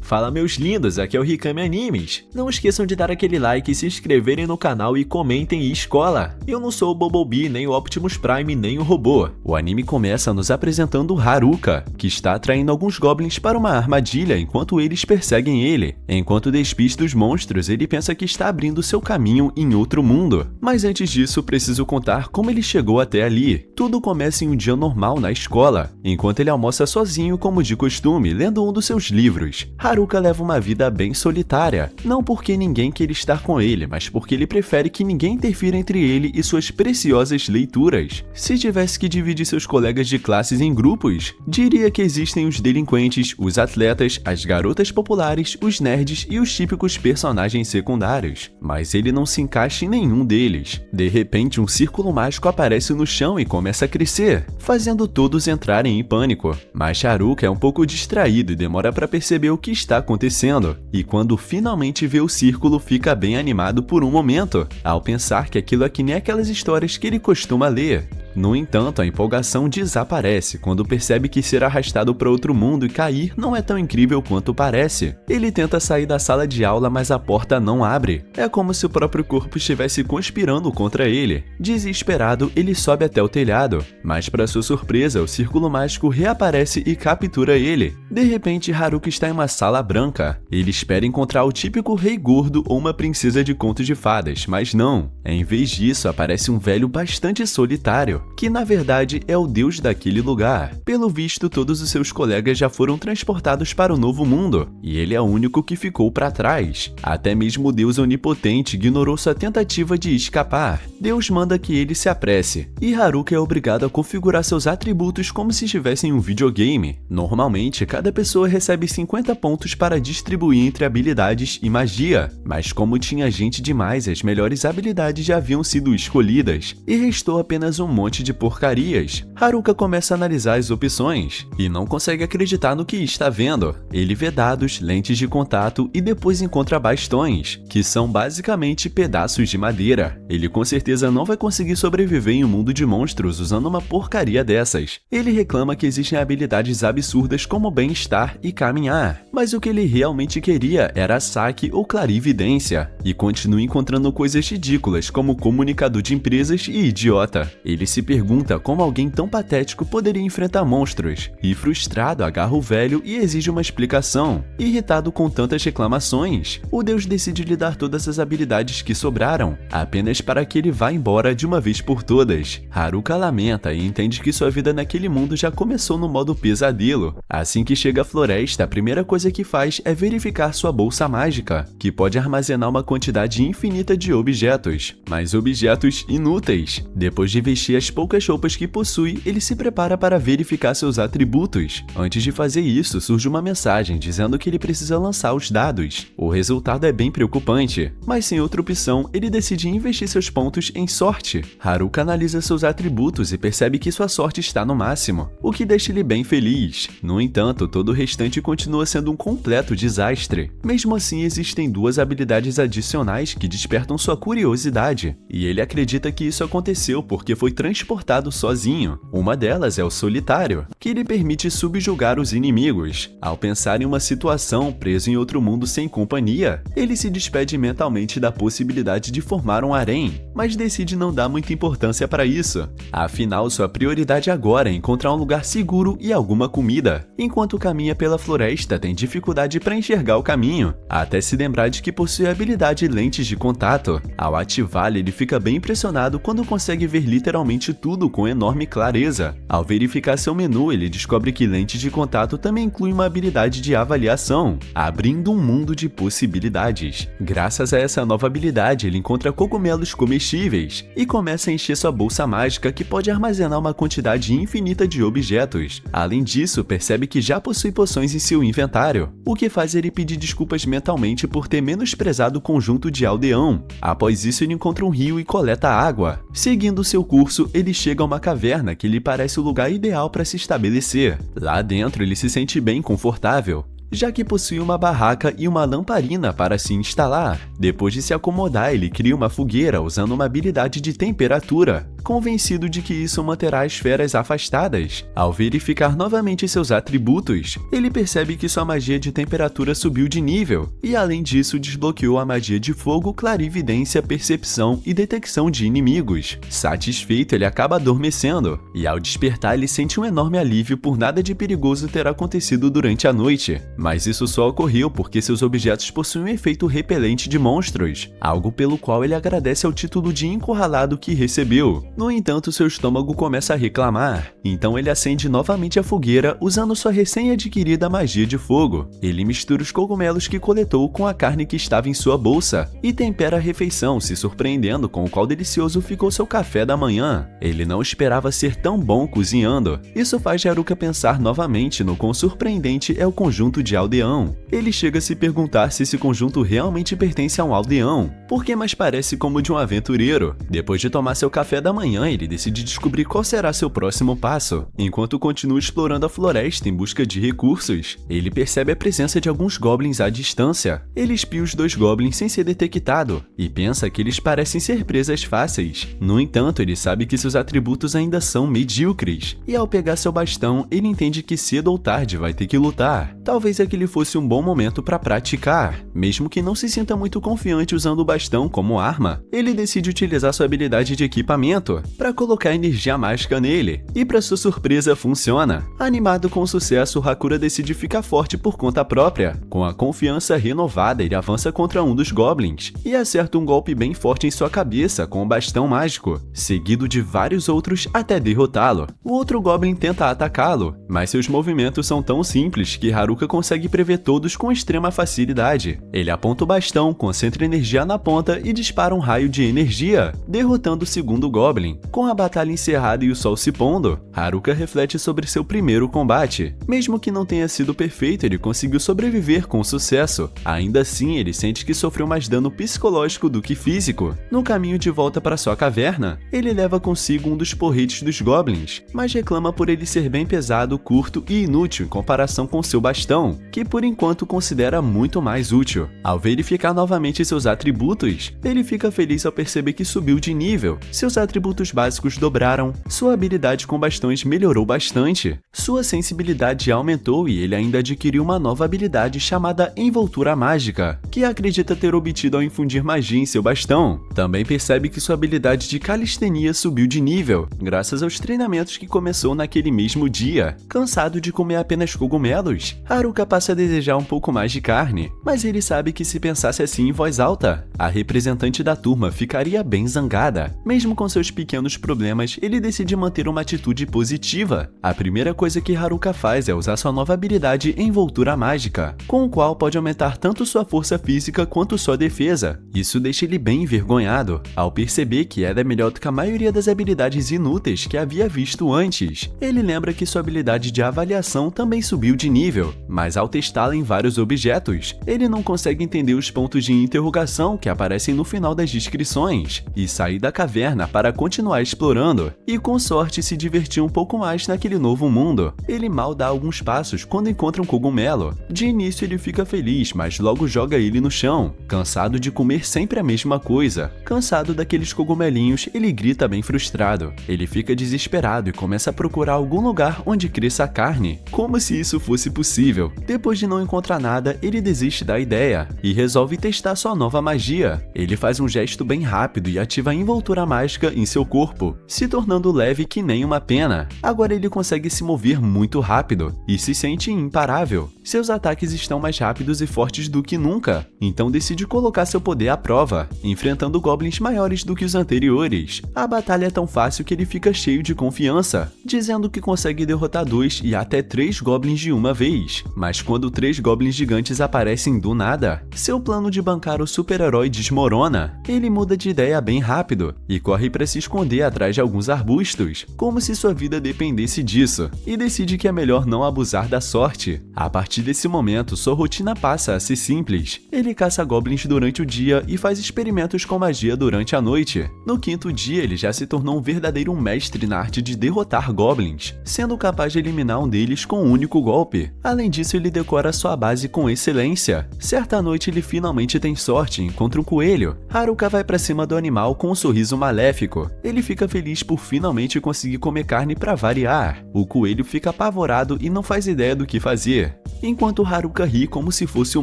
Fala meus lindos, aqui é o Rikami Animes. Não esqueçam de dar aquele like, se inscreverem no canal e comentem escola. Eu não sou o Bumblebee, nem o Optimus Prime, nem o robô. O anime começa nos apresentando Haruka, que está atraindo alguns goblins para uma armadilha enquanto eles perseguem ele. Enquanto despista os monstros, ele pensa que está abrindo seu caminho em outro mundo. Mas antes disso, preciso contar como ele chegou até ali. Tudo começa em um dia normal na escola, enquanto ele almoça sozinho como de costume, lendo um dos seus livros. Haruka leva uma vida bem solitária, não porque ninguém quer estar com ele, mas porque ele prefere que ninguém interfira entre ele e suas preciosas leituras. Se tivesse que dividir seus colegas de classes em grupos, diria que existem os delinquentes, os atletas, as garotas populares, os nerds e os típicos personagens secundários. Mas ele não se encaixa em nenhum deles. De repente, um círculo mágico aparece no chão e começa a crescer, fazendo todos entrarem em pânico. Mas Haruka é um pouco distraído e demora para perceber o que está acontecendo, e quando finalmente vê o círculo, fica bem animado por um momento, ao pensar que aquilo é que nem aquelas histórias que ele costuma ler. No entanto, a empolgação desaparece quando percebe que ser arrastado para outro mundo e cair não é tão incrível quanto parece. Ele tenta sair da sala de aula, mas a porta não abre. É como se o próprio corpo estivesse conspirando contra ele. Desesperado, ele sobe até o telhado, mas para sua surpresa, o círculo mágico reaparece e captura ele. De repente, Haruka está em uma sala branca. Ele espera encontrar o típico rei gordo ou uma princesa de contos de fadas, mas não. Em vez disso, aparece um velho bastante solitário, que na verdade é o deus daquele lugar. Pelo visto, todos os seus colegas já foram transportados para o novo mundo, e ele é o único que ficou para trás. Até mesmo o deus onipotente ignorou sua tentativa de escapar. Deus manda que ele se apresse, e Haruka é obrigado a configurar seus atributos como se estivesse em um videogame. Normalmente, cada pessoa recebe 50 pontos para distribuir entre habilidades e magia, mas como tinha gente demais, as melhores habilidades já haviam sido escolhidas, e restou apenas um monte de porcarias. Haruka começa a analisar as opções e não consegue acreditar no que está vendo. Ele vê dados, lentes de contato e depois encontra bastões, que são basicamente pedaços de madeira. Ele com certeza não vai conseguir sobreviver em um mundo de monstros usando uma porcaria dessas. Ele reclama que existem habilidades absurdas como bem-estar e caminhar, mas o que ele realmente queria era saque ou clarividência, e continua encontrando coisas ridículas como comunicador de empresas e idiota. Ele se pergunta como alguém tão patético poderia enfrentar monstros, e frustrado agarra o velho e exige uma explicação. Irritado com tantas reclamações, o deus decide lhe dar todas as habilidades que sobraram, apenas para que ele vá embora de uma vez por todas. Haruka lamenta e entende que sua vida naquele mundo já começou no modo pesadelo. Assim que chega à floresta, a primeira coisa que faz é verificar sua bolsa mágica, que pode armazenar uma quantidade infinita de objetos, mas objetos inúteis. Depois de vestir as poucas roupas que possui, ele se prepara para verificar seus atributos. Antes de fazer isso, surge uma mensagem dizendo que ele precisa lançar os dados. O resultado é bem preocupante, mas sem outra opção, ele decide investir seus pontos em sorte. Haruka analisa seus atributos e percebe que sua sorte está no máximo, o que deixa ele bem feliz. No entanto, todo o restante continua sendo um completo desastre. Mesmo assim, existem duas habilidades adicionais que despertam sua curiosidade, e ele acredita que isso aconteceu porque foi transportado sozinho. Uma delas é o solitário, que lhe permite subjugar os inimigos. Ao pensar em uma situação preso em outro mundo sem companhia, ele se despede mentalmente da possibilidade de formar um harém, mas decide não dar muita importância para isso. Afinal, sua prioridade agora é encontrar um lugar seguro e alguma comida. Enquanto caminha pela floresta, tem dificuldade para enxergar o caminho, até se lembrar de que possui a habilidade lentes de contato. Ao ativá-la, ele fica bem impressionado quando consegue ver literalmente tudo com enorme clareza. Ao verificar seu menu, ele descobre que lentes de contato também inclui uma habilidade de avaliação, abrindo um mundo de possibilidades. Graças a essa nova habilidade, ele encontra cogumelos comestíveis e começa a encher sua bolsa mágica, que pode armazenar uma quantidade infinita de objetos. Além disso, percebe que já possui poções em seu inventário, o que faz ele pedir desculpas mentalmente por ter menosprezado o conjunto de aldeão. Após isso, ele encontra um rio e coleta água. Seguindo seu curso, ele chega a uma caverna que lhe parece o lugar ideal para se estabelecer. Lá dentro, ele se sente bem confortável, já que possui uma barraca e uma lamparina para se instalar. Depois de se acomodar, ele cria uma fogueira usando uma habilidade de temperatura. convencido de que isso manterá as feras afastadas. Ao verificar novamente seus atributos, ele percebe que sua magia de temperatura subiu de nível, e além disso desbloqueou a magia de fogo, clarividência, percepção e detecção de inimigos. Satisfeito, ele acaba adormecendo, e ao despertar ele sente um enorme alívio por nada de perigoso ter acontecido durante a noite. Mas isso só ocorreu porque seus objetos possuem um efeito repelente de monstros, algo pelo qual ele agradece ao título de encurralado que recebeu. No entanto, seu estômago começa a reclamar, então ele acende novamente a fogueira usando sua recém-adquirida magia de fogo. Ele mistura os cogumelos que coletou com a carne que estava em sua bolsa e tempera a refeição, se surpreendendo com o qual delicioso ficou seu café da manhã. Ele não esperava ser tão bom cozinhando. Isso faz Haruka pensar novamente no quão surpreendente é o conjunto de aldeão. Ele chega a se perguntar se esse conjunto realmente pertence a um aldeão, porque mais parece como de um aventureiro. Depois de tomar seu café da manhã, ele decide descobrir qual será seu próximo passo. Enquanto continua explorando a floresta em busca de recursos, ele percebe a presença de alguns goblins à distância. Ele espia os dois goblins sem ser detectado e pensa que eles parecem ser presas fáceis. No entanto, ele sabe que seus atributos ainda são medíocres, e ao pegar seu bastão, ele entende que cedo ou tarde vai ter que lutar. Talvez aquele fosse um bom momento para praticar. Mesmo que não se sinta muito confiante usando o bastão como arma, ele decide utilizar sua habilidade de equipamento para colocar energia mágica nele, e para sua surpresa funciona. Animado com o sucesso, Hakura decide ficar forte por conta própria. Com a confiança renovada, ele avança contra um dos goblins e acerta um golpe bem forte em sua cabeça com o bastão mágico, seguido de vários outros até derrotá-lo. O outro goblin tenta atacá-lo, mas seus movimentos são tão simples que Haruka consegue prever todos com extrema facilidade. Ele aponta o bastão, concentra energia na ponta e dispara um raio de energia, derrotando o segundo goblin. Com a batalha encerrada e o sol se pondo, Haruka reflete sobre seu primeiro combate. Mesmo que não tenha sido perfeito, ele conseguiu sobreviver com sucesso. Ainda assim, ele sente que sofreu mais dano psicológico do que físico. No caminho de volta para sua caverna, ele leva consigo um dos porretes dos goblins, mas reclama por ele ser bem pesado, curto e inútil em comparação com seu bastão, que por enquanto considera muito mais útil. Ao verificar novamente seus atributos, ele fica feliz ao perceber que subiu de nível. Seus atributos básicos dobraram, sua habilidade com bastões melhorou bastante, sua sensibilidade aumentou e ele ainda adquiriu uma nova habilidade chamada Envoltura Mágica, que acredita ter obtido ao infundir magia em seu bastão. Também percebe que sua habilidade de calistenia subiu de nível, graças aos treinamentos que começou naquele mesmo dia. Cansado de comer apenas cogumelos, Haruka passa a desejar um pouco mais de carne, mas ele sabe que se pensasse assim em voz alta, a representante da turma ficaria bem zangada. Mesmo com seus pequenos problemas, ele decide manter uma atitude positiva. A primeira coisa que Haruka faz é usar sua nova habilidade Envoltura Mágica, com o qual pode aumentar tanto sua força física quanto sua defesa. Isso deixa ele bem envergonhado, ao perceber que ela é melhor do que a maioria das habilidades inúteis que havia visto antes. Ele lembra que sua habilidade de avaliação também subiu de nível, mas ao testá-la em vários objetos, ele não consegue entender os pontos de interrogação que aparecem no final das descrições, e sair da caverna para continuar explorando, e com sorte se divertir um pouco mais naquele novo mundo. Ele mal dá alguns passos quando encontra um cogumelo. De início ele fica feliz, mas logo joga ele no chão. Cansado de comer sempre a mesma coisa, cansado daqueles cogumelinhos, ele grita bem frustrado. Ele fica desesperado e começa a procurar algum lugar onde cresça a carne, como se isso fosse possível. Depois de não encontrar nada, ele desiste da ideia e resolve testar sua nova magia. Ele faz um gesto bem rápido e ativa a envoltura mágica em seu corpo, se tornando leve que nem uma pena. Agora ele consegue se mover muito rápido e se sente imparável. Seus ataques estão mais rápidos e fortes do que nunca, então decide colocar seu poder à prova, enfrentando goblins maiores do que os anteriores. A batalha é tão fácil que ele fica cheio de confiança, dizendo que consegue derrotar 2 e até 3 goblins de uma vez. Mas quando 3 goblins gigantes aparecem do nada, seu plano de bancar o super-herói desmorona. Ele muda de ideia bem rápido e corre para se esconder atrás de alguns arbustos, como se sua vida dependesse disso, e decide que é melhor não abusar da sorte. A partir desse momento, sua rotina passa a ser simples. Ele caça goblins durante o dia e faz experimentos com magia durante a noite. No 5º dia, ele já se tornou um verdadeiro mestre na arte de derrotar goblins, sendo capaz de eliminar um deles com um único golpe. Além disso, ele decora sua base com excelência. Certa noite, ele finalmente tem sorte e encontra um coelho. Haruka vai pra cima do animal com um sorriso maléfico Ele fica feliz por finalmente conseguir comer carne para variar. O coelho fica apavorado e não faz ideia do que fazer, enquanto Haruka ri como se fosse um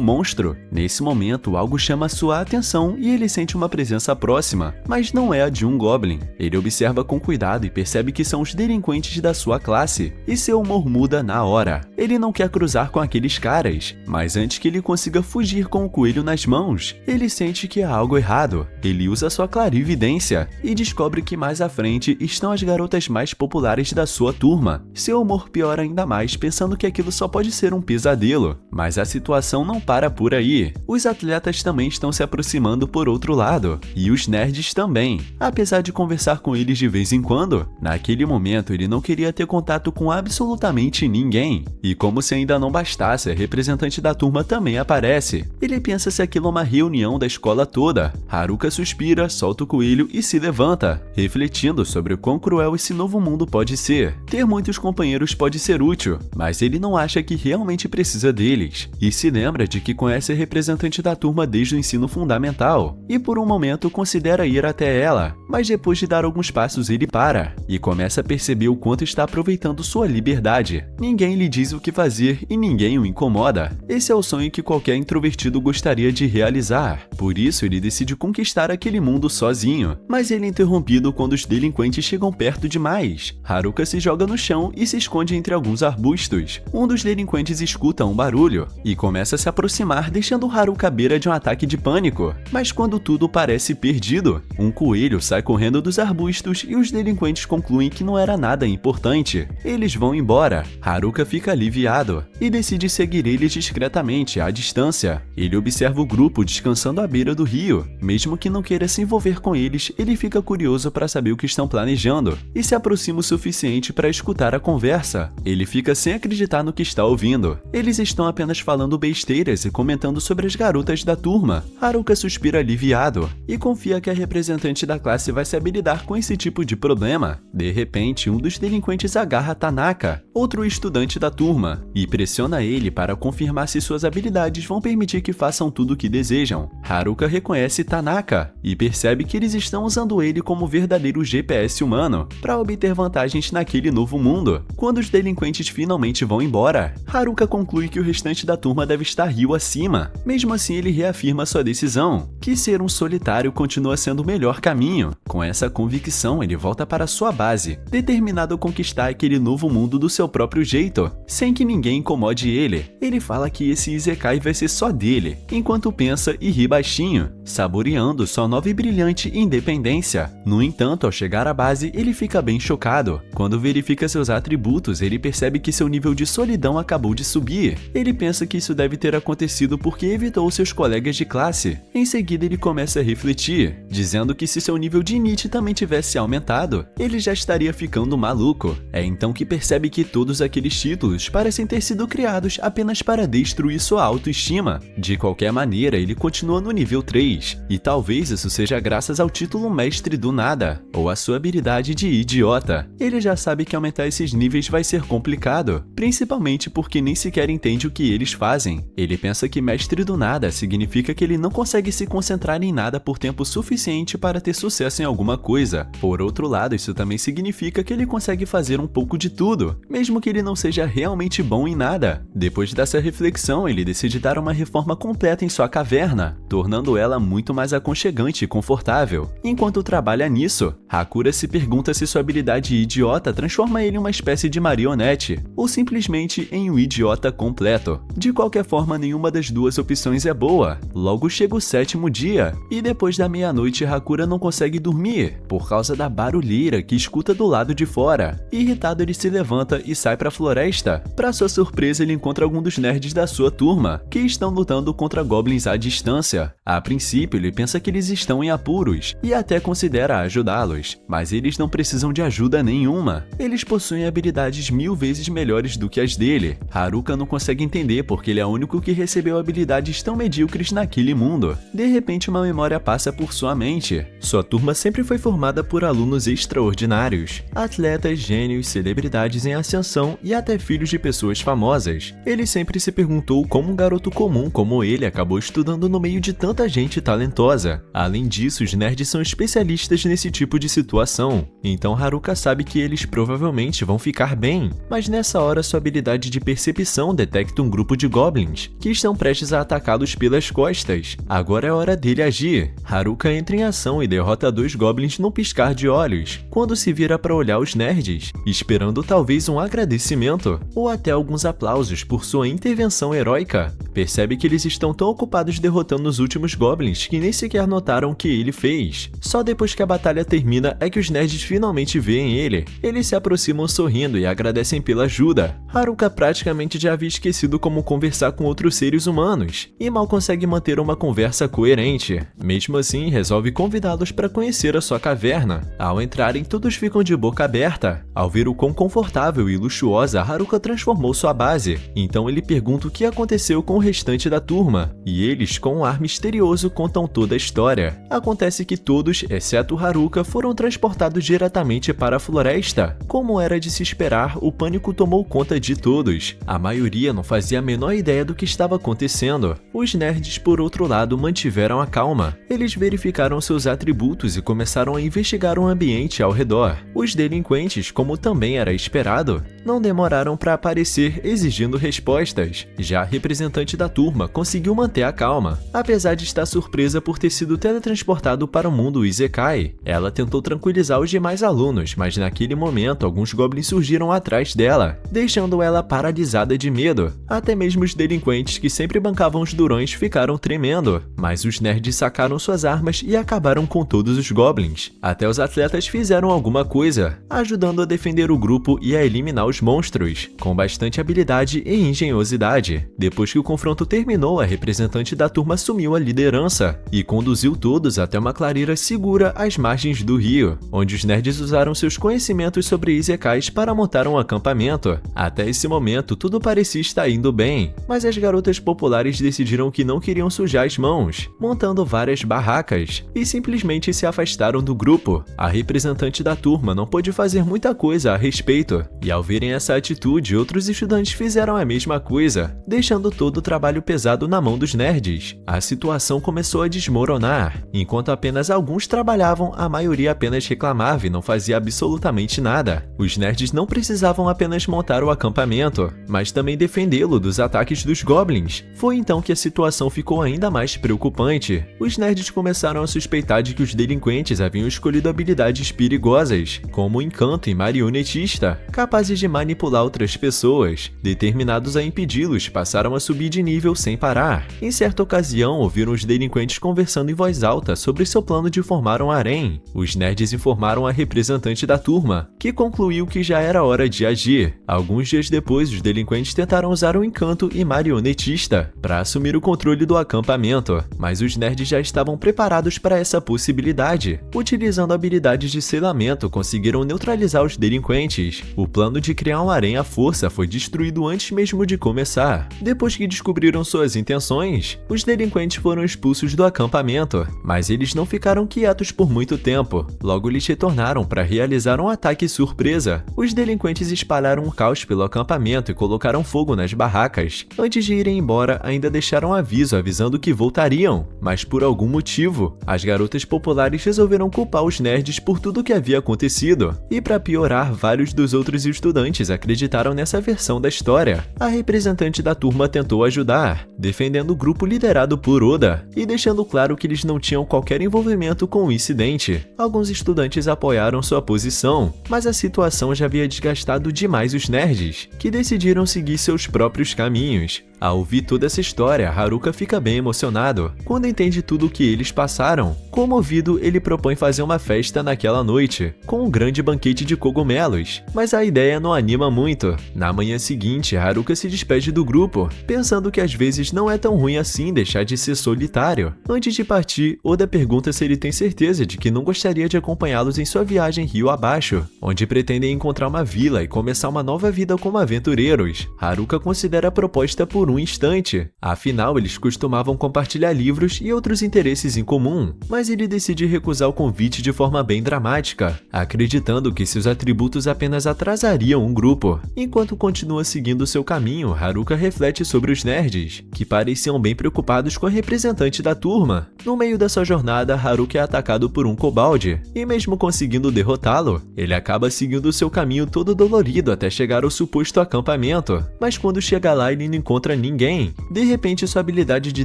monstro. Nesse momento, algo chama sua atenção e ele sente uma presença próxima, mas não é a de um Goblin. Ele observa com cuidado e percebe que são os delinquentes da sua classe, e seu humor muda na hora. Ele não quer cruzar com aqueles caras, mas antes que ele consiga fugir com o coelho nas mãos, ele sente que há algo errado. Ele usa sua clarividência e descobre que mais à frente estão as garotas mais populares da sua turma. Seu humor piora ainda mais, pensando que aquilo só pode ser um pesadelo. Mas a situação não para por aí. Os atletas também estão se aproximando por outro lado, e os nerds também. Apesar de conversar com eles de vez em quando, naquele momento ele não queria ter contato com absolutamente ninguém. E como se ainda não bastasse, a representante da turma também aparece. Ele pensa se aquilo é uma reunião da escola toda. Haruka suspira, solta o coelho e se levanta, refletindo sobre o quão cruel esse novo mundo pode ser. Ter muitos companheiros pode ser útil, mas ele não acha que realmente precisa deles. E se lembra de que conhece a representante da turma desde o ensino fundamental, e por um momento considera ir até ela, mas depois de dar alguns passos ele para, e começa a perceber o quanto está aproveitando sua liberdade. Ninguém lhe diz o que fazer e ninguém o incomoda. Esse é o sonho que qualquer introvertido gostaria de realizar. Por isso ele decide conquistar aquele mundo sozinho, mas ele é interrompido quando os delinquentes chegam perto demais. Haruka se joga no chão e se esconde entre alguns arbustos. Um dos delinquentes escuta um barulho e começa a se aproximar, deixando Haruka à beira de um ataque de pânico. Mas quando tudo parece perdido, um coelho sai correndo dos arbustos e os delinquentes concluem que não era nada importante. Eles vão embora. Haruka fica aliviado e decide seguir eles discretamente, à distância. Ele observa o grupo descansando à beira do rio. Mesmo que não queira se envolver com eles, ele fica curioso para saber o que estão planejando e se aproxima o suficiente para escutar a conversa. Ele fica sem acreditar no que está ouvindo. Eles estão apenas falando besteiras e comentando sobre as garotas da turma. Haruka suspira aliviado e confia que a representante da classe vai saber lidar com esse tipo de problema. De repente, um dos delinquentes agarra Tanaka, outro estudante da turma, e pressiona ele para confirmar se suas habilidades vão permitir que façam tudo o que desejam. Haruka reconhece Tanaka e percebe que eles estão usando ele como verdadeiro GPS humano para obter vantagens naquele novo mundo. Quando os delinquentes finalmente vão embora, Haruka conclui que o restante da turma deve estar rio acima. Mesmo assim, ele reafirma sua decisão, que ser um solitário continua sendo o melhor caminho. Com essa convicção, ele volta para sua base, determinado a conquistar aquele novo mundo do seu próprio jeito, sem que ninguém incomode ele. Ele fala que esse Isekai vai ser só dele, enquanto pensa e ri baixinho, saboreando sua nova e brilhante independência. No entanto, ao chegar à base, ele fica bem chocado. Quando verifica seus atributos, ele percebe que seu nível de solidão acabou de subir. Ele pensa que isso deve ter acontecido porque evitou seus colegas de classe. Em seguida, ele começa a refletir, dizendo que se seu nível de NIT também tivesse aumentado, ele já estaria ficando maluco. É então que percebe que todos aqueles títulos parecem ter sido criados apenas para destruir sua autoestima. De qualquer maneira, ele continua no nível 3, e talvez isso seja graças ao título Mestre do Nada, ou à sua habilidade de idiota. Ele já sabe que aumentar esses níveis vai ser complicado, principalmente porque nem sequer entende o que eles fazem. Ele pensa que Mestre do Nada significa que ele não consegue se concentrar em nada por tempo suficiente para ter sucesso em alguma coisa. Por outro lado, isso também significa que ele consegue fazer um pouco de tudo, mesmo que ele não seja realmente bom em nada. Depois dessa reflexão, ele decide dar uma reforma completa em sua caverna, tornando ela muito mais aconchegante e confortável. Enquanto trabalha nisso, Hakura se pergunta se sua habilidade idiota transforma ele em uma espécie de marionete, ou simplesmente em um idiota completo. De qualquer forma, nenhuma das duas opções é boa. Logo chega o 7º dia, e depois da meia-noite Hakura não consegue dormir, por causa da barulheira que escuta do lado de fora. Irritado, ele se levanta e sai para a floresta. Para sua surpresa, ele encontra algum dos nerds da sua turma, que estão lutando contra goblins à distância. A princípio, ele pensa que eles estão em apuros, e até considera ajudá-los, mas eles não precisam de ajuda nenhuma. Eles possuem habilidades 1000 vezes melhores do que as dele. Haruka não consegue entender porque ele é o único que recebeu habilidades tão medíocres naquele mundo. De repente, uma memória passa por sua mente. Sua turma sempre foi formada por alunos extraordinários, atletas, gênios, celebridades em ascensão e até filhos de pessoas famosas. Ele sempre se perguntou como um garoto comum como ele acabou estudando no meio de tanta gente talentosa. Além disso, os nerds são especialistas nesse tipo de situação, então Haruka sabe que eles provavelmente vão ficar bem, mas nessa hora sua habilidade de percepção detecta um grupo de goblins, que estão prestes a atacá-los pelas costas. Agora é hora dele agir. Haruka entra em ação e derrota 2 goblins num piscar de olhos, quando se vira para olhar os nerds, esperando talvez um agradecimento, ou até alguns aplausos por sua intervenção heróica. Percebe que eles estão tão ocupados derrotando os últimos goblins que nem sequer notaram o que ele fez. Só depois que a batalha termina é que os nerds finalmente veem ele. Eles se aproximam sorrindo e agradecem pela ajuda. Haruka praticamente já havia esquecido como conversar com outros seres humanos, e mal consegue manter uma conversa coerente. Mesmo assim, resolve convidá-los para conhecer a sua caverna. Ao entrarem, todos ficam de boca aberta. Ao ver o quão confortável e luxuosa Haruka transformou sua base, então ele pergunta o que aconteceu com o restante da turma, e eles, com um ar misterioso, contam toda a história. Acontece que todos, exceto Haruka, foram transportados diretamente para a floresta. Como era de se esperar, o pânico tomou conta de todos. A maioria não fazia a menor ideia do que estava acontecendo. Os nerds, por outro lado, mantiveram a calma. Eles verificaram seus atributos e começaram a investigar o ambiente ao redor. Os delinquentes, como também era esperado, não demoraram para aparecer exigindo respostas. Já a representante da turma conseguiu manter a calma, apesar de estar surpresa por ter sido teletransportado para o mundo Isekai. Ela tentou tranquilizar os demais alunos, mas naquele momento alguns goblins surgiram atrás dela, deixando ela paralisada de medo. Até mesmo os delinquentes que sempre bancavam os durões ficaram tremendo, mas os nerds sacaram suas armas e acabaram com todos os goblins. Até os atletas fizeram alguma coisa, ajudando a defender o grupo e a eliminar os monstros, com bastante habilidade e engenhosidade. Depois que o confronto terminou, a representante da turma assumiu a liderança e conduziu todos até uma clareira segura às margens do rio, onde os nerds usaram seus conhecimentos sobre Isekais para montar um acampamento. Até esse momento, tudo parecia estar indo bem, mas as garotas populares decidiram que não queriam sujar as mãos, montando várias barracas, e simplesmente se afastaram do grupo. A representante da turma não pôde fazer muita coisa a respeito, e ao verem essa atitude, outros estudantes fizeram a mesma coisa, deixando todo o trabalho pesado na mão dos nerds. A situação começou a desmoronar. Enquanto apenas alguns trabalhavam, a maioria apenas reclamava e não fazia absolutamente nada. Os nerds não precisavam apenas montar o acampamento, mas também defendê-lo dos ataques dos goblins. Foi então que a situação ficou ainda mais preocupante. Os nerds começaram a suspeitar de que os delinquentes haviam escolhido habilidades perigosas, como o encanto e marionetista, capazes de manipular outras pessoas. Determinados a impedi-los, passaram a subir de nível sem parar. Em certa ocasião, ouviram os delinquentes conversando em voz alta sobre seu plano de formar um harém. Os nerds informaram a representante da turma, que concluiu que já era hora de agir. Alguns dias depois, os delinquentes tentaram usar o encanto e marionetista para assumir o controle do acampamento, mas os nerds já estavam preparados para essa possibilidade. Utilizando habilidades de selamento, conseguiram neutralizar os delinquentes. O plano de criar um harém à força foi destruído antes mesmo de começar. Depois que descobriram suas intenções, os delinquentes foram expulsos do acampamento, mas eles não ficaram quietos por muito tempo. Logo eles retornaram para realizar um ataque surpresa. Os delinquentes espalharam um caos pelo acampamento e colocaram fogo nas barracas. Antes de irem embora, ainda deixaram aviso avisando que voltariam, mas por algum motivo, as garotas populares resolveram culpar os nerds por tudo o que havia acontecido. E para piorar, vários dos outros estudantes acreditaram nessa versão da história. A representante da turma tentou ajudar, defendendo o grupo liderado por Oda e deixando claro que eles não tinham qualquer envolvimento com o incidente. Alguns estudantes apoiaram sua posição, mas a situação já havia desgastado demais os nerds, que decidiram seguir seus próprios caminhos. Ao ouvir toda essa história, Haruka fica bem emocionado quando entende tudo o que eles passaram. Comovido, ele propõe fazer uma festa naquela noite, com um grande banquete de cogumelos, mas a ideia não anima muito. Na manhã seguinte, Haruka se despede do grupo, pensando que às vezes não é tão ruim assim deixar de ser solitário. Antes de partir, Oda pergunta se ele tem certeza de que não gostaria de acompanhá-los em sua viagem rio abaixo, onde pretendem encontrar uma vila e começar uma nova vida como aventureiros. Haruka considera a proposta por por um instante. Afinal, eles costumavam compartilhar livros e outros interesses em comum, mas ele decide recusar o convite de forma bem dramática, acreditando que seus atributos apenas atrasariam um grupo. Enquanto continua seguindo seu caminho, Haruka reflete sobre os nerds, que pareciam bem preocupados com a representante da turma. No meio da sua jornada, Haruka é atacado por um kobold, e mesmo conseguindo derrotá-lo, ele acaba seguindo seu caminho todo dolorido até chegar ao suposto acampamento. Mas quando chega lá, ele não encontra ninguém. De repente, sua habilidade de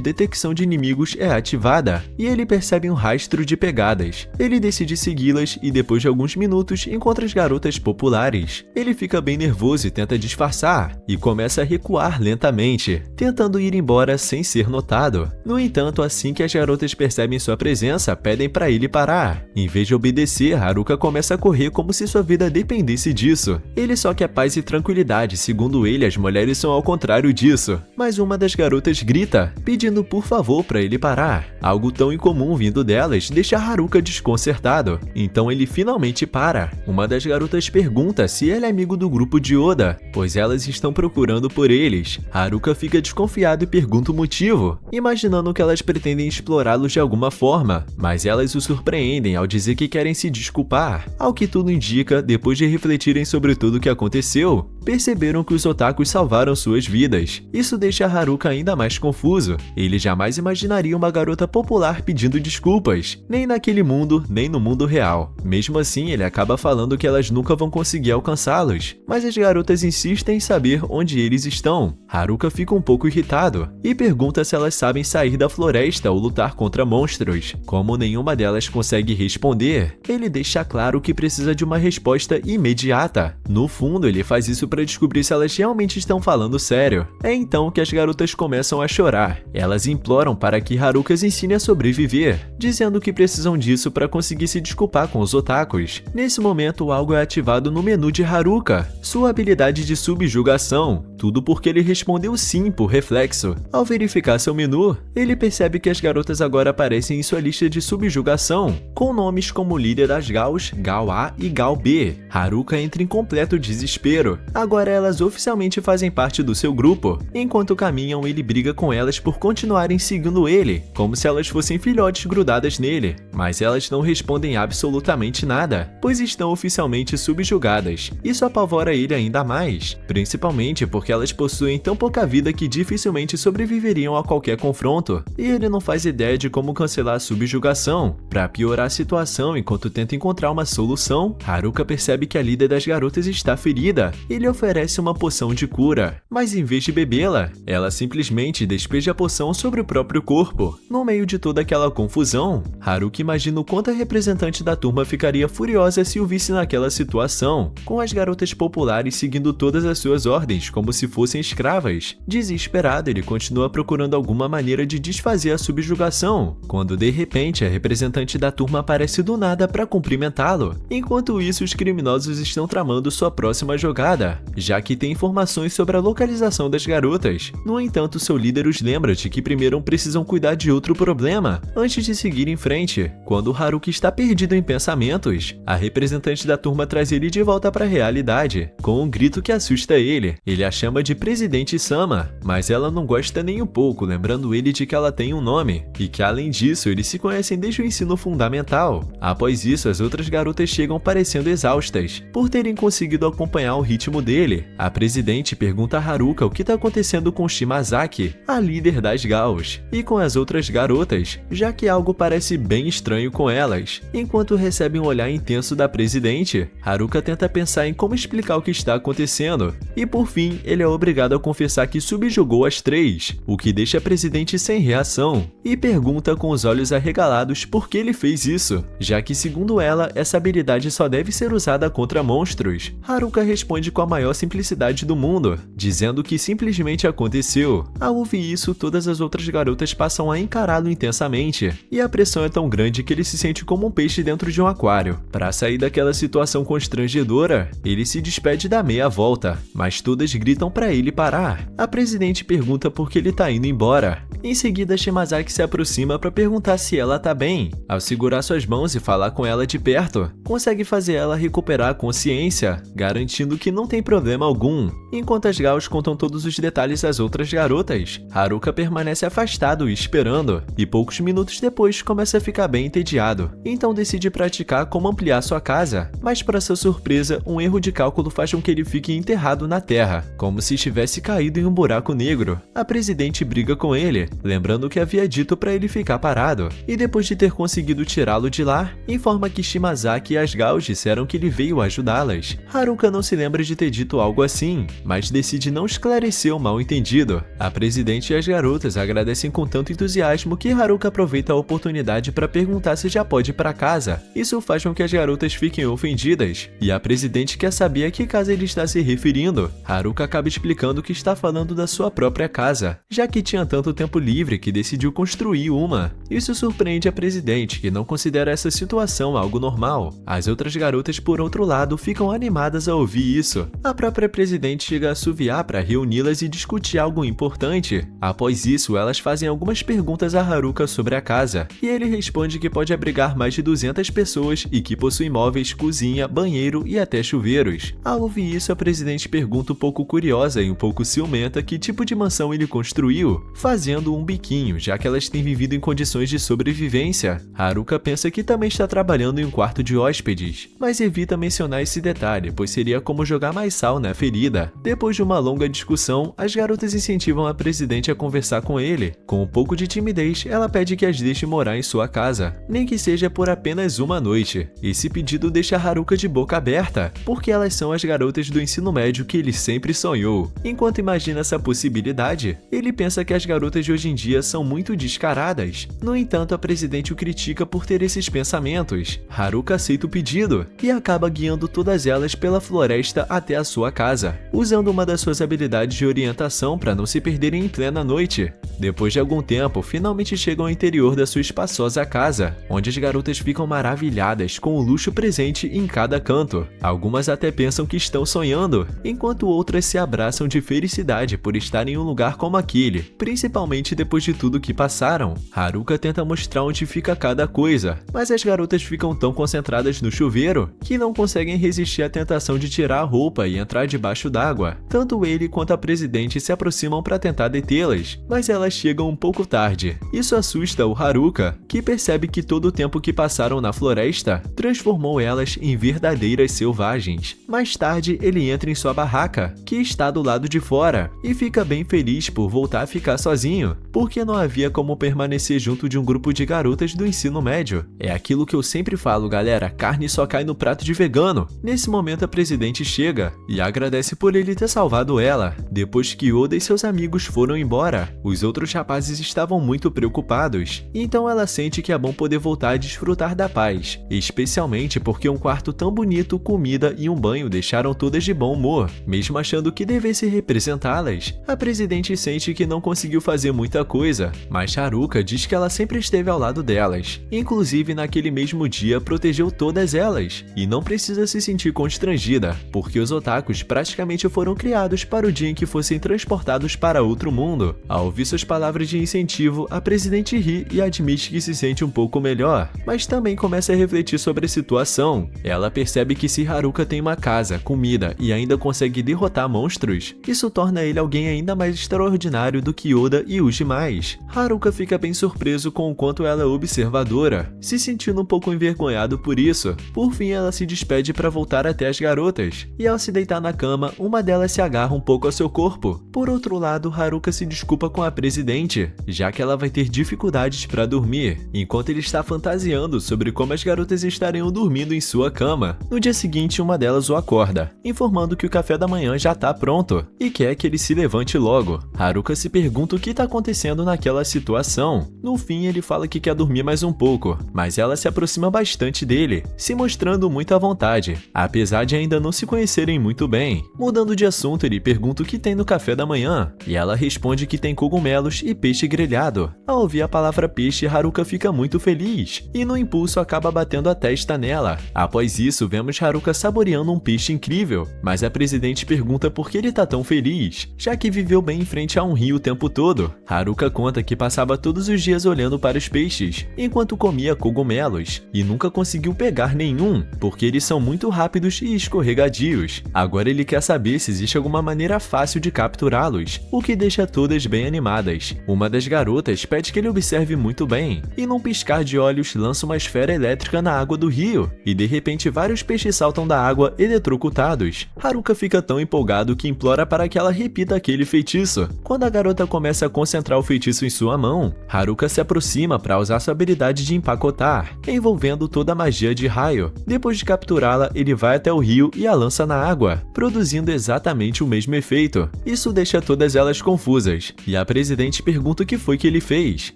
detecção de inimigos é ativada, e ele percebe um rastro de pegadas. Ele decide segui-las e depois de alguns minutos encontra as garotas populares. Ele fica bem nervoso e tenta disfarçar, e começa a recuar lentamente, tentando ir embora sem ser notado. No entanto, assim que as garotas percebem sua presença, pedem para ele parar. Em vez de obedecer, Haruka começa a correr como se sua vida dependesse disso. Ele só quer paz e tranquilidade, segundo ele, as mulheres são ao contrário disso. Mas uma das garotas grita, pedindo por favor para ele parar. Algo tão incomum vindo delas deixa Haruka desconcertado. Então ele finalmente para. Uma das garotas pergunta se ele é amigo do grupo de Oda, pois elas estão procurando por eles. Haruka fica desconfiado e pergunta o motivo, imaginando que elas pretendem explorá-los de alguma forma, mas elas o surpreendem ao dizer que querem se desculpar. Ao que tudo indica, depois de refletirem sobre tudo o que aconteceu, perceberam que os otakus salvaram suas vidas. Isso deixa Haruka ainda mais confuso. Ele jamais imaginaria uma garota popular pedindo desculpas, nem naquele mundo, nem no mundo real. Mesmo assim, ele acaba falando que elas nunca vão conseguir alcançá-los, mas as garotas insistem em saber onde eles estão. Haruka fica um pouco irritado e pergunta se elas sabem sair da floresta ou lutar contra monstros. Como nenhuma delas consegue responder, ele deixa claro que precisa de uma resposta imediata. No fundo, ele faz isso para descobrir se elas realmente estão falando sério. É então que as garotas começam a chorar. Elas imploram para que Haruka as ensine a sobreviver, dizendo que precisam disso para conseguir se desculpar com os otakus. Nesse momento, algo é ativado no menu de Haruka, sua habilidade de subjugação, tudo porque ele respondeu sim por reflexo. Ao verificar seu menu, ele percebe que as garotas agora aparecem em sua lista de subjugação, com nomes como líder das Gals, Gal A e Gal B. Haruka entra em completo desespero. Agora elas oficialmente fazem parte do seu grupo. Enquanto caminham, ele briga com elas por continuarem seguindo ele, como se elas fossem filhotes grudadas nele. Mas elas não respondem absolutamente nada, pois estão oficialmente subjugadas. Isso apavora ele ainda mais, principalmente porque elas possuem tão pouca vida que dificilmente sobreviveriam a qualquer confronto, e ele não faz ideia de como cancelar a subjugação. Para piorar a situação, enquanto tenta encontrar uma solução, Haruka percebe que a líder das garotas está ferida e lhe oferece uma poção de cura, mas em vez de bebê-la, ela simplesmente despeja a poção sobre o próprio corpo. No meio de toda aquela confusão, Haruka imagina o quanto a representante da turma ficaria furiosa se o visse naquela situação, com as garotas populares seguindo todas as suas ordens como se fossem escravas. Desesperado, ele continua procurando alguma maneira de desfazer a subjugação, quando de repente a representante da turma aparece do nada para cumprimentá-lo. Enquanto isso, os criminosos estão tramando sua próxima jogada, já que tem informações sobre a localização das garotas. No entanto, seu líder os lembra de que primeiro precisam cuidar de outro problema, antes de seguir em frente. Quando Haruka está perdido em pensamentos, a representante da turma traz ele de volta para a realidade, com um grito que assusta ele. Ele a chama de Presidente Sama, mas ela não gosta nem um pouco, lembrando ele de que ela tem um nome, e que além disso, eles se conhecem desde o ensino fundamental. Após isso, as outras garotas chegam parecendo exaustas, por terem conseguido acompanhar o ritmo dele. A presidente pergunta a Haruka o que está acontecendo com Shimazaki, a líder das Gals, e com as outras garotas, já que algo parece bem estranho com elas. Enquanto recebe um olhar intenso da presidente, Haruka tenta pensar em como explicar o que está acontecendo, e por fim, ele é obrigado a confessar que subjugou as três, o que deixa a presidente sem reação, e pergunta com os olhos arregalados por que ele fez isso, já que segundo ela, essa habilidade só deve ser usada contra monstros. Haruka responde com a maior simplicidade do mundo, dizendo que simplesmente aconteceu. Ao ouvir isso, todas as outras garotas passam a encará-lo intensamente, e a pressão é tão grande que ele se sente como um peixe dentro de um aquário. Para sair daquela situação constrangedora, ele se despede da meia volta, mas todas gritam para ele parar. A presidente pergunta por que ele tá indo embora. Em seguida, Shimazaki se aproxima para perguntar se ela tá bem. Ao segurar suas mãos e falar com ela de perto, consegue fazer ela recuperar a consciência, garantindo que não tem problema algum. Enquanto as Gals contam todos os detalhes detalhes às outras garotas. Haruka permanece afastado e esperando, e poucos minutos depois começa a ficar bem entediado. Então decide praticar como ampliar sua casa, mas para sua surpresa, um erro de cálculo faz com que ele fique enterrado na terra, como se estivesse caído em um buraco negro. A presidente briga com ele, lembrando que havia dito para ele ficar parado, e depois de ter conseguido tirá-lo de lá, informa que Shimazaki e Asgao disseram que ele veio ajudá-las. Haruka não se lembra de ter dito algo assim, mas decide não esclarecer o mal-entendido. A presidente e as garotas agradecem com tanto entusiasmo que Haruka aproveita a oportunidade para perguntar se já pode ir para casa. Isso faz com que as garotas fiquem ofendidas, e a presidente quer saber a que casa ele está se referindo. Haruka acaba explicando que está falando da sua própria casa, já que tinha tanto tempo livre que decidiu construir uma. Isso surpreende a presidente, que não considera essa situação algo normal. As outras garotas, por outro lado, ficam animadas ao ouvir isso. A própria presidente chega a assoviar para reuni-las e discutir algo importante. Após isso, elas fazem algumas perguntas a Haruka sobre a casa, e ele responde que pode abrigar mais de 200 pessoas e que possui móveis, cozinha, banheiro e até chuveiros. Ao ouvir isso, a presidente pergunta um pouco curiosa e um pouco ciumenta que tipo de mansão ele construiu, fazendo um biquinho, já que elas têm vivido em condições de sobrevivência. Haruka pensa que também está trabalhando em um quarto de hóspedes, mas evita mencionar esse detalhe, pois seria como jogar mais sal na ferida. Depois de uma longa discussão, as garotas incentivam a presidente a conversar com ele. Com um pouco de timidez, ela pede que as deixe morar em sua casa, nem que seja por apenas uma noite. Esse pedido deixa Haruka de boca aberta, porque elas são as garotas do ensino médio que ele sempre sonhou. Enquanto imagina essa possibilidade, ele pensa que as garotas de hoje em dia são muito descaradas. No entanto, a presidente o critica por ter esses pensamentos. Haruka aceita o pedido e acaba guiando todas elas pela floresta até a sua casa, usando uma das suas habilidades de orientação para não se perderem em plena noite. Depois de algum tempo, finalmente chegam ao interior da sua espaçosa casa, onde as garotas ficam maravilhadas com o luxo presente em cada canto. Algumas até pensam que estão sonhando, enquanto outras se abraçam de felicidade por estar em um lugar como aquele, principalmente depois de tudo que passaram. Haruka tenta mostrar onde fica cada coisa, mas as garotas ficam tão concentradas no chuveiro que não conseguem resistir à tentação de tirar a roupa e entrar debaixo d'água. Tanto ele quanto a presidente se aproximam para tentar detê-las, mas elas chegam um pouco tarde. Isso assusta o Haruka, que percebe que todo o tempo que passaram na floresta transformou elas em verdadeiras selvagens. Mais tarde, ele entra em sua barraca, que está do lado de fora, e fica bem feliz por voltar a ficar sozinho, porque não havia como permanecer junto de um grupo de garotas do ensino médio. É aquilo que eu sempre falo, galera, carne só cai no prato de vegano. Nesse momento, a presidente chega e agradece por ele ter salvado ela. Depois que Oda e seus amigos foram embora, os outros rapazes estavam muito preocupados, então ela sente que é bom poder voltar a desfrutar da paz, especialmente porque um quarto tão bonito, comida e um banho deixaram todas de bom humor. Mesmo achando que devesse representá-las, a presidente sente que não conseguiu fazer muita coisa, mas Haruka diz que ela sempre esteve ao lado delas, inclusive naquele mesmo dia protegeu todas elas, e não precisa se sentir constrangida, porque os otakus praticamente foram criados para o dia em que fossem transportados para outro mundo. Ao ouvir suas palavras de incentivo, a presidente ri e admite que se sente um pouco melhor, mas também começa a refletir sobre a situação. Ela percebe que se Haruka tem uma casa, comida e ainda consegue derrotar monstros, isso torna ele alguém ainda mais extraordinário do que Oda e os demais. Haruka fica bem surpreso com o quanto ela é observadora, se sentindo um pouco envergonhado por isso. Por fim, ela se despede para voltar até as garotas, e ao se deitar na cama, uma delas se agarra um pouco ao seu corpo. Por outro lado, Haruka se desculpa com a presidente, já que ela vai ter dificuldades para dormir, enquanto ele está fantasiando sobre como as garotas estariam dormindo em sua cama. No dia seguinte, uma delas o acorda, informando que o café da manhã já está pronto, e quer que ele se levante logo. Haruka se pergunta o que está acontecendo naquela situação. No fim, ele fala que quer dormir mais um pouco, mas ela se aproxima bastante dele, se mostrando muito à vontade, apesar de ainda não se conhecerem muito bem. Mudando de assunto, ele pergunta o que tem no café da manhã, e ela responde que tem cogumelos e peixe grelhado. Ao ouvir a palavra peixe, Haruka fica muito feliz, e no impulso acaba batendo a testa nela. Após isso, vemos Haruka saboreando um peixe incrível, mas a presidente pergunta por que ele tá tão feliz, já que viveu bem em frente a um rio o tempo todo. Haruka conta que passava todos os dias olhando para os peixes, enquanto comia cogumelos, e nunca conseguiu pegar nenhum, porque eles são muito rápidos e escorregadios. Agora ele quer saber se existe alguma maneira fácil de capturá-los. capturá-los, o que deixa todas bem animadas. Uma das garotas pede que ele observe muito bem, e num piscar de olhos lança uma esfera elétrica na água do rio, e de repente vários peixes saltam da água eletrocutados. Haruka fica tão empolgado que implora para que ela repita aquele feitiço. Quando a garota começa a concentrar o feitiço em sua mão, Haruka se aproxima para usar sua habilidade de empacotar, envolvendo toda a magia de raio. Depois de capturá-la, ele vai até o rio e a lança na água, produzindo exatamente o mesmo efeito. Isso deixa todas elas confusas, e a presidente pergunta o que foi que ele fez.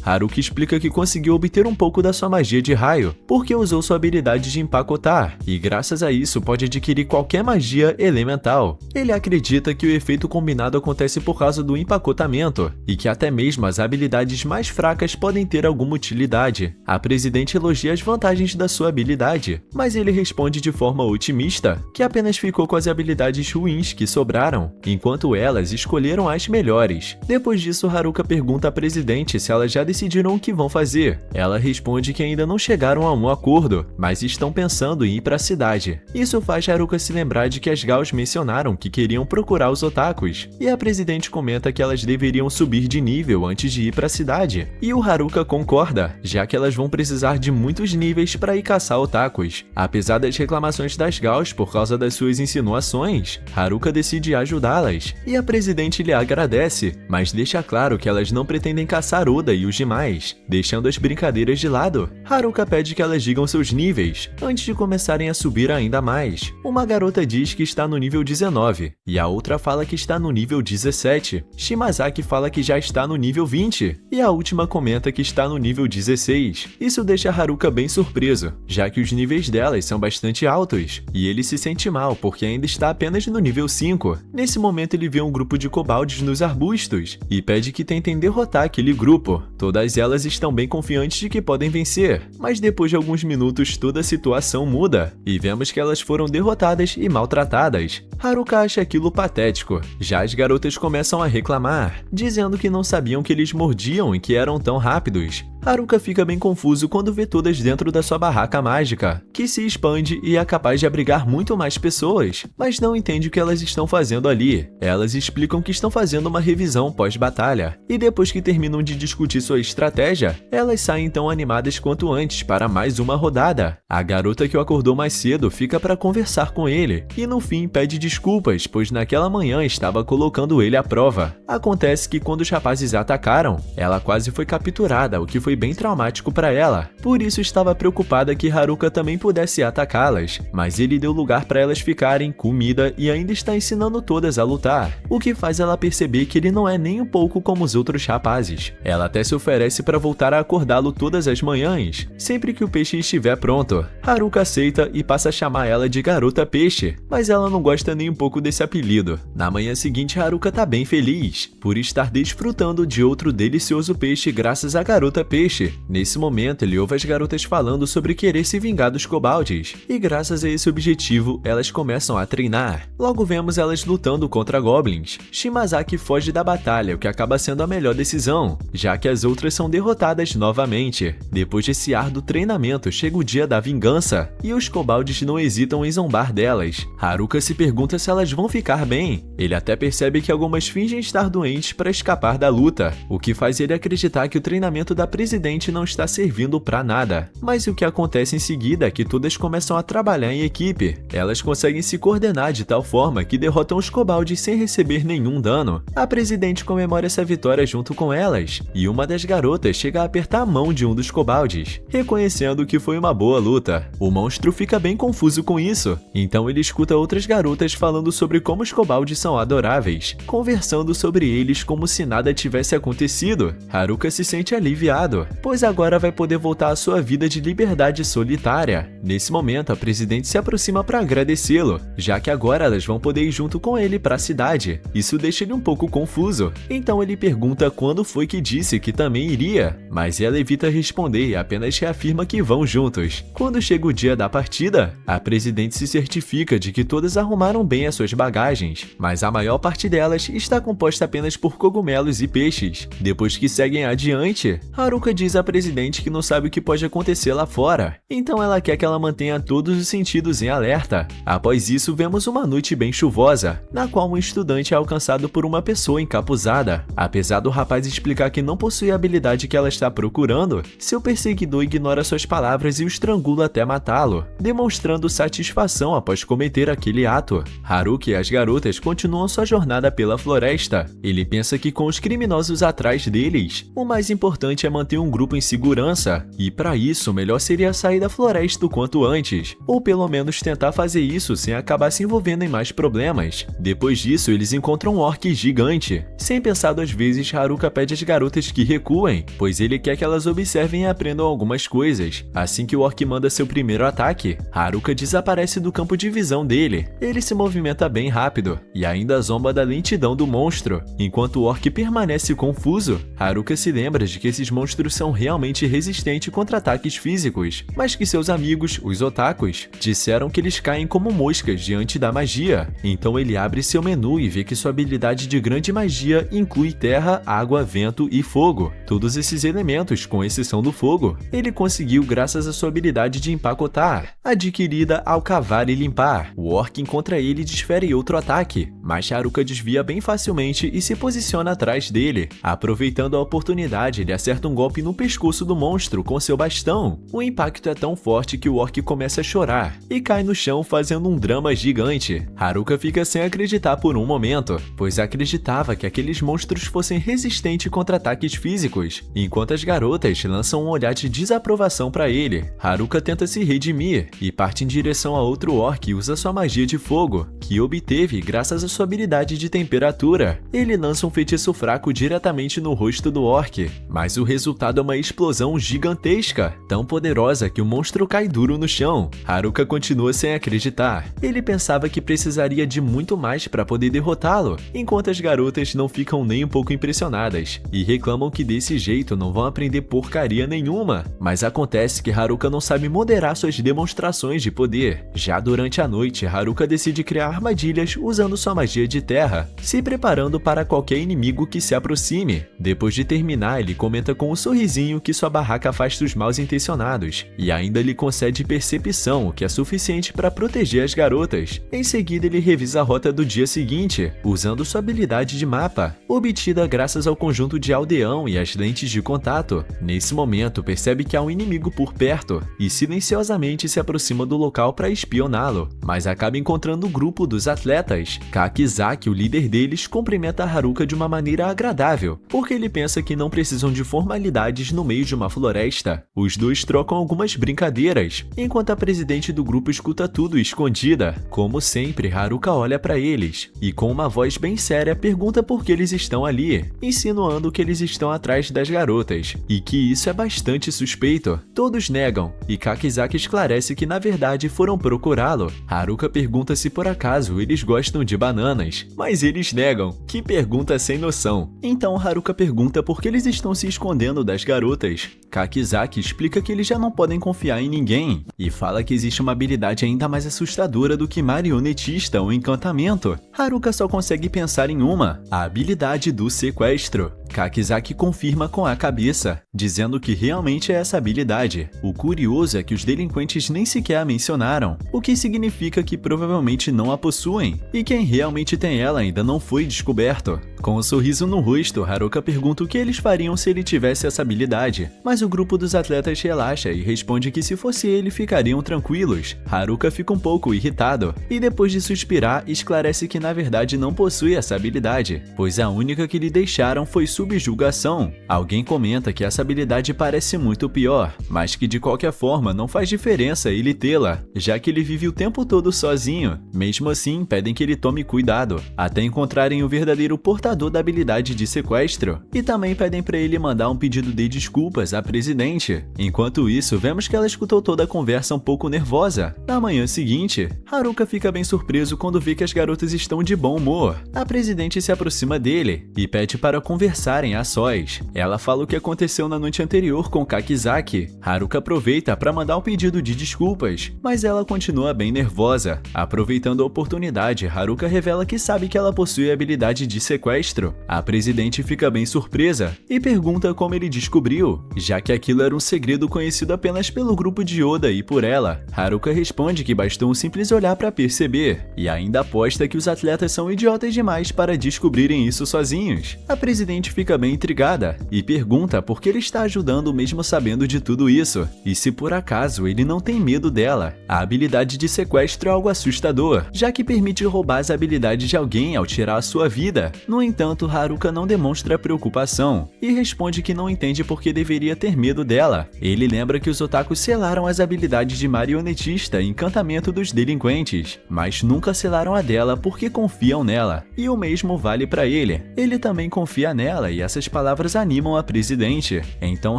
Haruka explica que conseguiu obter um pouco da sua magia de raio, porque usou sua habilidade de empacotar, e graças a isso pode adquirir qualquer magia elemental. Ele acredita que o efeito combinado acontece por causa do empacotamento, e que até mesmo as habilidades mais fracas podem ter alguma utilidade. A presidente elogia as vantagens da sua habilidade, mas ele responde de forma otimista que apenas ficou com as habilidades ruins que sobraram, enquanto elas escolheram as melhores. Depois disso, Haruka pergunta à presidente se elas já decidiram o que vão fazer. Ela responde que ainda não chegaram a um acordo, mas estão pensando em ir para a cidade. Isso faz Haruka se lembrar de que as Gals mencionaram que queriam procurar os otakus, e a presidente comenta que elas deveriam subir de nível antes de ir para a cidade. E o Haruka concorda, já que elas vão precisar de muitos níveis para ir caçar otakus. Apesar das reclamações das Gals por causa das suas insinuações, Haruka decide ajudá-las, e a presidente lhe agradece, mas deixa claro que elas não pretendem caçar Oda e os demais, deixando as brincadeiras de lado. Haruka pede que elas digam seus níveis, antes de começarem a subir ainda mais. Uma garota diz que está no nível 19, e a outra fala que está no nível 17. Shimazaki fala que já está no nível 20, e a última comenta que está no nível 16. Isso deixa Haruka bem surpreso, já que os níveis delas são bastante altos, e ele se sente mal porque ainda está apenas no nível 5. Nesse momento ele vê um grupo de kobolds nos arbustos, e pede que tentem derrotar aquele grupo. Todas elas estão bem confiantes de que podem vencer, mas depois de alguns minutos toda a situação muda, e vemos que elas foram derrotadas e maltratadas. Haruka acha aquilo patético. Já as garotas começam a reclamar, dizendo que não sabiam que eles mordiam e que eram tão rápidos. Haruka fica bem confuso quando vê todas dentro da sua barraca mágica, que se expande e é capaz de abrigar muito mais pessoas, mas não entende o que elas estão fazendo ali. Elas explicam que estão fazendo uma revisão pós-batalha, e depois que terminam de discutir sua estratégia, elas saem tão animadas quanto antes para mais uma rodada. A garota que o acordou mais cedo fica para conversar com ele, e no fim pede desculpas, pois naquela manhã estava colocando ele à prova. Acontece que quando os rapazes a atacaram, ela quase foi capturada, o que foi bem traumático para ela. Por isso estava preocupada que Haruka também pudesse atacá-las, mas ele deu lugar para elas ficarem, comida e ainda está ensinando todas a lutar, o que faz ela perceber que ele não é nem um pouco como os outros rapazes. Ela até se oferece para voltar a acordá-lo todas as manhãs, sempre que o peixe estiver pronto. Haruka aceita e passa a chamar ela de Garota Peixe, mas ela não gosta nem um pouco desse apelido. Na manhã seguinte, Haruka tá bem feliz, por estar desfrutando de outro delicioso peixe graças à Garota Peixe. Nesse momento, ele ouve as garotas falando sobre querer se vingar dos kobolds, e graças a esse objetivo, elas começam a treinar. Logo vemos elas lutando contra goblins. Shimazaki foge da batalha, o que acaba sendo a melhor decisão, já que as outras são derrotadas novamente. Depois desse árduo treinamento, chega o dia da vingança, e os kobolds não hesitam em zombar delas. Haruka se pergunta se elas vão ficar bem. Ele até percebe que algumas fingem estar doentes para escapar da luta, o que faz ele acreditar que o treinamento da presidente não está servindo para nada. Mas o que acontece em seguida é que todas começam a trabalhar em equipe. Elas conseguem se coordenar de tal forma que derrotam os kobolds sem receber nenhum dano. A presidente comemora essa vitória junto com elas, e uma das garotas chega a apertar a mão de um dos kobolds, reconhecendo que foi uma boa luta. O monstro fica bem confuso com isso, então ele escuta outras garotas falando sobre como os kobolds são adoráveis, conversando sobre eles como se nada tivesse acontecido. Haruka se sente aliviado, pois agora vai poder voltar à sua vida de liberdade solitária. Nesse momento, a presidente se aproxima para agradecê-lo, já que agora elas vão poder ir junto com ele para a cidade. Isso deixa ele um pouco confuso, então ele pergunta quando foi que disse que também iria, mas ela evita responder e apenas reafirma que vão juntos. Quando chega o dia da partida, a presidente se certifica de que todas arrumaram bem as suas bagagens, mas a maior parte delas está composta apenas por cogumelos e peixes. Depois que seguem adiante, Haruka Haruka diz à presidente que não sabe o que pode acontecer lá fora, então ela quer que ela mantenha todos os sentidos em alerta. Após isso, vemos uma noite bem chuvosa, na qual um estudante é alcançado por uma pessoa encapuzada. Apesar do rapaz explicar que não possui a habilidade que ela está procurando, seu perseguidor ignora suas palavras e o estrangula até matá-lo, demonstrando satisfação após cometer aquele ato. Haruka e as garotas continuam sua jornada pela floresta. Ele pensa que com os criminosos atrás deles, o mais importante é manter um grupo em segurança, e para isso o melhor seria sair da floresta o quanto antes, ou pelo menos tentar fazer isso sem acabar se envolvendo em mais problemas. Depois disso, eles encontram um orc gigante. Sem pensar duas vezes, Haruka pede às garotas que recuem, pois ele quer que elas observem e aprendam algumas coisas. Assim que o orc manda seu primeiro ataque, Haruka desaparece do campo de visão dele. Ele se movimenta bem rápido, e ainda zomba da lentidão do monstro. Enquanto o orc permanece confuso, Haruka se lembra de que esses monstros são realmente resistentes contra ataques físicos, mas que seus amigos, os otakus, disseram que eles caem como moscas diante da magia. Então ele abre seu menu e vê que sua habilidade de grande magia inclui terra, água, vento e fogo. Todos esses elementos, com exceção do fogo, ele conseguiu graças à sua habilidade de empacotar, adquirida ao cavar e limpar. O orc encontra ele e desfere outro ataque, mas Haruka desvia bem facilmente e se posiciona atrás dele. Aproveitando a oportunidade, ele acerta um golpe no pescoço do monstro com seu bastão. O impacto é tão forte que o orc começa a chorar e cai no chão fazendo um drama gigante. Haruka fica sem acreditar por um momento, pois acreditava que aqueles monstros fossem resistentes contra ataques físicos, enquanto as garotas lançam um olhar de desaprovação para ele. Haruka tenta se redimir e parte em direção a outro orc e usa sua magia de fogo, que obteve graças à sua habilidade de temperatura. Ele lança um feitiço fraco diretamente no rosto do orc, mas o resultado é uma explosão gigantesca, tão poderosa que o monstro cai duro no chão. Haruka continua sem acreditar. Ele pensava que precisaria de muito mais para poder derrotá-lo, enquanto as garotas não ficam nem um pouco impressionadas e reclamam que desse jeito não vão aprender porcaria nenhuma. Mas acontece que Haruka não sabe moderar suas demonstrações de poder. Já durante a noite, Haruka decide criar armadilhas usando sua magia de terra, se preparando para qualquer inimigo que se aproxime. Depois de terminar, ele comenta com um sorrisinho que sua barraca afasta os mal intencionados e ainda lhe concede percepção, o que é suficiente para proteger as garotas. Em seguida, ele revisa a rota do dia seguinte, usando sua habilidade de mapa, obtida graças ao conjunto de aldeão e as lentes de contato. Nesse momento, percebe que há um inimigo por perto e silenciosamente se aproxima do local para espioná-lo, mas acaba encontrando o grupo dos atletas. Kakizaki, o líder deles, cumprimenta Haruka de uma maneira agradável, porque ele pensa que não precisam de formalidades no meio de uma floresta. Os dois trocam algumas brincadeiras, enquanto a presidente do grupo escuta tudo escondida. Como sempre, Haruka olha para eles e com uma voz bem séria pergunta por que eles estão ali, insinuando que eles estão atrás das garotas e que isso é bastante suspeito. Todos negam e Kakizaki esclarece que na verdade foram procurá-lo. Haruka pergunta se por acaso eles gostam de bananas, mas eles negam. Que pergunta sem noção. Então Haruka pergunta por que eles estão se escondendo das garotas. Kakizaki explica que eles já não podem confiar em ninguém e fala que existe uma habilidade ainda mais assustadora do que marionetista ou encantamento. Haruka só consegue pensar em uma, a habilidade do sequestro. Kakizaki confirma com a cabeça, dizendo que realmente é essa habilidade. O curioso é que os delinquentes nem sequer a mencionaram, o que significa que provavelmente não a possuem, e quem realmente tem ela ainda não foi descoberto. Com um sorriso no rosto, Haruka pergunta o que eles fariam se ele tivesse essa habilidade, mas o grupo dos atletas relaxa e responde que se fosse ele ficariam tranquilos. Haruka fica um pouco irritado, e depois de suspirar, esclarece que na verdade não possui essa habilidade, pois a única que lhe deixaram foi subjugação. Alguém comenta que essa habilidade parece muito pior, mas que de qualquer forma não faz diferença ele tê-la, já que ele vive o tempo todo sozinho. Mesmo assim, pedem que ele tome cuidado, até encontrarem o verdadeiro portador da habilidade de sequestro, e também pedem para ele mandar um pedido de desculpas à presidente. Enquanto isso, vemos que ela escutou toda a conversa um pouco nervosa. Na manhã seguinte, Haruka fica bem surpreso quando vê que as garotas estão de bom humor. A presidente se aproxima dele e pede para conversar conversarem a sós. Ela fala o que aconteceu na noite anterior com Kakizaki. Haruka aproveita para mandar um pedido de desculpas, mas ela continua bem nervosa. Aproveitando a oportunidade, Haruka revela que sabe que ela possui a habilidade de sequestro. A presidente fica bem surpresa e pergunta como ele descobriu, já que aquilo era um segredo conhecido apenas pelo grupo de Oda e por ela. Haruka responde que bastou um simples olhar para perceber, e ainda aposta que os atletas são idiotas demais para descobrirem isso sozinhos. A presidente fica bem intrigada e pergunta por que ele está ajudando mesmo sabendo de tudo isso, e se por acaso ele não tem medo dela. A habilidade de sequestro é algo assustador, já que permite roubar as habilidades de alguém ao tirar a sua vida. No entanto, Haruka não demonstra preocupação e responde que não entende por que deveria ter medo dela. Ele lembra que os otakus selaram as habilidades de marionetista e encantamento dos delinquentes, mas nunca selaram a dela porque confiam nela, e o mesmo vale para ele. Ele também confia nela e essas palavras animam a presidente. Então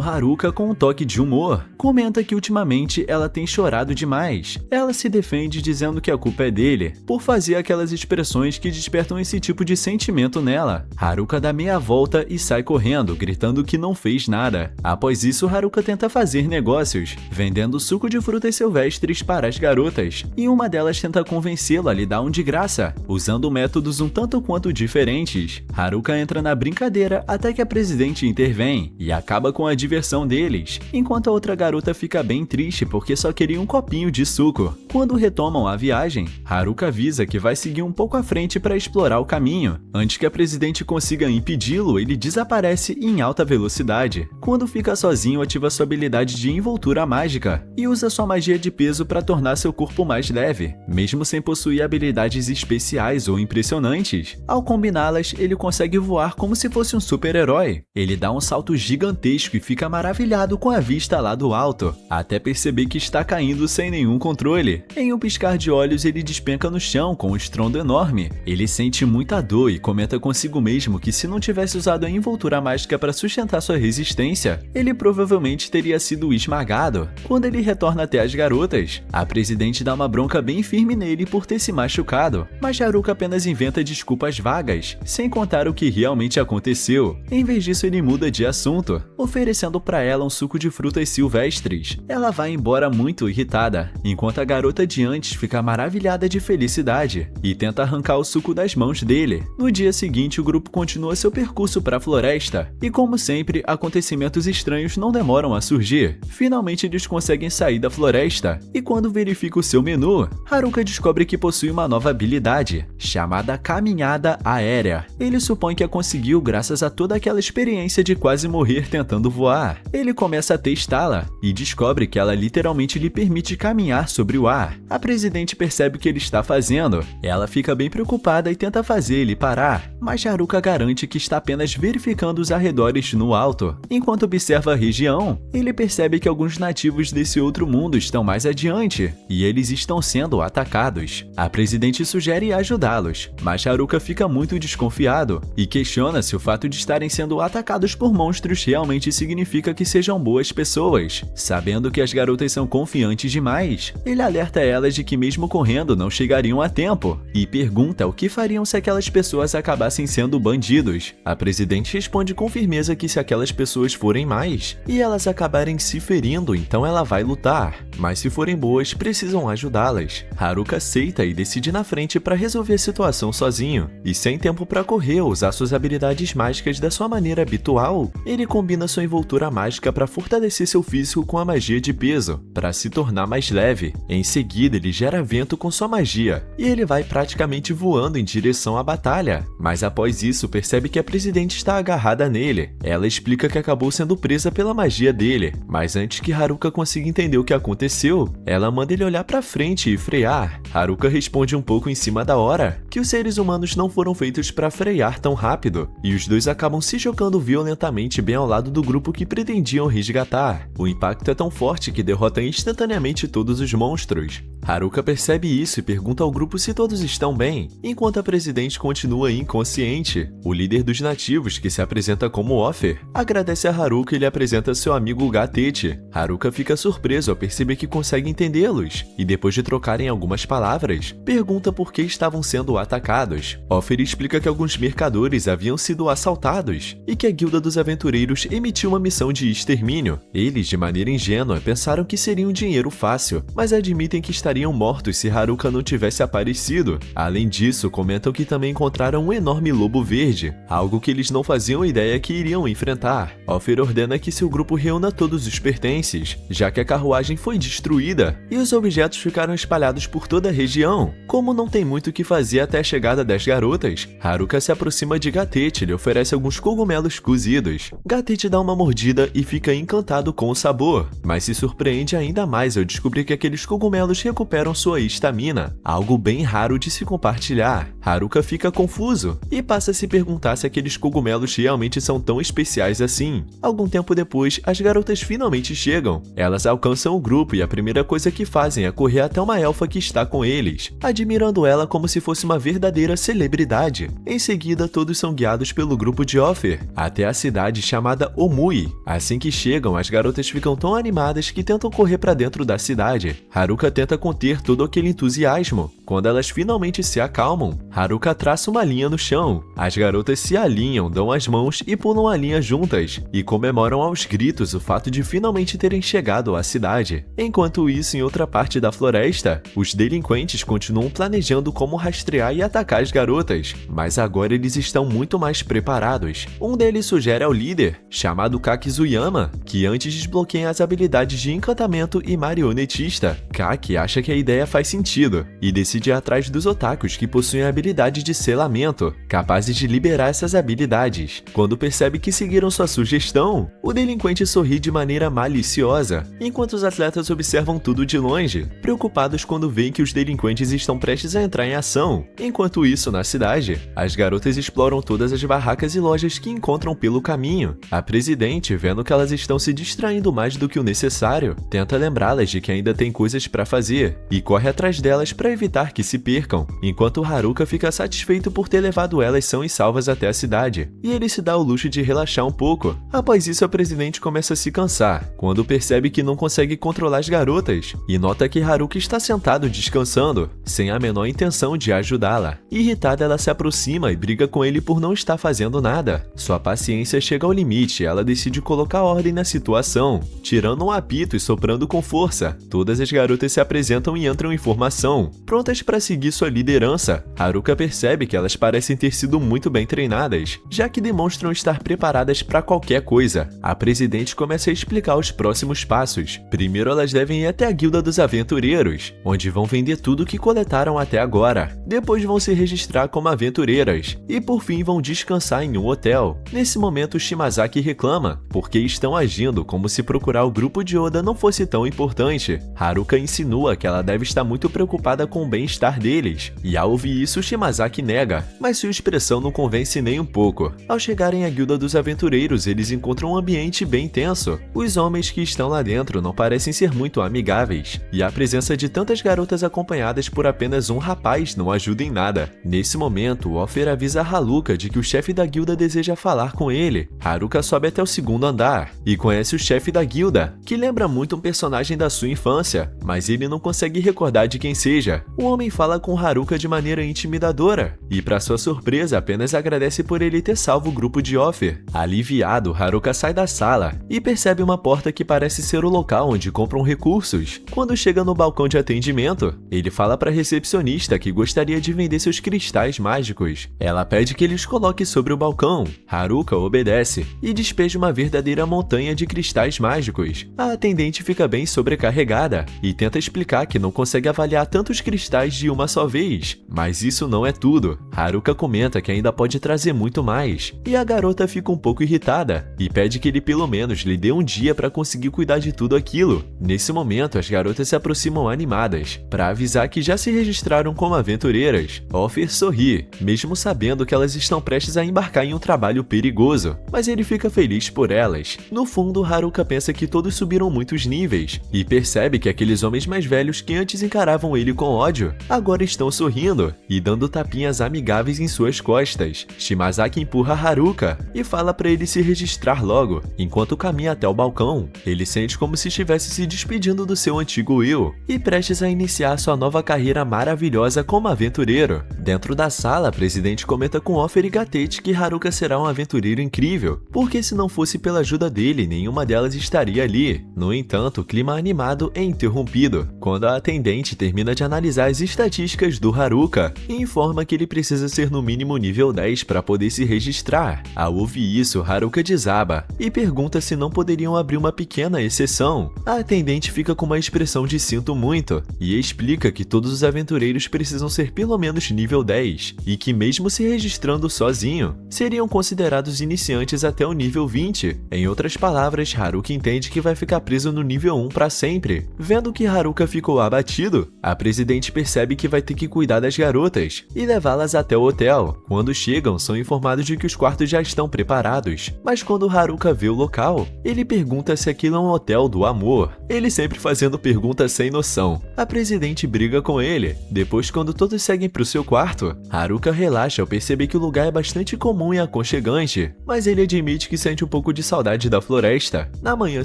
Haruka, com um toque de humor, comenta que ultimamente ela tem chorado demais. Ela se defende dizendo que a culpa é dele, por fazer aquelas expressões que despertam esse tipo de sentimento nela. Haruka dá meia volta e sai correndo, gritando que não fez nada. Após isso, Haruka tenta fazer negócios, vendendo suco de frutas silvestres para as garotas, e uma delas tenta convencê-la a lhe dar um de graça, usando métodos um tanto quanto diferentes. Haruka entra na brincadeira até que a presidente intervém e acaba com a diversão deles, enquanto a outra garota fica bem triste porque só queria um copinho de suco. Quando retomam a viagem, Haruka avisa que vai seguir um pouco à frente para explorar o caminho. Antes que a presidente consiga impedi-lo, ele desaparece em alta velocidade. Quando fica sozinho, ativa sua habilidade de envoltura mágica e usa sua magia de peso para tornar seu corpo mais leve, mesmo sem possuir habilidades especiais ou impressionantes. Ao combiná-las, ele consegue voar como se fosse um super-herói. Ele dá um salto gigantesco e fica maravilhado com a vista lá do alto, até perceber que está caindo sem nenhum controle. Em um piscar de olhos, ele despenca no chão com um estrondo enorme. Ele sente muita dor e comenta consigo mesmo que se não tivesse usado a envoltura mágica para sustentar sua resistência, ele provavelmente teria sido esmagado. Quando ele retorna até as garotas, a presidente dá uma bronca bem firme nele por ter se machucado, mas Haruka apenas inventa desculpas vagas, sem contar o que realmente aconteceu. Em vez disso, ele muda de assunto, oferecendo para ela um suco de frutas silvestres. Ela vai embora muito irritada, enquanto a garota de antes fica maravilhada de felicidade e tenta arrancar o suco das mãos dele. No dia seguinte, o grupo continua seu percurso para a floresta, e como sempre, acontecimentos estranhos não demoram a surgir. Finalmente eles conseguem sair da floresta, e quando verifica o seu menu, Haruka descobre que possui uma nova habilidade, chamada Caminhada Aérea. Ele supõe que a conseguiu graças a toda aquela experiência de quase morrer tentando voar. Ele começa a testá-la, e descobre que ela literalmente lhe permite caminhar sobre o ar. A presidente percebe o que ele está fazendo. Ela fica bem preocupada e tenta fazer ele parar, mas Haruka garante que está apenas verificando os arredores no alto. Enquanto observa a região, ele percebe que alguns nativos desse outro mundo estão mais adiante, e eles estão sendo atacados. A presidente sugere ajudá-los, mas Haruka fica muito desconfiado e questiona se o fato de estarem sendo atacados por monstros realmente significa que sejam boas pessoas. Sabendo que as garotas são confiantes demais, ele alerta elas de que mesmo correndo não chegariam a tempo, e pergunta o que fariam se aquelas pessoas acabassem sendo bandidos. A presidente responde com firmeza que se aquelas pessoas forem mais e elas acabarem se ferindo, então ela vai lutar, mas se forem boas, precisam ajudá-las. Haruka aceita e decide ir na frente para resolver a situação sozinho, e sem tempo para correr ou usar suas habilidades mágicas da sua maneira habitual, ele combina sua envoltura mágica para fortalecer seu físico com a magia de peso, para se tornar mais leve. Em seguida, ele gera vento com sua magia, e ele vai praticamente voando em direção à batalha, mas após isso percebe que a presidente está agarrada nele. Ela explica que acabou sendo presa pela magia dele, mas antes que Haruka consiga entender o que aconteceu, ela manda ele olhar para frente e frear. Haruka responde um pouco em cima da hora que os seres humanos não foram feitos para frear tão rápido, e os dois acabam se jogando violentamente bem ao lado do grupo que pretendiam resgatar. O impacto é tão forte que derrota instantaneamente todos os monstros. Haruka percebe isso e pergunta ao grupo se todos estão bem, enquanto a presidente continua inconsciente. O líder dos nativos, que se apresenta como Offer, agradece a Haruka e lhe apresenta seu amigo Gatete. Haruka fica surpreso ao perceber que consegue entendê-los, e depois de trocarem algumas palavras, pergunta por que estavam sendo atacados. Offer explica que alguns mercadores haviam sido assaltados, e que a Guilda dos Aventureiros emitiu uma missão de extermínio. Eles, de maneira ingênua, pensaram que seria um dinheiro fácil, mas admitem que estariam mortos se Haruka não tivesse aparecido. Além disso, comentam que também encontraram um enorme lobo verde, algo que eles não faziam ideia que iriam enfrentar. Offer ordena que seu grupo reúna todos os pertences, já que a carruagem foi destruída e os objetos ficaram espalhados por toda a região. Como não tem muito o que fazer até a chegada das garotas, Haruka se aproxima de Gatete e lhe oferece alguns cogumelos cozidos. Gatete dá uma mordida e fica encantado com o sabor, mas se surpreende ainda mais ao descobrir que aqueles cogumelos recuperam sua estamina, algo bem raro de se compartilhar. Haruka fica confuso e passa a se perguntar se aqueles cogumelos realmente são tão especiais assim. Algum tempo depois, as garotas finalmente chegam. Elas alcançam o grupo e a primeira coisa que fazem é correr até uma elfa que está com eles, admirando ela como se fosse uma verdadeira celebridade. Em seguida, todos são guiados pelo grupo de Offer até a cidade chamada Omui. Assim que chegam, as garotas ficam tão animadas que tentam correr para dentro da cidade. Haruka tenta conter todo aquele entusiasmo. Quando elas finalmente se acalmam, Haruka traça uma linha no chão. As garotas se alinham, dão as mãos e pulam a linha juntas, e comemoram aos gritos o fato de finalmente terem chegado à cidade. Enquanto isso, em outra parte da floresta, os delinquentes continuam planejando como rastrear e atacar as garotas, mas agora eles estão muito mais preparados. Um deles sugere ao líder, chamado Kakizuyama, que antes desbloqueiem as habilidades de encantamento e marionetista. Kaki acha que a ideia faz sentido, e decide ir atrás dos otakus que possuem a habilidade de selamento, capazes de liberar essas habilidades. Quando percebe que seguiram sua sugestão, o delinquente sorri de maneira maliciosa, enquanto os atletas observam tudo de longe, preocupados quando veem que os delinquentes estão prestes a entrar em ação. Enquanto isso, na cidade, as garotas exploram todas as barracas e lojas que encontram pelo caminho. A presidente, vendo que elas estão se distraindo mais do que o necessário, tenta lembrá-las de que ainda tem coisas para fazer, e corre atrás delas para evitar que se percam, enquanto Haruka fica satisfeito por ter levado elas são e salvas até a cidade, e ele se dá o luxo de relaxar um pouco. Após isso, a presidente começa a se cansar, quando percebe que não consegue controlar as garotas, e nota que Haruka está sentado descansando, sem a menor intenção de ajudá-la. Irritada, ela se aproxima e briga com ele por não estar fazendo nada. Sua paciência chega ao limite e ela decide colocar ordem na situação, tirando um apito e soprando com força. Todas as garotas se apresentam e entram em formação, prontas para seguir sua liderança. Haruka percebe que elas parecem ter sido muito bem treinadas, já que demonstram estar preparadas para qualquer coisa. A presidente começa a explicar os próximos passos. Primeiro, elas devem ir até a Guilda dos Aventureiros, onde vão vender tudo o que coletaram até agora. Depois vão se registrar como aventureiras, e por fim vão descansar em um hotel. Nesse momento, Shimazaki reclama, porque estão agindo como se procurar o grupo de Oda não fosse tão importante. Haruka insinua que ela deve estar muito preocupada com o bem-estar deles, e ao ouvir isso, Shimazaki nega, mas sua expressão não convence nem um pouco. Ao chegarem à Guilda dos Aventureiros, eles encontram um ambiente bem tenso. Os homens que estão lá dentro não parecem ser muito amigáveis, e a presença de tantas garotas acompanhadas por apenas um rapaz não ajuda em nada. Nesse momento, Offer avisa a Haruka de que o chefe da guilda deseja falar com ele. Haruka sobe até o segundo andar e conhece o chefe da guilda, que lembra muito um personagem da sua infância, mas ele não consegue recordar de quem seja. O homem fala com Haruka de maneira intimidadora e, para sua surpresa, apenas agradece por ele ter salvo o grupo de Offer. Aliviado, Haruka sai da sala e percebe uma porta que parece ser o local onde compram recursos. Quando chega no balcão de atendimento, ele fala para a recepcionista que gostaria de vender seus cristais mágicos. Ela pede que ele os coloque sobre o balcão. Haruka obedece e despeja uma verdadeira montanha de cristais mágicos. A atendente fica bem sobrecarregada e tenta explicar que não consegue avaliar tantos cristais de uma só vez, mas isso não é tudo. Haruka comenta que ainda pode trazer muito mais, e a garota fica um pouco irritada e pede que ele pelo menos lhe dê um dia para conseguir cuidar de tudo aquilo. Nesse momento, as garotas se aproximam animadas para avisar que já se registraram como aventureiras. Offer sorri, mesmo sabendo que elas estão prestes a embarcar em um trabalho perigoso, mas ele fica feliz por elas. No fundo, Haruka pensa que todos subiram muitos níveis e percebe que aqueles homens mais velhos velhos que antes encaravam ele com ódio, agora estão sorrindo e dando tapinhas amigáveis em suas costas. Shimazaki empurra Haruka e fala para ele se registrar logo. Enquanto caminha até o balcão, ele sente como se estivesse se despedindo do seu antigo eu e prestes a iniciar sua nova carreira maravilhosa como aventureiro. Dentro da sala, a presidente comenta com Offer e Gatete que Haruka será um aventureiro incrível, porque se não fosse pela ajuda dele, nenhuma delas estaria ali. No entanto, o clima animado é interrompido quando a atendente termina de analisar as estatísticas do Haruka e informa que ele precisa ser no mínimo nível 10 para poder se registrar. Ao ouvir isso, Haruka desaba e pergunta se não poderiam abrir uma pequena exceção. A atendente fica com uma expressão de sinto muito e explica que todos os aventureiros precisam ser pelo menos nível 10 e que mesmo se registrando sozinho, seriam considerados iniciantes até o nível 20. Em outras palavras, Haruka entende que vai ficar preso no nível 1 para sempre. Vendo que Haruka ficou abatido, a presidente percebe que vai ter que cuidar das garotas e levá-las até o hotel. Quando chegam, são informados de que os quartos já estão preparados, mas quando Haruka vê o local, ele pergunta se aquilo é um hotel do amor. Ele sempre fazendo perguntas sem noção. A presidente briga com ele. Depois, quando todos seguem para o seu quarto, Haruka relaxa ao perceber que o lugar é bastante comum e aconchegante, mas ele admite que sente um pouco de saudade da floresta. Na manhã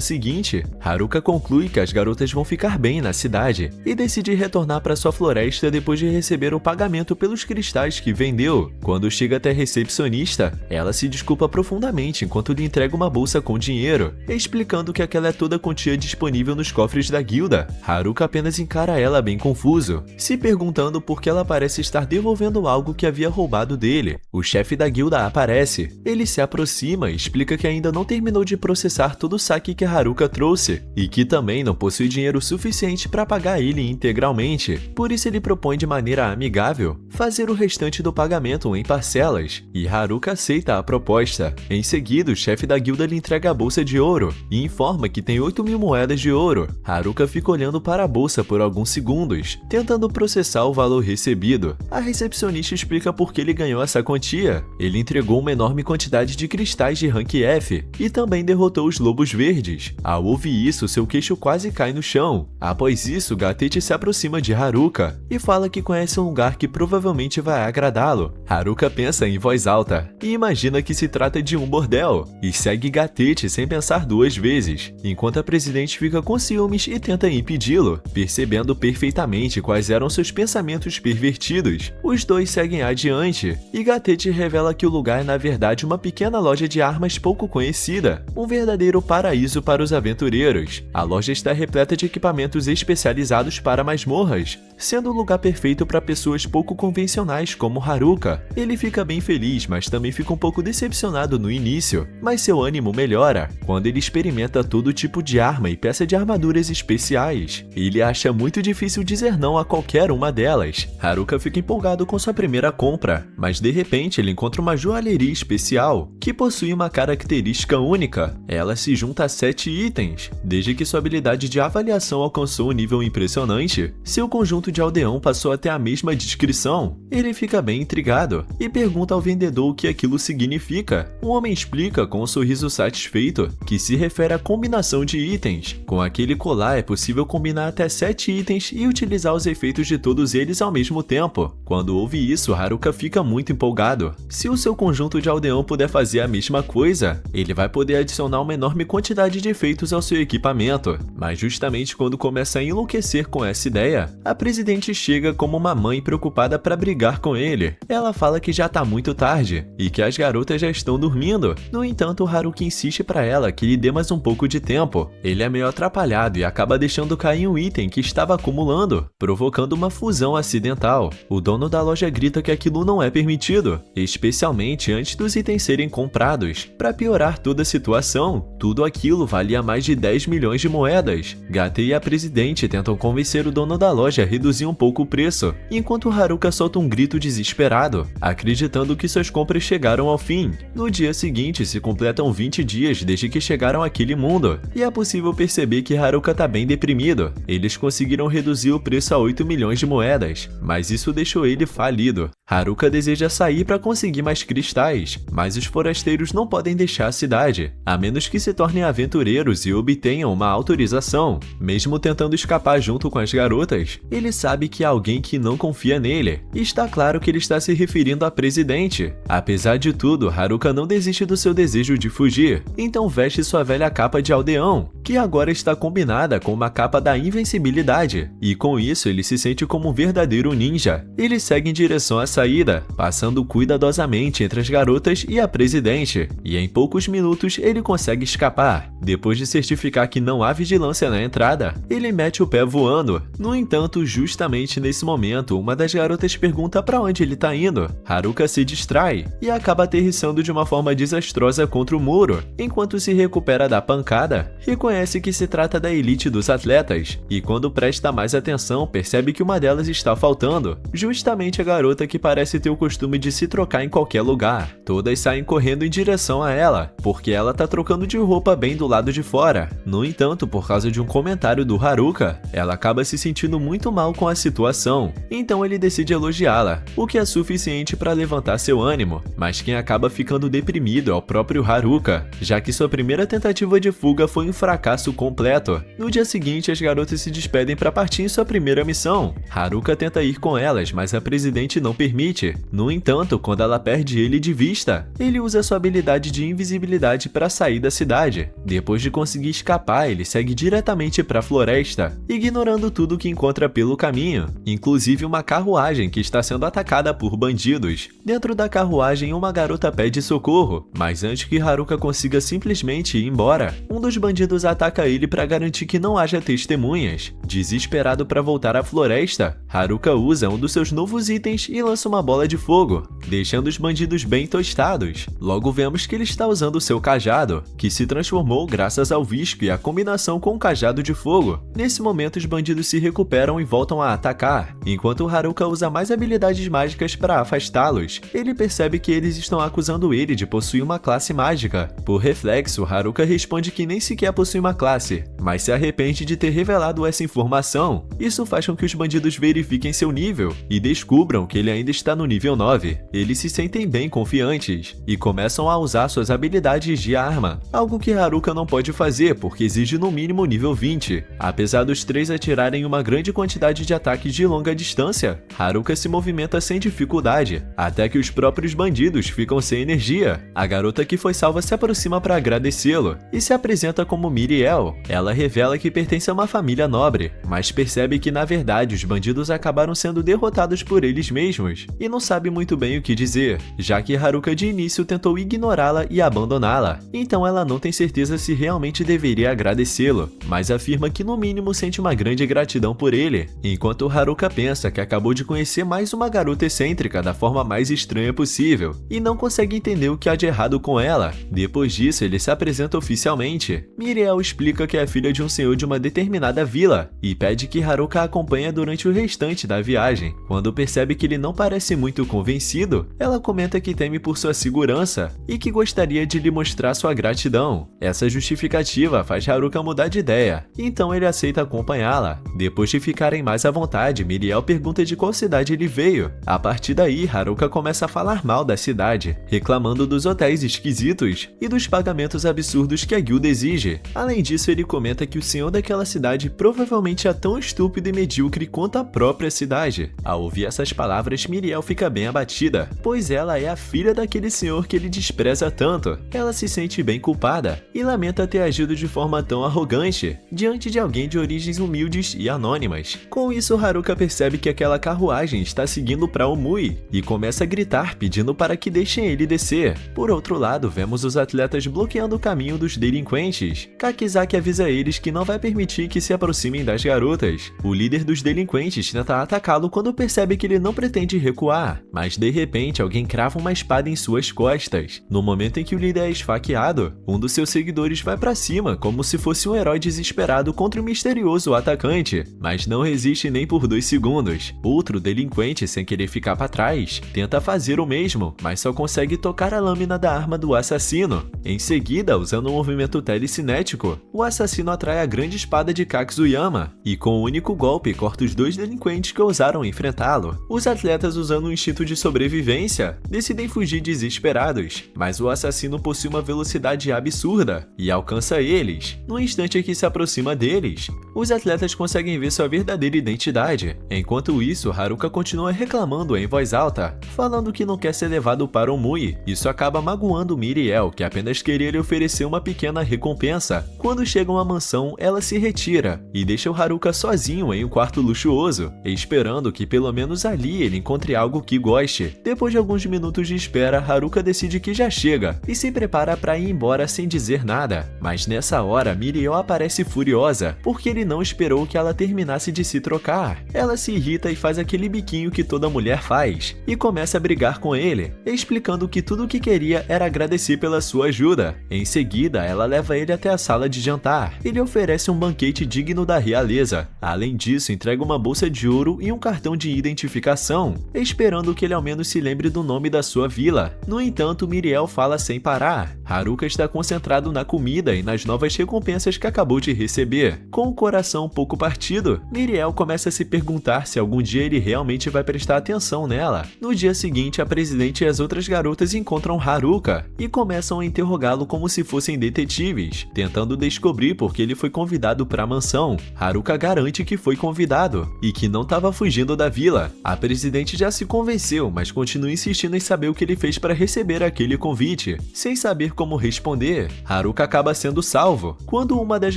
seguinte, Haruka conclui que as garotas vão ficar bem na cidade e decide retornar para sua floresta depois de receber o pagamento pelos cristais que vendeu. Quando chega até a recepcionista, ela se desculpa profundamente enquanto lhe entrega uma bolsa com dinheiro, explicando que aquela é toda a quantia disponível nos cofres da guilda. Haruka apenas encara ela bem confuso, se perguntando por que ela parece estar devolvendo algo que havia roubado dele. O chefe da guilda aparece. Ele se aproxima e explica que ainda não terminou de processar todo o saque que Haruka trouxe e que também não possui dinheiro suficiente para pagar ele integralmente. Por isso ele propõe de maneira amigável fazer o restante do pagamento em parcelas, e Haruka aceita a proposta. Em seguida, o chefe da guilda lhe entrega a bolsa de ouro e informa que tem 8.000 moedas de ouro. Haruka fica olhando para a bolsa por alguns segundos, tentando processar o valor recebido. A recepcionista explica por que ele ganhou essa quantia. Ele entregou uma enorme quantidade de cristais de rank F e também derrotou os lobos verdes. Ao ouvir isso, seu queixo quase cai no chão. Após isso, Gatete se aproxima de Haruka e fala que conhece um lugar que provavelmente vai agradá-lo. Haruka pensa em voz alta e imagina que se trata de um bordel e segue Gatete sem pensar duas vezes, enquanto a presidente fica com ciúmes e tenta impedi-lo, percebendo perfeitamente quais eram seus pensamentos pervertidos. Os dois seguem adiante e Gatete revela que o lugar é na verdade uma pequena loja de armas pouco conhecida, um verdadeiro paraíso para os aventureiros. A loja está repleta de equipamentos especializados para masmorras, sendo o lugar perfeito para pessoas pouco convencionais como Haruka. Ele fica bem feliz, mas também fica um pouco decepcionado no início, mas seu ânimo melhora quando ele experimenta todo tipo de arma e peça de armaduras especiais. Ele acha muito difícil dizer não a qualquer uma delas. Haruka fica empolgado com sua primeira compra, mas de repente ele encontra uma joalheria especial que possui uma característica única. Ela se junta a 7 itens. Desde que sua habilidade de avaliação alcançou um nível impressionante, seu conjunto de aldeão passou a ter a mesma descrição. Ele fica bem intrigado e pergunta ao vendedor o que aquilo significa. O homem explica com um sorriso satisfeito que se refere à combinação de itens. Com aquele colar é possível combinar até 7 itens e utilizar os efeitos de todos eles ao mesmo tempo. Quando ouve isso, Haruka fica muito empolgado. Se o seu conjunto de aldeão puder fazer a mesma coisa, ele vai poder adicionar uma enorme quantidade de efeitos ao seu equipamento. Mas justamente quando começa a enlouquecer com essa ideia, a presidente chega como uma mãe preocupada para brigar com ele. Ela fala que já tá muito tarde e que as garotas já estão dormindo. No entanto, Haruka insiste para ela que lhe dê mais um pouco de tempo. Ele é meio atrapalhado e acaba deixando cair um item que estava acumulando, provocando uma fusão acidental. O dono da loja grita que aquilo não é permitido, especialmente antes dos itens serem comprados. Para piorar toda a situação, tudo aquilo valia mais de 10 milhões de moedas. Gate e a presidente tentam convencer o dono da loja a reduzir um pouco o preço, enquanto Haruka solta um grito desesperado, acreditando que suas compras chegaram ao fim. No dia seguinte, se completam 20 dias desde que chegaram àquele mundo, e é possível perceber que Haruka tá bem deprimido. Eles conseguiram reduzir o preço a 8 milhões de moedas, mas isso deixou ele falido. Haruka deseja sair para conseguir mais cristais, mas os forasteiros não podem deixar a cidade, a menos que se tornem aventureiros e obtenham uma autorização. Mesmo tentando escapar escapar junto com as garotas, ele sabe que há alguém que não confia nele. E está claro que ele está se referindo à presidente. Apesar de tudo, Haruka não desiste do seu desejo de fugir, então veste sua velha capa de aldeão, que agora está combinada com uma capa da invencibilidade, e com isso ele se sente como um verdadeiro ninja. Ele segue em direção à saída, passando cuidadosamente entre as garotas e a presidente, e em poucos minutos ele consegue escapar. Depois de certificar que não há vigilância na entrada, ele mete o pé voando. No entanto, justamente nesse momento, uma das garotas pergunta para onde ele está indo. Haruka se distrai e acaba aterrissando de uma forma desastrosa contra o muro. Enquanto se recupera da pancada, reconhece que se trata da elite dos atletas, e quando presta mais atenção, percebe que uma delas está faltando, justamente a garota que parece ter o costume de se trocar em qualquer lugar. Todas saem correndo em direção a ela, porque ela tá trocando de roupa bem do lado de fora. No entanto, por causa de um comentário do Haruka, ela acaba se sentindo muito mal com a situação, então ele decide elogiá-la, o que é suficiente para levantar seu ânimo, mas quem acaba ficando deprimido é o próprio Haruka, já que sua primeira tentativa de fuga foi um fracasso completo. No dia seguinte, as garotas se despedem para partir em sua primeira missão. Haruka tenta ir com elas, mas a presidente não permite. No entanto, quando ela perde ele de vista, ele usa sua habilidade de invisibilidade para sair da cidade. Depois de conseguir escapar, ele segue diretamente para a floresta, ignorando tudo que encontra pelo caminho, inclusive uma carruagem que está sendo atacada por bandidos. Dentro da carruagem, uma garota pede socorro, mas antes que Haruka consiga simplesmente ir embora, um dos bandidos ataca ele para garantir que não haja testemunhas. Desesperado para voltar à floresta, Haruka usa um dos seus novos itens e lança uma bola de fogo, deixando os bandidos bem tostados. Logo vemos que ele está usando seu cajado, que se transformou graças ao visco e à combinação com o cajado de fogo. Nesse momento, os bandidos se recuperam e voltam a atacar, enquanto Haruka usa mais habilidades mágicas para afastá-los. Ele percebe que eles estão acusando ele de possuir uma classe mágica. Por reflexo, Haruka responde que nem sequer possui uma classe, mas se arrepende de ter revelado essa informação. Isso faz com que os bandidos verifiquem seu nível e descubram que ele ainda está no nível 9. Eles se sentem bem confiantes e começam a usar suas habilidades de arma, algo que Haruka não pode fazer porque exige no mínimo nível 20. Apesar dos três atirarem uma grande quantidade de ataques de longa distância, Haruka se movimenta sem dificuldade, até que os próprios bandidos ficam sem energia. A garota que foi salva se aproxima para agradecê-lo e se apresenta como Miriel. Ela revela que pertence a uma família nobre, mas percebe que na verdade os bandidos acabaram sendo derrotados por eles mesmos e não sabe muito bem o que dizer, já que Haruka de início tentou ignorá-la e abandoná-la. Então ela não tem certeza se realmente deveria agradecê-lo, mas afirma que no mínimo sente uma grande gratidão por ele, enquanto Haruka pensa que acabou de conhecer mais uma garota excêntrica da forma mais estranha possível e não consegue entender o que há de errado com ela. Depois disso, ele se apresenta oficialmente. Miriel explica que é filha de um senhor de uma determinada vila e pede que Haruka a acompanhe durante o restante da viagem. Quando percebe que ele não parece muito convencido, ela comenta que teme por sua segurança e que gostaria de lhe mostrar sua gratidão. Essa justificativa faz Haruka mudar de ideia, então ele aceita acompanhá-la. Depois de ficarem mais à vontade, Miriel pergunta de qual cidade ele veio. A partir daí, Haruka começa a falar mal da cidade, reclamando dos hotéis esquisitos e dos pagamentos absurdos que a guilda exige. Além disso, ele comenta que o senhor daquela cidade provavelmente é tão estúpido e medíocre quanto a própria cidade. Ao ouvir essas palavras, Miriel fica bem abatida, pois ela é a filha daquele senhor que ele despreza tanto. Ela se sente bem culpada e lamenta ter agido de forma tão arrogante diante de alguém de origens humildes e anônimas. Com isso, Haruka percebe que aquela carruagem está seguindo para Omui e começa a gritar pedindo para que deixem ele descer. Por outro lado, vemos os atletas bloqueando o caminho dos delinquentes. Kakizaki avisa eles que não vai permitir que se aproximem das garotas. O líder dos delinquentes tenta atacá-lo quando percebe que ele não pretende recuar, mas de repente alguém crava uma espada em suas costas. No momento em que o líder é esfaqueado, um dos seus seguidores vai para cima como se fosse um herói desesperado contra o misterioso atacante, mas não resiste nem por 2 segundos. Outro delinquente, sem querer ficar para trás, tenta fazer o mesmo, mas só consegue tocar a lâmina da arma do assassino. Em seguida, usando um movimento telecinético, o assassino atrai a grande espada de Katsuyama e com um único golpe corta os 2 delinquentes que ousaram enfrentá-lo. Os atletas, usando um instinto de sobrevivência, decidem fugir desesperados, mas o assassino possui uma velocidade absurda e alcança eles. No instante em que se aproxima deles, os atletas conseguem ver sua verdadeira identidade. Enquanto isso, Haruka continua reclamando em voz alta, falando que não quer ser levado para o Mui. Isso acaba magoando Miriel, que apenas queria lhe oferecer uma pequena recompensa. Quando chegam à mansão, ela se retira e deixa o Haruka sozinho em um quarto luxuoso, esperando que pelo menos ali ele encontre algo que goste. Depois de alguns minutos de espera, Haruka decide que já chega e se prepara para ir embora sem dizer nada. Mas nessa hora, Miriel aparece furiosa, porque ele não esperou que ela terminasse de se trocar. Ela se irrita e faz aquele biquinho que toda mulher faz, e começa a brigar com ele, explicando que tudo o que queria era agradecer pela sua ajuda. Em seguida, ela leva ele até a sala de jantar e lhe oferece um banquete digno da realeza. Além disso, entrega uma bolsa de ouro e um cartão de identificação, esperando que ele ao menos se lembre do nome da sua vila. No entanto, Miriel fala sem parar. Haruka está concentrado na comida e nas novas recompensas que acabou de receber. Com o coração um pouco partido, Miriel começa a se perguntar se algum dia ele realmente vai prestar atenção nela. No dia seguinte, a presidente e as outras garotas encontram Haruka e começam a interrogá-lo como se fossem detetives, tentando descobrir por que ele foi convidado para a mansão. Haruka garante que foi convidado e que não estava fugindo da vila. A presidente já se convenceu, mas continua insistindo em saber o que ele fez para receber aquele convite. Sem saber como responder, Haruka acaba sendo salvo, quando uma das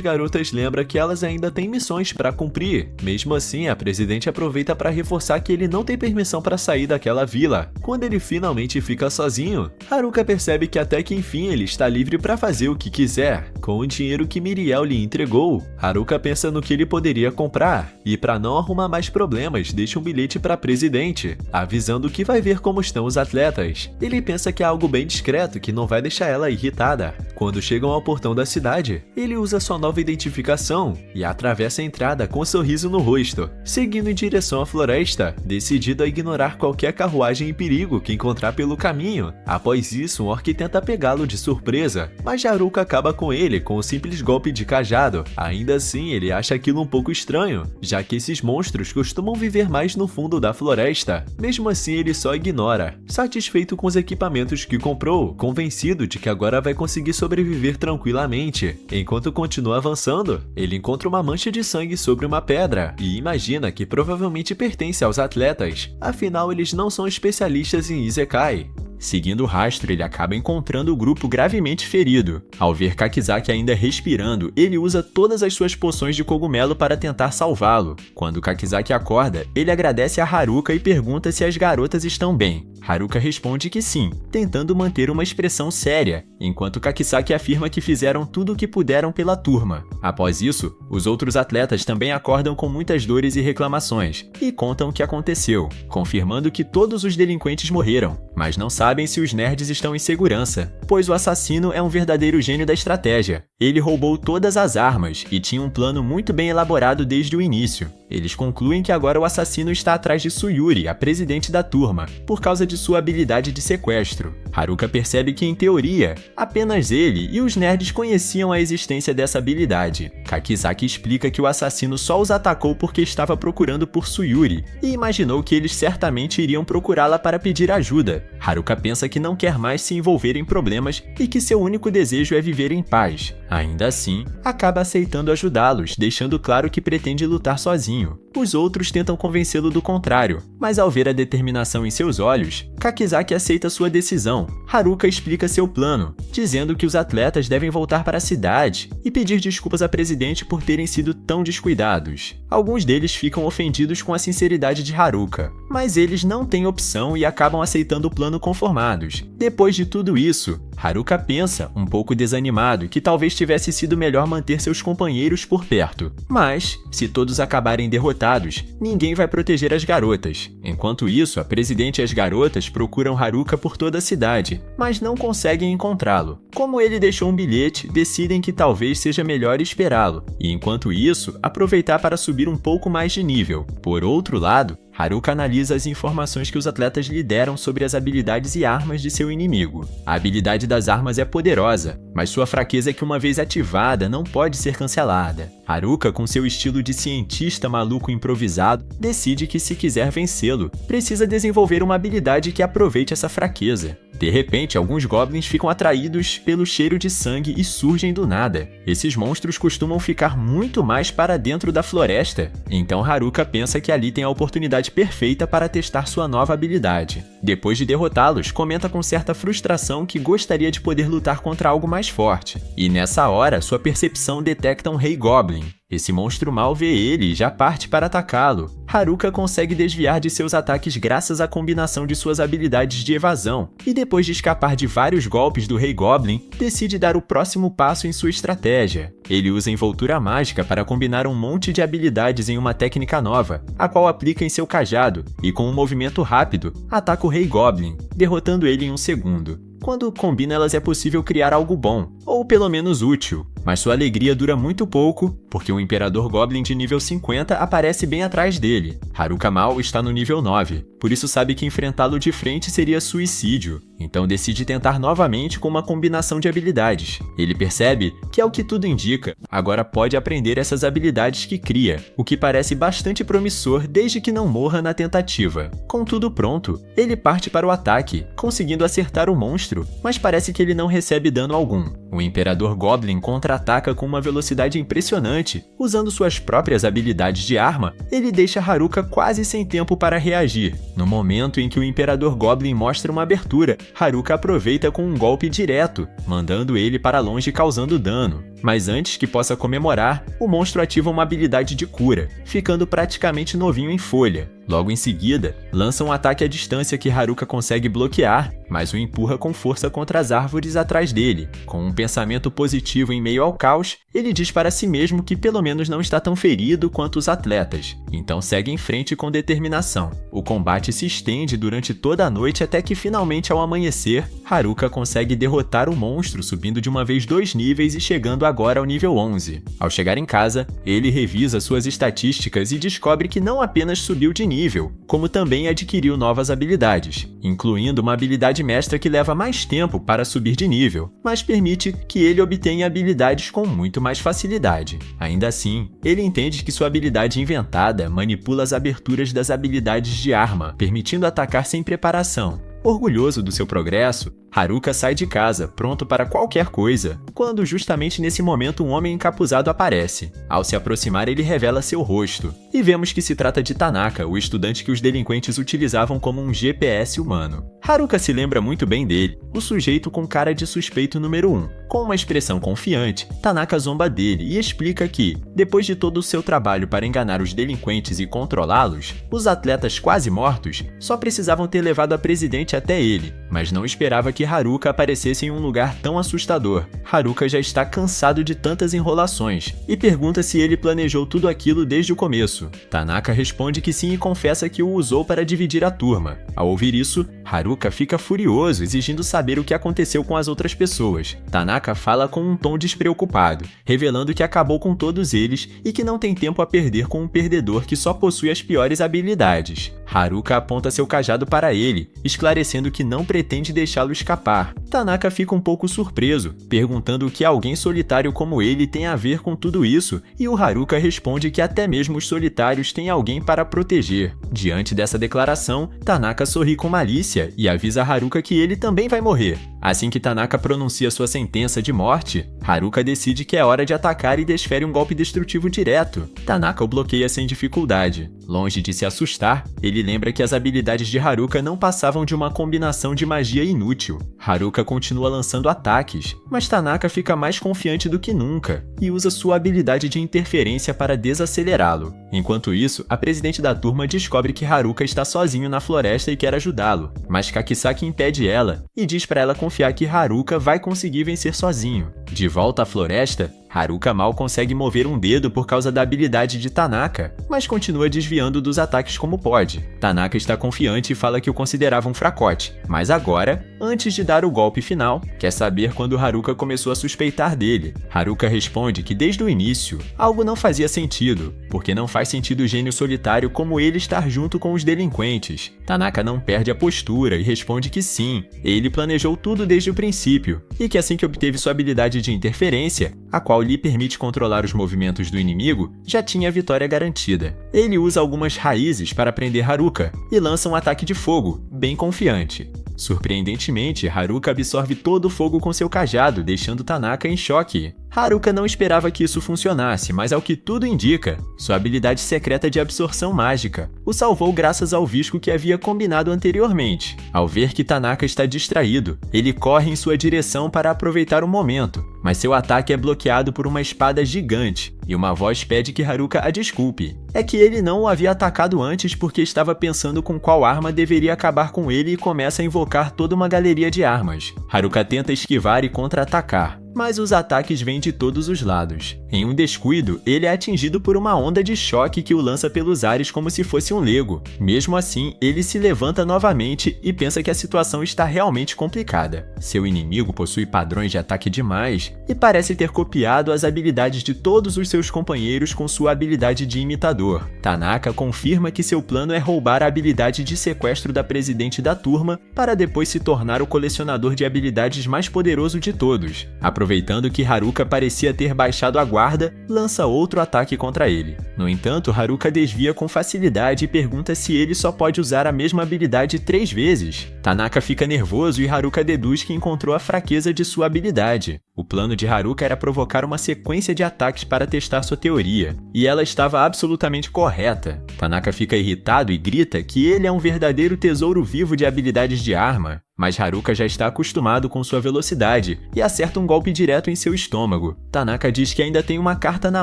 garotas lembra que elas ainda têm missões para cumprir. Mesmo assim, a presidente aproveita para reforçar que ele não tem permissão para sair daquela vila. Quando ele finalmente fica sozinho, Haruka percebe que até que enfim ele está livre para fazer o que quiser. Com o dinheiro que Miriel lhe entregou, Haruka pensa no que ele poderia comprar, e para não arrumar mais problemas, deixa um bilhete para a presidente, avisando que vai ver como estão os atletas. Ele pensa que é algo bem discreto que não vai deixar ela irritada. Quando chegam ao portão da cidade, ele usa sua nova identificação e atravessa a entrada com um sorriso no rosto, seguindo em direção à floresta, decidido a ignorar qualquer carruagem em perigo que encontrar pelo caminho. Após isso, um orc tenta pegá-lo de surpresa, mas Haruka acaba com ele com um simples golpe de cajado. Ainda assim, ele acha aquilo um pouco estranho, já que esses monstros costumam viver mais no fundo da floresta. Mesmo assim, ele só ignora, satisfeito com os equipamentos que comprou, convencido de que agora vai conseguir sobreviver tranquilamente. Enquanto continua avançando, ele encontra uma mancha de sangue sobre uma pedra e imagina que provavelmente pertence aos atletas, afinal eles não são especialistas em Isekai. Seguindo o rastro, ele acaba encontrando o grupo gravemente ferido. Ao ver Kakizaki ainda respirando, ele usa todas as suas poções de cogumelo para tentar salvá-lo. Quando Kakizaki acorda, ele agradece a Haruka e pergunta se as garotas estão bem. Haruka responde que sim, tentando manter uma expressão séria, enquanto Kakizaki afirma que fizeram tudo o que puderam pela turma. Após isso, os outros atletas também acordam com muitas dores e reclamações, e contam o que aconteceu, confirmando que todos os delinquentes morreram, mas não sabem se os nerds estão em segurança, pois o assassino é um verdadeiro gênio da estratégia. Ele roubou todas as armas e tinha um plano muito bem elaborado desde o início. Eles concluem que agora o assassino está atrás de Tsuyuri, a presidente da turma, por causa de sua habilidade de sequestro. Haruka percebe que, em teoria, apenas ele e os nerds conheciam a existência dessa habilidade. Kakizaki explica que o assassino só os atacou porque estava procurando por Tsuyuri e imaginou que eles certamente iriam procurá-la para pedir ajuda. Haruka pensa que não quer mais se envolver em problemas e que seu único desejo é viver em paz. Ainda assim, acaba aceitando ajudá-los, deixando claro que pretende lutar sozinho. Os outros tentam convencê-lo do contrário, mas ao ver a determinação em seus olhos, Kakizaki aceita sua decisão. Haruka explica seu plano, dizendo que os atletas devem voltar para a cidade e pedir desculpas à presidente por terem sido tão descuidados. Alguns deles ficam ofendidos com a sinceridade de Haruka, mas eles não têm opção e acabam aceitando o plano conformados. Depois de tudo isso, Haruka pensa, um pouco desanimado, que talvez tivesse sido melhor manter seus companheiros por perto. Mas, se todos acabarem derrotados, ninguém vai proteger as garotas. Enquanto isso, a presidente e as garotas procuram Haruka por toda a cidade, mas não conseguem encontrá-lo. Como ele deixou um bilhete, decidem que talvez seja melhor esperá-lo, e enquanto isso, aproveitar para subir um pouco mais de nível. Por outro lado, Haruka analisa as informações que os atletas lhe deram sobre as habilidades e armas de seu inimigo. A habilidade das armas é poderosa, mas sua fraqueza é que uma vez ativada não pode ser cancelada. Haruka, com seu estilo de cientista maluco improvisado, decide que se quiser vencê-lo, precisa desenvolver uma habilidade que aproveite essa fraqueza. De repente, alguns goblins ficam atraídos pelo cheiro de sangue e surgem do nada. Esses monstros costumam ficar muito mais para dentro da floresta, então Haruka pensa que ali tem a oportunidade perfeita para testar sua nova habilidade. Depois de derrotá-los, comenta com certa frustração que gostaria de poder lutar contra algo mais forte. E nessa hora, sua percepção detecta um rei goblin. Esse monstro mal vê ele e já parte para atacá-lo. Haruka consegue desviar de seus ataques graças à combinação de suas habilidades de evasão, e depois de escapar de vários golpes do Rei Goblin, decide dar o próximo passo em sua estratégia. Ele usa envoltura mágica para combinar um monte de habilidades em uma técnica nova, a qual aplica em seu cajado, e com um movimento rápido, ataca o Rei Goblin, derrotando ele em um segundo. Quando combina elas é possível criar algo bom, ou pelo menos útil, mas sua alegria dura muito pouco, porque um Imperador Goblin de nível 50 aparece bem atrás dele. Haruka mal está no nível 9, por isso sabe que enfrentá-lo de frente seria suicídio, então decide tentar novamente com uma combinação de habilidades. Ele percebe que, ao que tudo indica, agora pode aprender essas habilidades que cria, o que parece bastante promissor desde que não morra na tentativa. Com tudo pronto, ele parte para o ataque, conseguindo acertar o monstro, mas parece que ele não recebe dano algum. O Imperador Goblin contra-ataca com uma velocidade impressionante. Usando suas próprias habilidades de arma, ele deixa Haruka quase sem tempo para reagir. No momento em que o Imperador Goblin mostra uma abertura, Haruka aproveita com um golpe direto, mandando ele para longe causando dano. Mas antes que possa comemorar, o monstro ativa uma habilidade de cura, ficando praticamente novinho em folha. Logo em seguida, lança um ataque à distância que Haruka consegue bloquear, mas o empurra com força contra as árvores atrás dele. Com um pensamento positivo em meio ao caos, ele diz para si mesmo que pelo menos não está tão ferido quanto os atletas, então segue em frente com determinação. O combate se estende durante toda a noite até que finalmente ao amanhecer, Haruka consegue derrotar o monstro subindo de uma vez 2 níveis e chegando agora ao nível 11. Ao chegar em casa, ele revisa suas estatísticas e descobre que não apenas subiu de nível, como também adquiriu novas habilidades, incluindo uma habilidade mestra que leva mais tempo para subir de nível, mas permite que ele obtenha habilidades com muito mais facilidade. Ainda assim, ele entende que sua habilidade inventada manipula as aberturas das habilidades de arma, permitindo atacar sem preparação. Orgulhoso do seu progresso, Haruka sai de casa, pronto para qualquer coisa, quando justamente nesse momento um homem encapuzado aparece. Ao se aproximar, ele revela seu rosto, e vemos que se trata de Tanaka, o estudante que os delinquentes utilizavam como um GPS humano. Haruka se lembra muito bem dele, o sujeito com cara de suspeito número 1. Com uma expressão confiante, Tanaka zomba dele e explica que, depois de todo o seu trabalho para enganar os delinquentes e controlá-los, os atletas quase mortos só precisavam ter levado a presidente até ele, mas não esperava que Haruka aparecesse em um lugar tão assustador. Haruka já está cansado de tantas enrolações e pergunta se ele planejou tudo aquilo desde o começo. Tanaka responde que sim e confessa que o usou para dividir a turma. Ao ouvir isso, Haruka fica furioso, exigindo saber o que aconteceu com as outras pessoas. Tanaka fala com um tom despreocupado, revelando que acabou com todos eles e que não tem tempo a perder com um perdedor que só possui as piores habilidades. Haruka aponta seu cajado para ele, esclarecendo que não pretende deixá-lo escapar. Tanaka fica um pouco surpreso, perguntando o que alguém solitário como ele tem a ver com tudo isso, e o Haruka responde que até mesmo os solitários têm alguém para proteger. Diante dessa declaração, Tanaka sorri com malícia e avisa Haruka que ele também vai morrer. Assim que Tanaka pronuncia sua sentença de morte, Haruka decide que é hora de atacar e desfere um golpe destrutivo direto. Tanaka o bloqueia sem dificuldade. Longe de se assustar, ele lembra que as habilidades de Haruka não passavam de uma combinação de magia inútil. Haruka continua lançando ataques, mas Tanaka fica mais confiante do que nunca e usa sua habilidade de interferência para desacelerá-lo. Enquanto isso, a presidente da turma descobre que Haruka está sozinho na floresta e quer ajudá-lo, mas Kakisaki impede ela e diz para ela confiar que Haruka vai conseguir vencer sozinho. De volta à floresta, Haruka mal consegue mover um dedo por causa da habilidade de Tanaka, mas continua desviando dos ataques como pode. Tanaka está confiante e fala que o considerava um fracote, mas agora, antes de dar o golpe final, quer saber quando Haruka começou a suspeitar dele. Haruka responde que desde o início, algo não fazia sentido, porque não faz sentido o gênio solitário como ele estar junto com os delinquentes. Tanaka não perde a postura e responde que sim, ele planejou tudo desde o princípio, e que assim que obteve sua habilidade de interferência, a qual lhe permite controlar os movimentos do inimigo, já tinha a vitória garantida. Ele usa algumas raízes para prender Haruka e lança um ataque de fogo, bem confiante. Surpreendentemente, Haruka absorve todo o fogo com seu cajado, deixando Tanaka em choque. Haruka não esperava que isso funcionasse, mas ao que tudo indica, sua habilidade secreta de absorção mágica o salvou graças ao visco que havia combinado anteriormente. Ao ver que Tanaka está distraído, ele corre em sua direção para aproveitar o momento, mas seu ataque é bloqueado por uma espada gigante, e uma voz pede que Haruka a desculpe. É que ele não o havia atacado antes porque estava pensando com qual arma deveria acabar com ele e começa a invocar toda uma galeria de armas. Haruka tenta esquivar e contra-atacar, mas os ataques vêm de todos os lados. Em um descuido, ele é atingido por uma onda de choque que o lança pelos ares como se fosse um lego. Mesmo assim, ele se levanta novamente e pensa que a situação está realmente complicada. Seu inimigo possui padrões de ataque demais e parece ter copiado as habilidades de todos os seus companheiros com sua habilidade de imitador. Tanaka confirma que seu plano é roubar a habilidade de sequestro da presidente da turma para depois se tornar o colecionador de habilidades mais poderoso de todos. Aproveitando que Haruka parecia ter baixado a guarda, lança outro ataque contra ele. No entanto, Haruka desvia com facilidade e pergunta se ele só pode usar a mesma habilidade 3 vezes. Tanaka fica nervoso e Haruka deduz que encontrou a fraqueza de sua habilidade. O plano de Haruka era provocar uma sequência de ataques para testar sua teoria, e ela estava absolutamente correta. Tanaka fica irritado e grita que ele é um verdadeiro tesouro vivo de habilidades de arma, mas Haruka já está acostumado com sua velocidade e acerta um golpe direto em seu estômago. Tanaka diz que ainda tem uma carta na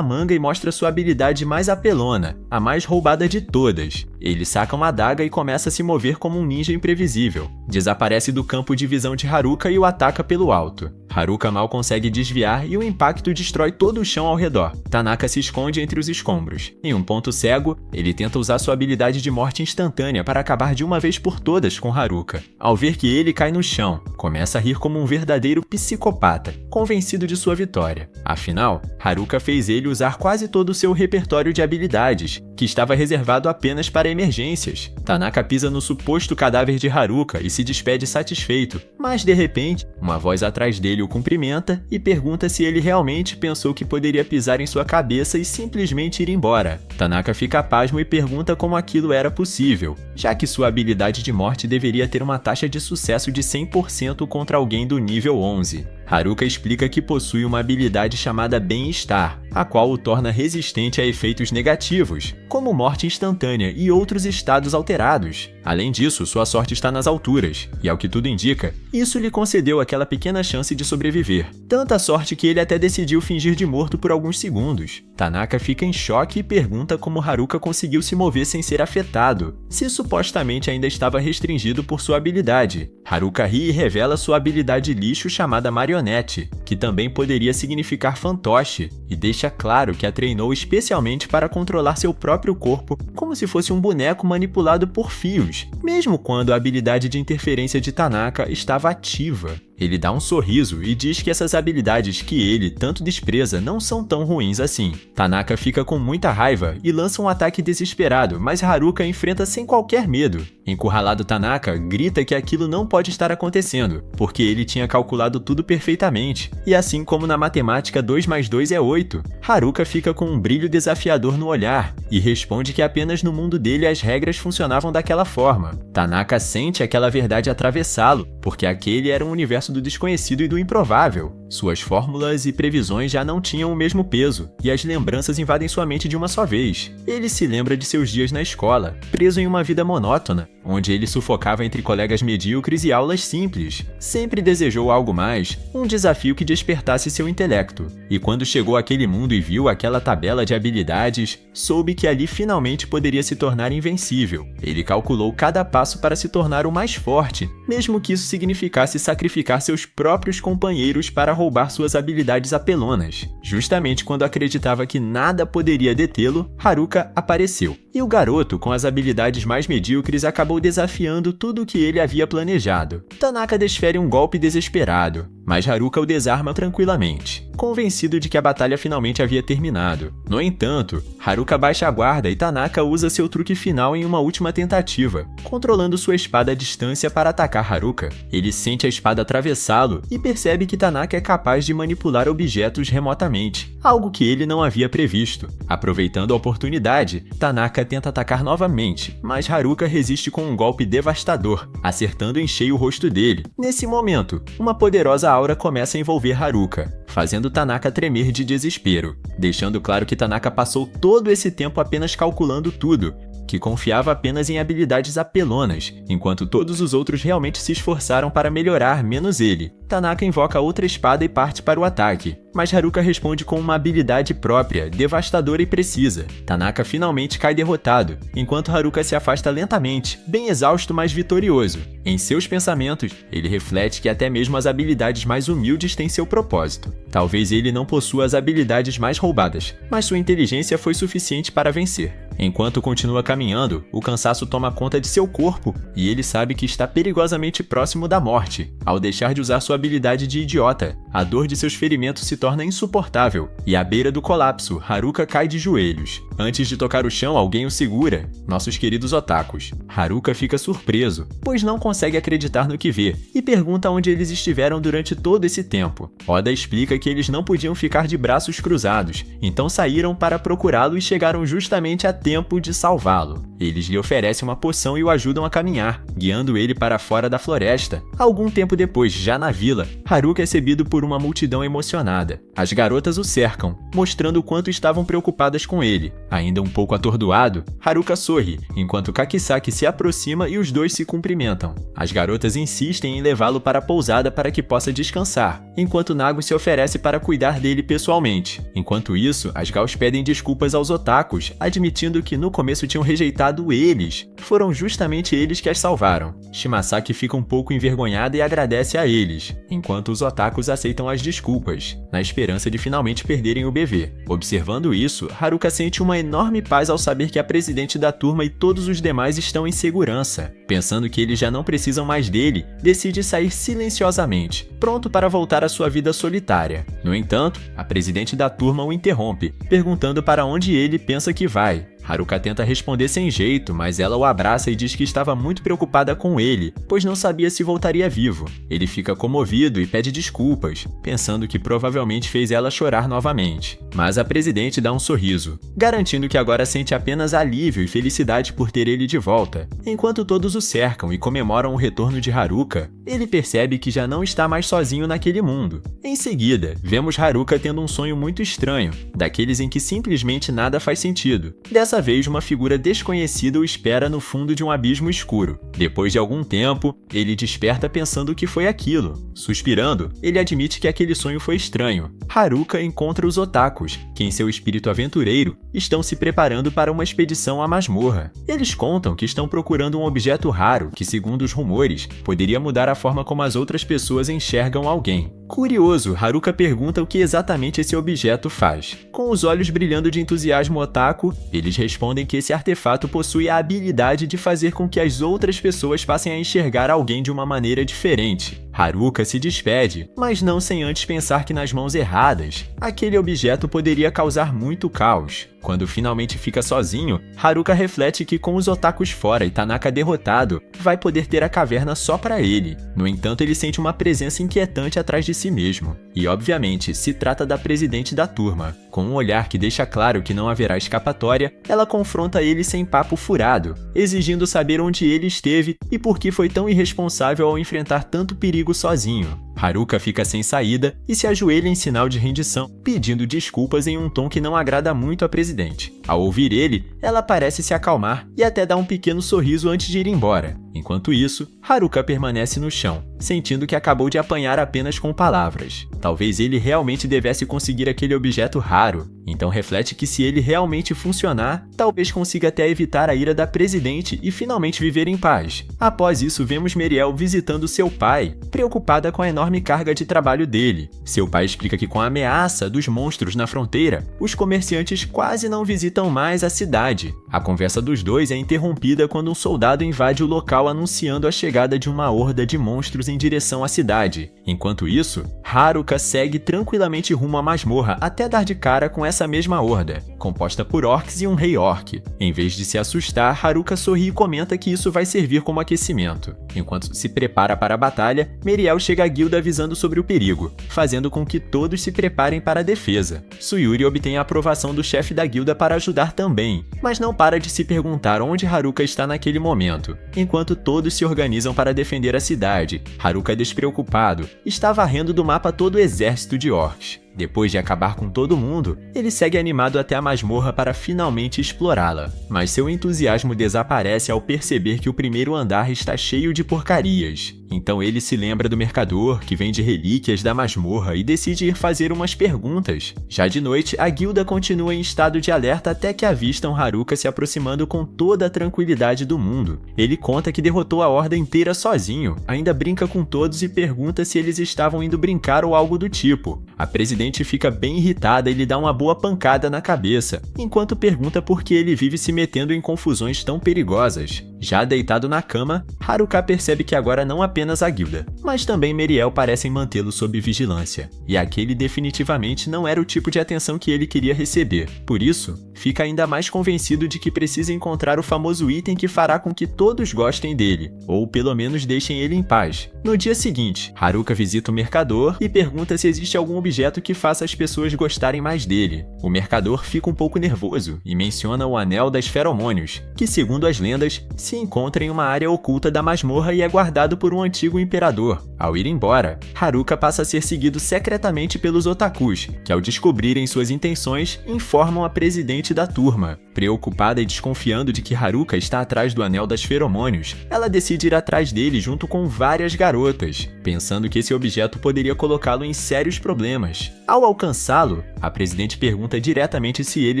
manga e mostra sua habilidade mais apelona, a mais roubada de todas. Ele saca uma adaga e começa a se mover como um ninja imprevisível. Desaparece do campo de visão de Haruka e o ataca pelo alto. Haruka mal consegue desviar e o impacto destrói todo o chão ao redor. Tanaka se esconde entre os escombros. Em um ponto cego, ele tenta usar sua habilidade de morte instantânea para acabar de uma vez por todas com Haruka. Ao ver que ele cai no chão, começa a rir como um verdadeiro psicopata, convencido de sua vitória. Afinal, Haruka fez ele usar quase todo o seu repertório de habilidades, que estava reservado apenas para emergências. Tanaka pisa no suposto cadáver de Haruka e se despede satisfeito, mas de repente, uma voz atrás dele o cumprimenta e pergunta se ele realmente pensou que poderia pisar em sua cabeça e simplesmente ir embora. Tanaka fica pasmo e pergunta como aquilo era possível, já que sua habilidade de morte deveria ter uma taxa de sucesso de 100% contra alguém do nível 11. Haruka explica que possui uma habilidade chamada Bem-Estar, a qual o torna resistente a efeitos negativos, como morte instantânea e outros estados alterados. Além disso, sua sorte está nas alturas, e ao que tudo indica, isso lhe concedeu aquela pequena chance de sobreviver. Tanta sorte que ele até decidiu fingir de morto por alguns segundos. Tanaka fica em choque e pergunta como Haruka conseguiu se mover sem ser afetado, se supostamente ainda estava restringido por sua habilidade. Haruka ri e revela sua habilidade lixo chamada Marionete, que também poderia significar fantoche, e deixa claro que a treinou especialmente para controlar seu próprio corpo como se fosse um boneco manipulado por fios, mesmo quando a habilidade de interferência de Tanaka estava ativa. Ele dá um sorriso e diz que essas habilidades que ele tanto despreza não são tão ruins assim. Tanaka fica com muita raiva e lança um ataque desesperado, mas Haruka enfrenta sem qualquer medo. Encurralado, Tanaka grita que aquilo não pode estar acontecendo, porque ele tinha calculado tudo perfeitamente, e assim como na matemática 2 mais 2 é 8. Haruka fica com um brilho desafiador no olhar e responde que apenas no mundo dele as regras funcionavam daquela forma. Tanaka sente aquela verdade atravessá-lo, porque aquele era um universo do desconhecido e do improvável. Suas fórmulas e previsões já não tinham o mesmo peso, e as lembranças invadem sua mente de uma só vez. Ele se lembra de seus dias na escola, preso em uma vida monótona, onde ele sufocava entre colegas medíocres e aulas simples. Sempre desejou algo mais, um desafio que despertasse seu intelecto. E quando chegou àquele mundo e viu aquela tabela de habilidades, soube que ali finalmente poderia se tornar invencível. Ele calculou cada passo para se tornar o mais forte, mesmo que isso significasse sacrificar seus próprios companheiros para roubar suas habilidades apelonas. Justamente quando acreditava que nada poderia detê-lo, Haruka apareceu. E o garoto, com as habilidades mais medíocres, acabou desafiando tudo o que ele havia planejado. Tanaka desfere um golpe desesperado, mas Haruka o desarma tranquilamente, convencido de que a batalha finalmente havia terminado. No entanto, Haruka baixa a guarda e Tanaka usa seu truque final em uma última tentativa, controlando sua espada à distância para atacar Haruka. Ele sente a espada atravessá-lo e percebe que Tanaka é capaz de manipular objetos remotamente, algo que ele não havia previsto. Aproveitando a oportunidade, Tanaka Tanaka tenta atacar novamente, mas Haruka resiste com um golpe devastador, acertando em cheio o rosto dele. Nesse momento, uma poderosa aura começa a envolver Haruka, fazendo Tanaka tremer de desespero, deixando claro que Tanaka passou todo esse tempo apenas calculando tudo, que confiava apenas em habilidades apelonas, enquanto todos os outros realmente se esforçaram para melhorar, menos ele. Tanaka invoca outra espada e parte para o ataque, mas Haruka responde com uma habilidade própria, devastadora e precisa. Tanaka finalmente cai derrotado, enquanto Haruka se afasta lentamente, bem exausto, mas vitorioso. Em seus pensamentos, ele reflete que até mesmo as habilidades mais humildes têm seu propósito. Talvez ele não possua as habilidades mais roubadas, mas sua inteligência foi suficiente para vencer. Enquanto continua caminhando, o cansaço toma conta de seu corpo e ele sabe que está perigosamente próximo da morte. Ao deixar de usar sua habilidade de idiota, a dor de seus ferimentos se torna insuportável e à beira do colapso, Haruka cai de joelhos. Antes de tocar o chão, alguém o segura, nossos queridos otakus. Haruka fica surpreso, pois não consegue acreditar no que vê e pergunta onde eles estiveram durante todo esse tempo. Oda explica que eles não podiam ficar de braços cruzados, então saíram para procurá-lo e chegaram justamente a tempo de salvá-lo. Eles lhe oferecem uma poção e o ajudam a caminhar, guiando ele para fora da floresta. Algum tempo depois, já na vila, Haruka é recebido por uma multidão emocionada. As garotas o cercam, mostrando o quanto estavam preocupadas com ele. Ainda um pouco atordoado, Haruka sorri, enquanto Kakisaki se aproxima e os dois se cumprimentam. As garotas insistem em levá-lo para a pousada para que possa descansar, enquanto Nago se oferece para cuidar dele pessoalmente. Enquanto isso, as Gals pedem desculpas aos otakus, admitindo que no começo tinham rejeitado eles. Foram justamente eles que as salvaram. Shimasaki fica um pouco envergonhada e agradece a eles, enquanto os otakus aceitam as desculpas, na esperança de finalmente perderem o bebê. Observando isso, Haruka sente uma enorme paz ao saber que a presidente da turma e todos os demais estão em segurança. Pensando que eles já não precisam mais dele, decide sair silenciosamente, pronto para voltar à sua vida solitária. No entanto, a presidente da turma o interrompe, perguntando para onde ele pensa que vai. Haruka tenta responder sem jeito, mas ela o abraça e diz que estava muito preocupada com ele, pois não sabia se voltaria vivo. Ele fica comovido e pede desculpas, pensando que provavelmente fez ela chorar novamente. Mas a presidente dá um sorriso, garantindo que agora sente apenas alívio e felicidade por ter ele de volta. Enquanto todos o cercam e comemoram o retorno de Haruka, ele percebe que já não está mais sozinho naquele mundo. Em seguida, vemos Haruka tendo um sonho muito estranho, daqueles em que simplesmente nada faz sentido. Dessa vez, uma figura desconhecida o espera no fundo de um abismo escuro. Depois de algum tempo, ele desperta pensando o que foi aquilo. Suspirando, ele admite que aquele sonho foi estranho. Haruka encontra os otakus, que em seu espírito aventureiro, estão se preparando para uma expedição à masmorra. Eles contam que estão procurando um objeto raro que, segundo os rumores, poderia mudar a forma como as outras pessoas enxergam alguém. Curioso, Haruka pergunta o que exatamente esse objeto faz. Com os olhos brilhando de entusiasmo otaku, eles respondem que esse artefato possui a habilidade de fazer com que as outras pessoas passem a enxergar alguém de uma maneira diferente. Haruka se despede, mas não sem antes pensar que nas mãos erradas, aquele objeto poderia causar muito caos. Quando finalmente fica sozinho, Haruka reflete que com os otakus fora e Tanaka derrotado, vai poder ter a caverna só para ele. No entanto, ele sente uma presença inquietante atrás de si mesmo. E obviamente, se trata da presidente da turma. Com um olhar que deixa claro que não haverá escapatória, ela confronta ele sem papo furado, exigindo saber onde ele esteve e por que foi tão irresponsável ao enfrentar tanto perigo sozinho. Haruka fica sem saída e se ajoelha em sinal de rendição, pedindo desculpas em um tom que não agrada muito à presidente. Ao ouvir ele, ela parece se acalmar e até dá um pequeno sorriso antes de ir embora. Enquanto isso, Haruka permanece no chão, sentindo que acabou de apanhar apenas com palavras. Talvez ele realmente devesse conseguir aquele objeto raro. Então reflete que se ele realmente funcionar, talvez consiga até evitar a ira da presidente e finalmente viver em paz. Após isso, vemos Meriel visitando seu pai, preocupada com a enorme carga de trabalho dele. Seu pai explica que com a ameaça dos monstros na fronteira, os comerciantes quase não visitam mais a cidade. A conversa dos dois é interrompida quando um soldado invade o local anunciando a chegada de uma horda de monstros em direção à cidade. Enquanto isso, Haruka segue tranquilamente rumo à masmorra até dar de cara com essa mesma horda, composta por orcs e um rei orc. Em vez de se assustar, Haruka sorri e comenta que isso vai servir como aquecimento. Enquanto se prepara para a batalha, Meriel chega à guilda avisando sobre o perigo, fazendo com que todos se preparem para a defesa. Suyuri obtém a aprovação do chefe da guilda para ajudar também, mas não para de se perguntar onde Haruka está naquele momento, enquanto todos se organizam para defender a cidade. Haruka, despreocupado, está varrendo do mapa todo o exército de orcs. Depois de acabar com todo mundo, ele segue animado até a masmorra para finalmente explorá-la. Mas seu entusiasmo desaparece ao perceber que o primeiro andar está cheio de porcarias. Então ele se lembra do mercador, que vende relíquias da masmorra, e decide ir fazer umas perguntas. Já de noite, a guilda continua em estado de alerta até que avistam Haruka se aproximando com toda a tranquilidade do mundo. Ele conta que derrotou a horda inteira sozinho, ainda brinca com todos e pergunta se eles estavam indo brincar ou algo do tipo. A presidente fica bem irritada e lhe dá uma boa pancada na cabeça, enquanto pergunta por que ele vive se metendo em confusões tão perigosas. Já deitado na cama, Haruka percebe que agora não apenas a guilda, mas também Meriel parecem mantê-lo sob vigilância, e aquele definitivamente não era o tipo de atenção que ele queria receber. Por isso, fica ainda mais convencido de que precisa encontrar o famoso item que fará com que todos gostem dele, ou pelo menos deixem ele em paz. No dia seguinte, Haruka visita o mercador e pergunta se existe algum objeto que faça as pessoas gostarem mais dele. O mercador fica um pouco nervoso e menciona o Anel das Feromônios, que, segundo as lendas, se encontra em uma área oculta da masmorra e é guardado por um antigo imperador. Ao ir embora, Haruka passa a ser seguido secretamente pelos otakus, que ao descobrirem suas intenções, informam a presidente da turma. Preocupada e desconfiando de que Haruka está atrás do Anel das Feromônios, ela decide ir atrás dele junto com várias garotas, pensando que esse objeto poderia colocá-lo em sérios problemas. Ao alcançá-lo, a presidente pergunta diretamente se ele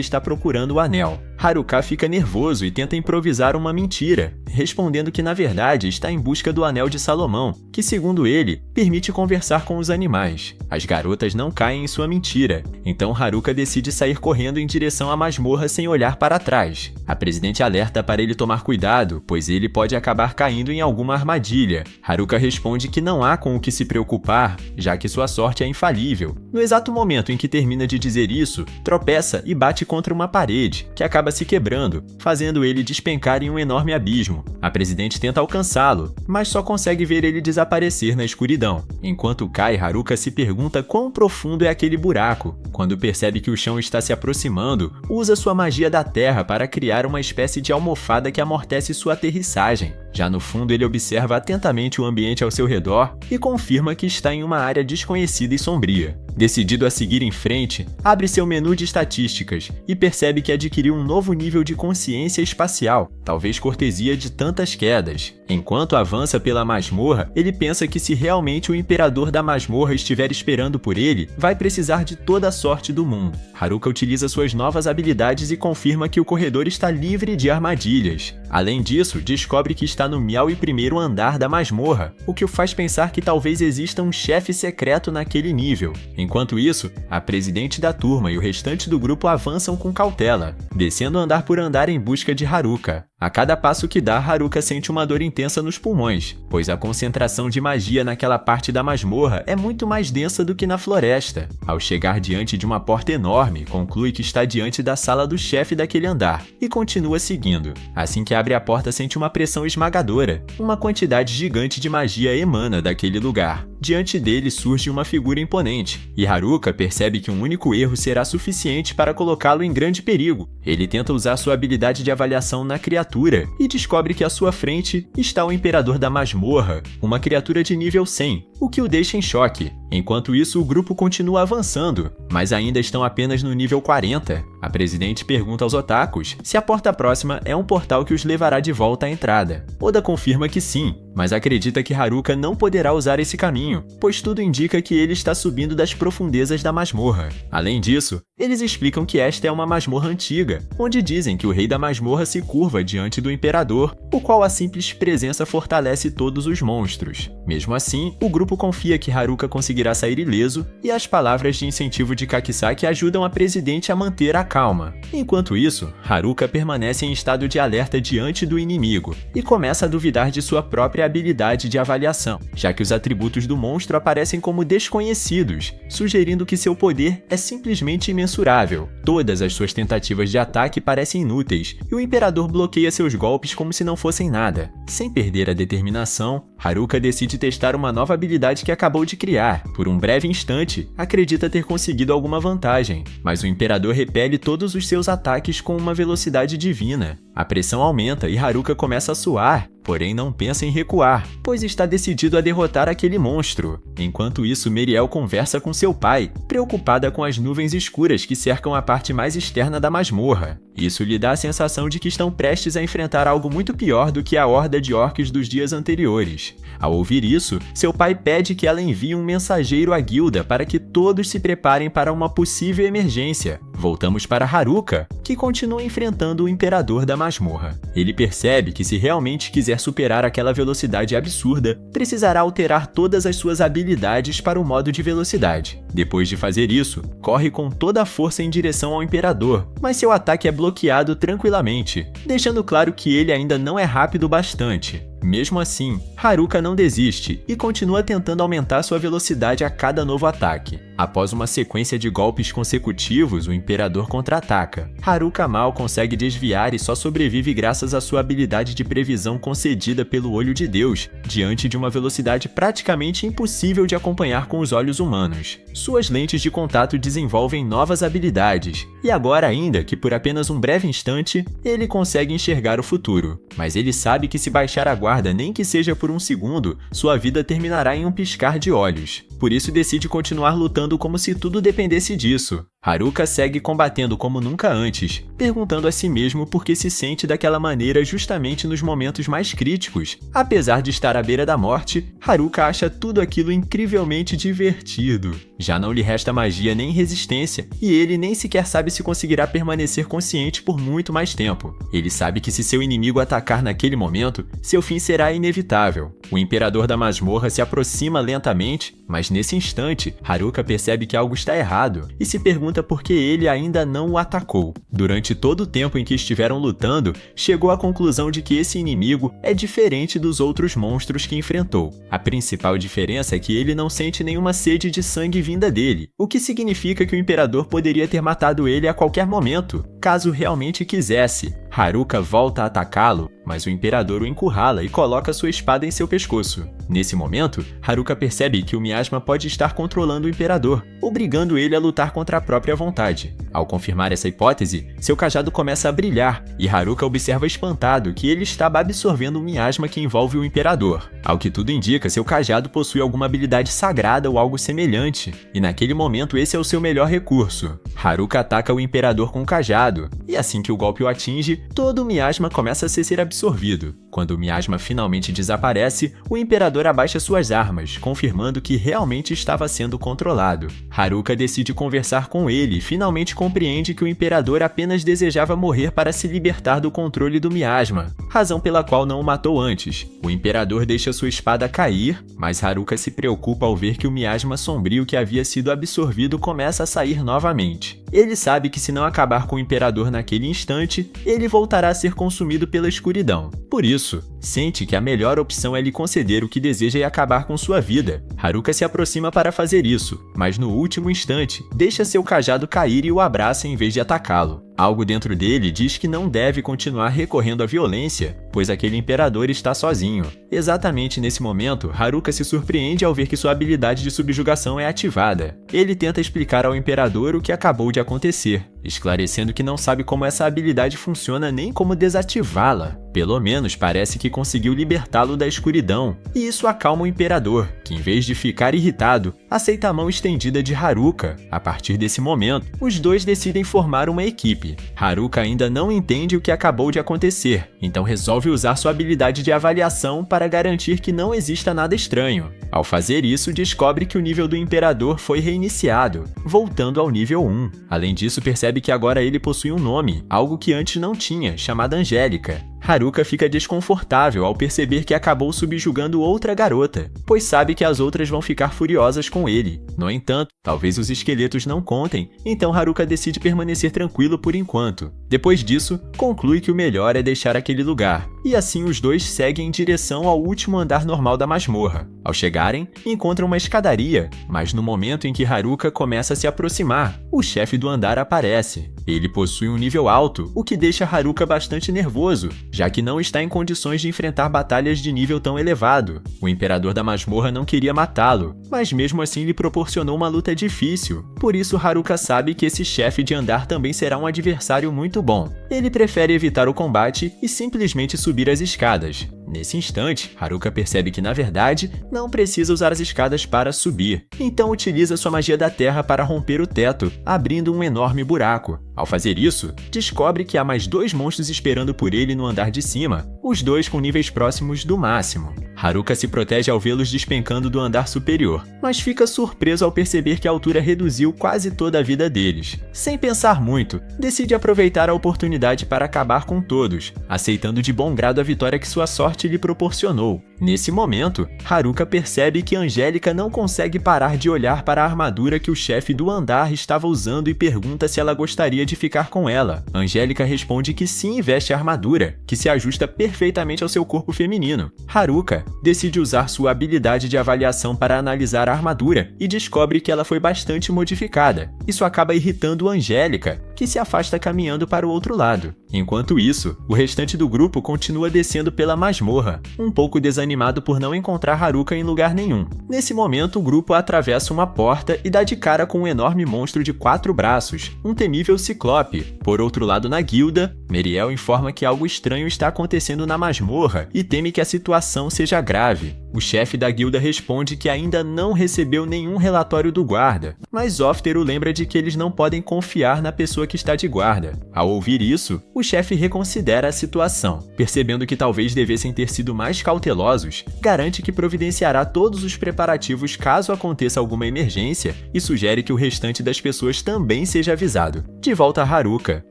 está procurando o anel. Haruka fica nervoso e tenta improvisar uma mentira, respondendo que na verdade está em busca do Anel de Salomão, que segundo ele, permite conversar com os animais. As garotas não caem em sua mentira, então Haruka decide sair correndo em direção à masmorra sem olhar para trás. A presidente alerta para ele tomar cuidado, pois ele pode acabar caindo em alguma armadilha. Haruka responde que não há com o que se preocupar, já que sua sorte é infalível. No exato momento em que termina de dizer isso, tropeça e bate contra uma parede, que acaba se quebrando, fazendo ele despencar em um enorme abismo. A presidente tenta alcançá-lo, mas só consegue ver ele desaparecer na escuridão. Enquanto cai, Haruka se pergunta quão profundo é aquele buraco. Quando percebe que o chão está se aproximando, usa sua magia da terra para criar uma espécie de almofada que amortece sua aterrissagem. Já no fundo, ele observa atentamente o ambiente ao seu redor e confirma que está em uma área desconhecida e sombria. Decidido a seguir em frente, abre seu menu de estatísticas e percebe que adquiriu um novo nível de consciência espacial, talvez cortesia de tantas quedas. Enquanto avança pela masmorra, ele pensa que se realmente o imperador da masmorra estiver esperando por ele, vai precisar de toda a sorte do mundo. Haruka utiliza suas novas habilidades e confirma que o corredor está livre de armadilhas. Além disso, descobre que está no Miaui primeiro andar da masmorra, o que o faz pensar que talvez exista um chefe secreto naquele nível. Enquanto isso, a presidente da turma e o restante do grupo avançam com cautela, descendo andar por andar em busca de Haruka. A cada passo que dá, Haruka sente uma dor intensa nos pulmões, pois a concentração de magia naquela parte da masmorra é muito mais densa do que na floresta. Ao chegar diante de uma porta enorme, conclui que está diante da sala do chefe daquele andar, e continua seguindo. Assim que abre a porta, sente uma pressão esmagadora. Uma quantidade gigante de magia emana daquele lugar. Diante dele surge uma figura imponente, e Haruka percebe que um único erro será suficiente para colocá-lo em grande perigo. Ele tenta usar sua habilidade de avaliação na criatura e descobre que à sua frente está o imperador da masmorra, uma criatura de nível 100, o que o deixa em choque. Enquanto isso, o grupo continua avançando, mas ainda estão apenas no nível 40. A presidente pergunta aos otakus se a porta próxima é um portal que os levará de volta à entrada. Oda confirma que sim, mas acredita que Haruka não poderá usar esse caminho, pois tudo indica que ele está subindo das profundezas da masmorra. Além disso, eles explicam que esta é uma masmorra antiga, onde dizem que o rei da masmorra se curva diante do imperador, o qual a simples presença fortalece todos os monstros. Mesmo assim, o grupo confia que Haruka conseguirá sair ileso, e as palavras de incentivo de Kakisaki ajudam a presidente a manter a calma. Enquanto isso, Haruka permanece em estado de alerta diante do inimigo, e começa a duvidar de sua própria habilidade de avaliação, já que os atributos do monstro aparecem como desconhecidos, sugerindo que seu poder é simplesmente imensurável imensurável. Todas as suas tentativas de ataque parecem inúteis, e o Imperador bloqueia seus golpes como se não fossem nada. Sem perder a determinação, Haruka decide testar uma nova habilidade que acabou de criar. Por um breve instante, acredita ter conseguido alguma vantagem, mas o Imperador repele todos os seus ataques com uma velocidade divina. A pressão aumenta e Haruka começa a suar, porém não pensa em recuar, pois está decidido a derrotar aquele monstro. Enquanto isso, Meriel conversa com seu pai, preocupada com as nuvens escuras que cercam a parte mais externa da masmorra. Isso lhe dá a sensação de que estão prestes a enfrentar algo muito pior do que a horda de orcs dos dias anteriores. Ao ouvir isso, seu pai pede que ela envie um mensageiro à guilda para que todos se preparem para uma possível emergência. Voltamos para Haruka, que continua enfrentando o Imperador da masmorra. Ele percebe que se realmente quiser superar aquela velocidade absurda, precisará alterar todas as suas habilidades para o modo de velocidade. Depois de fazer isso, corre com toda a força em direção ao Imperador, mas seu ataque é bloqueado tranquilamente, deixando claro que ele ainda não é rápido bastante. Mesmo assim, Haruka não desiste e continua tentando aumentar sua velocidade a cada novo ataque. Após uma sequência de golpes consecutivos, o Imperador contra-ataca. Haruka mal consegue desviar e só sobrevive graças à sua habilidade de previsão concedida pelo Olho de Deus, diante de uma velocidade praticamente impossível de acompanhar com os olhos humanos. Suas lentes de contato desenvolvem novas habilidades, e agora ainda que por apenas um breve instante, ele consegue enxergar o futuro. Mas ele sabe que se baixar a guarda, nem que seja por um segundo, sua vida terminará em um piscar de olhos. Por isso decide continuar lutando como se tudo dependesse disso. Haruka segue combatendo como nunca antes, perguntando a si mesmo por que se sente daquela maneira justamente nos momentos mais críticos. Apesar de estar à beira da morte, Haruka acha tudo aquilo incrivelmente divertido. Já não lhe resta magia nem resistência, e ele nem sequer sabe se conseguirá permanecer consciente por muito mais tempo. Ele sabe que se seu inimigo atacar naquele momento, seu fim será inevitável. O Imperador da masmorra se aproxima lentamente, mas nesse instante, Haruka percebe que algo está errado e se pergunta por que ele ainda não o atacou. Durante todo o tempo em que estiveram lutando, chegou à conclusão de que esse inimigo é diferente dos outros monstros que enfrentou. A principal diferença é que ele não sente nenhuma sede de sangue vinda dele, o que significa que o Imperador poderia ter matado ele a qualquer momento, caso realmente quisesse. Haruka volta a atacá-lo, mas o Imperador o encurrala e coloca sua espada em seu pescoço. Nesse momento, Haruka percebe que o miasma pode estar controlando o Imperador, obrigando ele a lutar contra a própria vontade. Ao confirmar essa hipótese, seu cajado começa a brilhar, e Haruka observa espantado que ele estava absorvendo o miasma que envolve o Imperador. Ao que tudo indica, seu cajado possui alguma habilidade sagrada ou algo semelhante, e naquele momento esse é o seu melhor recurso. Haruka ataca o Imperador com o cajado, e assim que o golpe o atinge, todo o miasma começa a ser absorvido. Quando o miasma finalmente desaparece, o Imperador abaixa suas armas, confirmando que realmente estava sendo controlado. Haruka decide conversar com ele e finalmente compreende que o Imperador apenas desejava morrer para se libertar do controle do miasma, razão pela qual não o matou antes. O Imperador deixa sua espada cair, mas Haruka se preocupa ao ver que o miasma sombrio que havia sido absorvido começa a sair novamente. Ele sabe que se não acabar com o Imperador naquele instante, ele voltará a ser consumido pela escuridão. Por isso, sente que a melhor opção é lhe conceder o que deseja e acabar com sua vida. Haruka se aproxima para fazer isso, mas no último instante, deixa seu cajado cair e o abraça em vez de atacá-lo. Algo dentro dele diz que não deve continuar recorrendo à violência, pois aquele Imperador está sozinho. Exatamente nesse momento, Haruka se surpreende ao ver que sua habilidade de subjugação é ativada. Ele tenta explicar ao Imperador o que acabou de acontecer, esclarecendo que não sabe como essa habilidade funciona nem como desativá-la. Pelo menos parece que conseguiu libertá-lo da escuridão, e isso acalma o Imperador, que em vez de ficar irritado, aceita a mão estendida de Haruka. A partir desse momento, os dois decidem formar uma equipe. Haruka ainda não entende o que acabou de acontecer, então resolve usar sua habilidade de avaliação para garantir que não exista nada estranho. Ao fazer isso, descobre que o nível do Imperador foi reiniciado, voltando ao nível 1. Além disso, percebe que agora ele possui um nome, algo que antes não tinha, chamado Angélica. Haruka fica desconfortável ao perceber que acabou subjugando outra garota, pois sabe que as outras vão ficar furiosas com ele. No entanto, talvez os esqueletos não contem, então Haruka decide permanecer tranquilo por enquanto. Depois disso, conclui que o melhor é deixar aquele lugar, e assim os dois seguem em direção ao último andar normal da masmorra. Ao chegarem, encontram uma escadaria, mas no momento em que Haruka começa a se aproximar, o chefe do andar aparece. Ele possui um nível alto, o que deixa Haruka bastante nervoso, já que não está em condições de enfrentar batalhas de nível tão elevado. O imperador da masmorra não queria matá-lo, mas mesmo assim lhe proporcionou uma luta difícil. Por isso Haruka sabe que esse chefe de andar também será um adversário muito bom. Ele prefere evitar o combate e simplesmente subir as escadas. Nesse instante, Haruka percebe que na verdade não precisa usar as escadas para subir, então utiliza sua magia da terra para romper o teto, abrindo um enorme buraco. Ao fazer isso, descobre que há mais 2 monstros esperando por ele no andar de cima, os 2 com níveis próximos do máximo. Haruka se protege ao vê-los despencando do andar superior, mas fica surpreso ao perceber que a altura reduziu quase toda a vida deles. Sem pensar muito, decide aproveitar a oportunidade para acabar com todos, aceitando de bom grado a vitória que sua sorte lhe proporcionou. Nesse momento, Haruka percebe que Angélica não consegue parar de olhar para a armadura que o chefe do andar estava usando e pergunta se ela gostaria de ficar com ela. Angélica responde que sim e veste a armadura, que se ajusta perfeitamente ao seu corpo feminino. Haruka decide usar sua habilidade de avaliação para analisar a armadura e descobre que ela foi bastante modificada. Isso acaba irritando Angélica, que se afasta caminhando para o outro lado. Enquanto isso, o restante do grupo continua descendo pela masmorra, um pouco desanimado por não encontrar Haruka em lugar nenhum. Nesse momento, o grupo atravessa uma porta e dá de cara com um enorme monstro de 4 braços, um temível ciclope. Por outro lado, na guilda, Meriel informa que algo estranho está acontecendo na masmorra e teme que a situação seja grave. O chefe da guilda responde que ainda não recebeu nenhum relatório do guarda, mas Ofter o lembra de que eles não podem confiar na pessoa que está de guarda. Ao ouvir isso, o chefe reconsidera a situação, percebendo que talvez devessem ter sido mais cautelosos, garante que providenciará todos os preparativos caso aconteça alguma emergência e sugere que o restante das pessoas também seja avisado. De volta a Haruka,